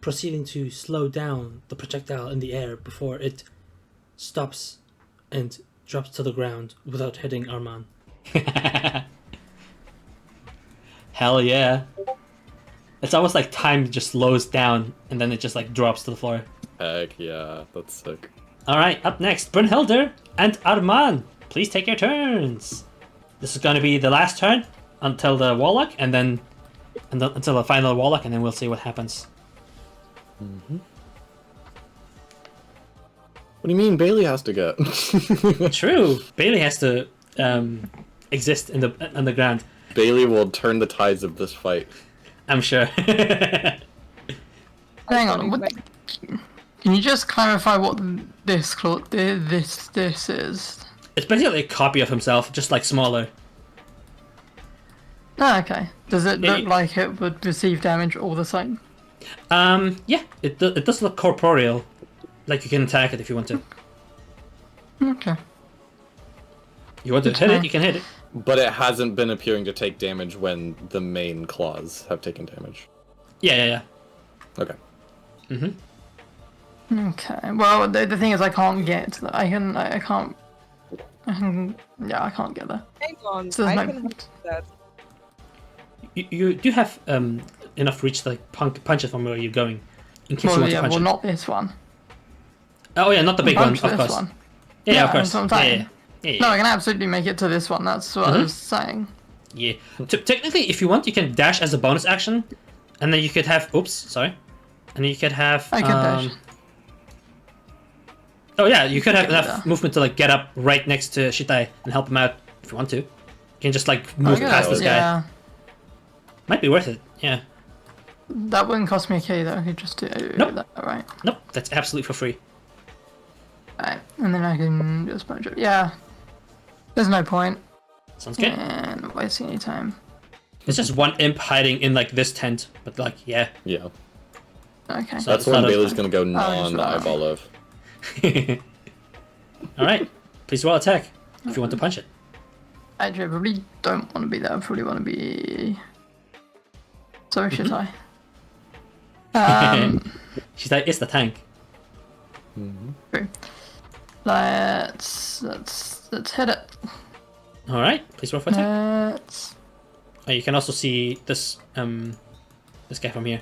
proceeding to slow down the projectile in the air before it stops and drops to the ground without hitting Arman. Hell yeah. It's almost like time just slows down and then it just like drops to the floor. Heck yeah, that's sick. Alright, up next, Brunhilde and Arman. Please take your turns. This is going to be the last turn until the Warlock, and then until the final Warlock, and then we'll see what happens. What do you mean Bailey has to go? True. Bailey has to exist in the underground. Bailey will turn the tides of this fight. I'm sure. Hang on, what? Can you just clarify what this is? It's basically a copy of himself, just like smaller. Oh, okay. Does it look It- like it would receive damage all the same? Yeah, it does look corporeal. Like you can attack it if you want to. Okay. You want to hit it, you can hit it. But it hasn't been appearing to take damage when the main claws have taken damage. Yeah. Okay. Okay. Well, the thing is, I can't get to that. I can't. Yeah, I can't get there. Hang on, So I there's no can point. do that. You do have enough reach to like punch it from where you're going, in case you Well, want yeah, to punch well, it. not this one. Oh yeah, not the big one, Punch of this course. one. Yeah, of course. that's what I'm saying. Yeah. No, I can absolutely make it to this one. That's what I was saying. Yeah. Technically, if you want, you can dash as a bonus action, and then you could have. Oops, sorry. And then you could have. I could dash. Oh yeah, you could have Yeah. enough movement to like get up right next to Shitai and help him out if you want to. You can just like move Okay, past this guy. yeah. Might be worth it. Yeah. That wouldn't cost me a key though. I could just do Nope. that, right? Nope, that's absolutely for free. Right, and then I can just punch it. Yeah. There's no point Sounds good. in wasting any time. It's just one imp hiding in like this tent, but like yeah. Yeah. Okay. That's it's when not a- Bailey's gonna go just non-eyeball of. All right, please roll attack if you want to punch it. Actually, I probably don't want to be there. I probably want to be. Sorry, should I? She's like, it's the tank. True. Let's hit it. All right, please roll for attack. Let's. You can also see this this guy from here.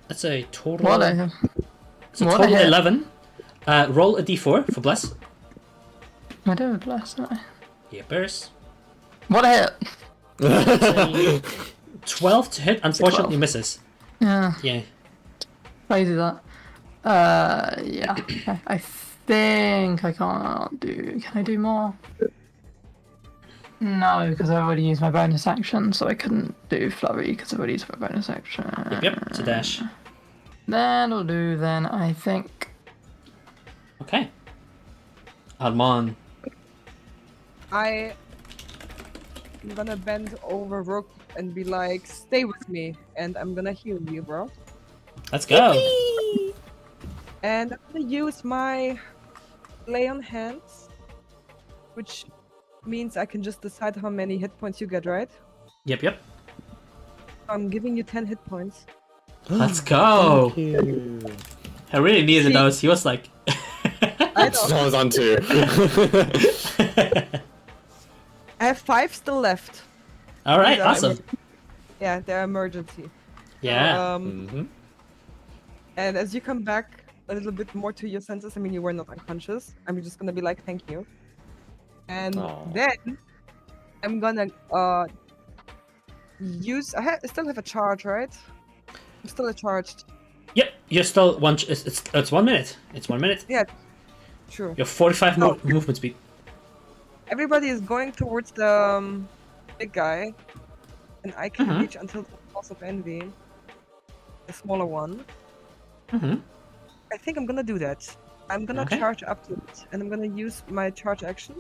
That's a total. What a It's a what a total hit. 11. Roll a d4 for bless. I do have bless, don't I? Yeah, bears. What a hit! It's a 12 to hit. Unfortunately, 12. misses. Yeah, Yeah. crazy that. Yeah. Okay. I think I can't do. Can I do more? No, because I already used my bonus action, so I couldn't do flurry because I already used my bonus action. Yep. It's a dash. That'll do then, I think. Okay. Arman. I'm gonna bend over Rook and be like, stay with me, and I'm gonna heal you, bro. Let's go. And I'm gonna use my lay on hands, which means I can just decide how many hit points you get, right? Yep. I'm giving you 10 hit points. Let's go. I really needed See- those. He was like. I So know. I was on 2. I have 5 still left. All right. These are Awesome. Yeah, they're emergency. Yeah. And as you come back a little bit more to your senses, I mean, you were not unconscious. I'm just gonna be like, thank you. And Aw. then I'm gonna use. I still have a charge, right? I'm still charged. Yep. You're still one. It's 1 minute. It's 1 minute. Yeah, sure. You're 45 Oh. movement speed. Everybody is going towards the big guy, and I can Mhm. reach until the House of Envy, the smaller one. Mm-hmm. I think I'm gonna do that. I'm gonna Okay. charge up to it, and I'm gonna use my charge action,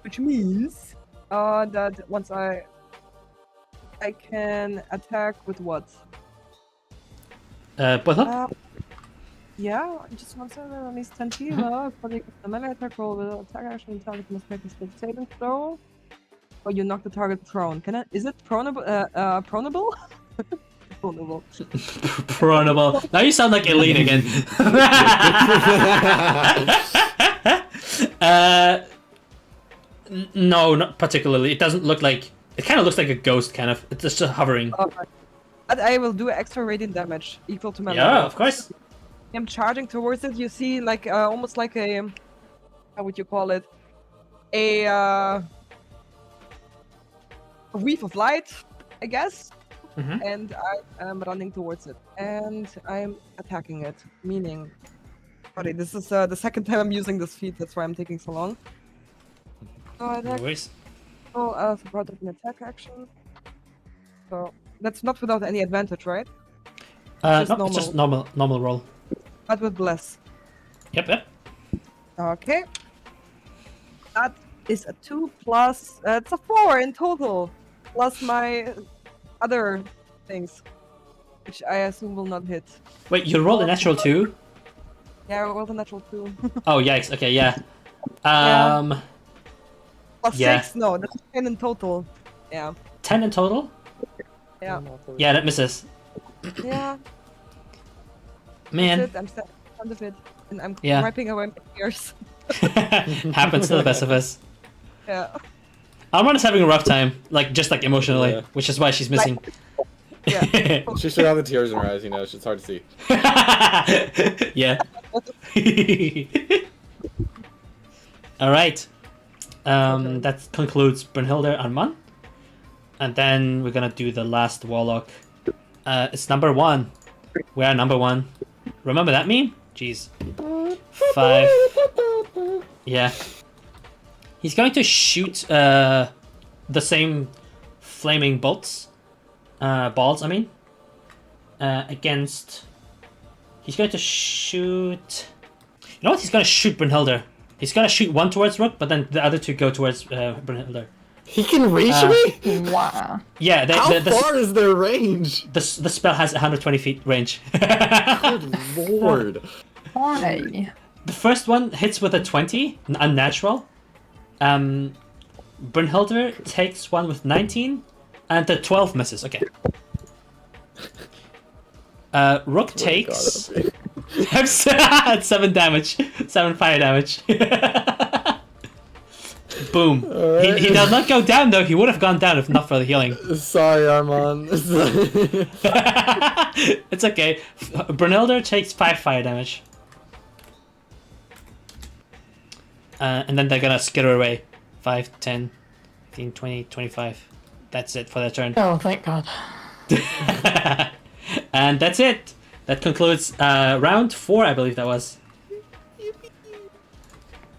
which means that once I can attack with what? Both up. Yeah, just one second. At least 10 feet. For the melee attack roll with attack action, the target must make a split saving throw, or you knock the target prone. Can I? Is it pronable? Pronable? Pronable. Pronable. Now you sound like Eileen again. No, not particularly. It doesn't look like. It kind of looks like a ghost, kind of. It's just hovering. But I will do extra radiant damage equal to my Yeah, level. of course. I'm charging towards it. You see, like almost like a how would you call it? A weave of light, I guess. Mhm. And I am running towards it, and I'm attacking it. Meaning, sorry, this is the second time I'm using this feat. That's why I'm taking so long. So I No attack. worries. Oh, as part of an attack action. So That's not without any advantage, right? No, it's just normal roll. But with bless. Yep. Okay. That is a 2 plus. It's a 4 in total, plus my other things, which I assume will not hit. Wait, you rolled a natural 2? Yeah, I rolled a natural 2. Oh, yikes. Okay, yeah. Plus Yeah. 6? No, that's 10 in total. Yeah. 10 in total? Yeah. Yeah, that misses. Yeah. Man. That's it. I'm still in front of it. And I'm Yeah. wiping away my tears. Happens to the best of us. Yeah. Arman is having a rough time, just emotionally, Yeah. which is why she's missing. Yeah. She should have the tears in her eyes, it's hard to see. Yeah. Alright. That concludes Brunhilde and Arman. And then we're gonna do the last warlock. It's number 1. We are number 1. Remember that meme? Jeez. 5. Yeah. He's going to shoot the same flaming balls, against... He's going to shoot... You know what? He's going to shoot Brunhilde. He's going to shoot one towards Rook, but then the other two go towards Brunhilde. He can reach me? Wow. Yeah. How far is their range? The spell has 120 feet range. Good lord. Why? The first one hits with a 20, unnatural. Brunhilde takes one with 19, and the 12 misses. Okay. Rook takes... That's 7 damage. 7 fire damage. Boom. Right. He does not go down, though. He would have gone down if not for the healing. Sorry, Arman. It's okay. Brunhilde takes 5 fire damage. And then they're gonna skitter away. 5, 10, 15, 20, 25. That's it for their turn. Oh, thank God. And that's it. That concludes round 4, I believe that was.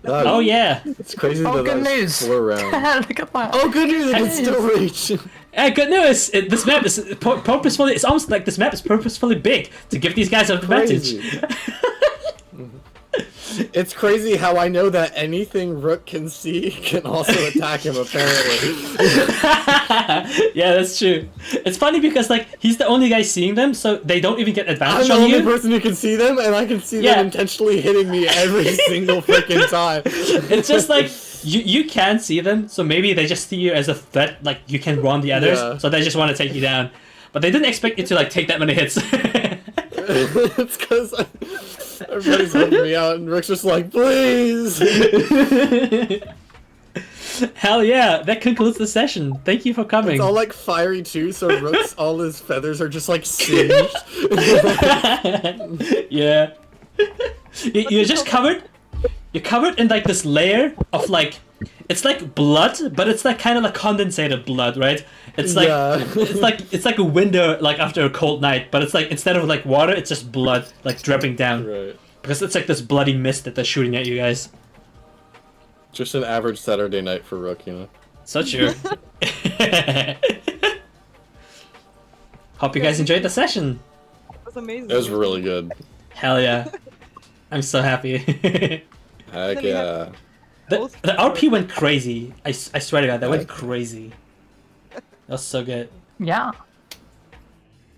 Oh yeah. It's crazy Oh, that good that's news. 4 rounds. Look at that. Oh, good news! I can still reach. Good news! This map is purposefully. It's almost like this map is purposefully big to give these guys an advantage. Crazy. It's crazy how I know that anything Rook can see can also attack him, apparently. Yeah, that's true. It's funny because he's the only guy seeing them, so they don't even get I'm advantage the on only you. person who can see them, and I can see Yeah. them intentionally hitting me every single freaking time. It's just you can see them, so maybe they just see you as a threat. You can warn the others, Yeah. so they just want to take you down. But they didn't expect you to take that many hits. It's because everybody's helping me out, and Rook's just like, please. Hell yeah! That concludes the session. Thank you for coming. It's all fiery too, so Rook's all his feathers are just singed. Yeah. You're just covered. You're covered in this layer of it's like blood, but it's kind of condensated blood, right? It's Yeah. it's like a window after a cold night, but it's instead of water, it's just blood dripping down. Right. Because it's this bloody mist that they're shooting at you guys. Just an average Saturday night for Rook, So true. Hope you guys enjoyed the session. That was amazing. It was really good. Hell yeah. I'm so happy. Heck Then we have- yeah. The RP went crazy. I swear to God, that went crazy. That was so good. Yeah.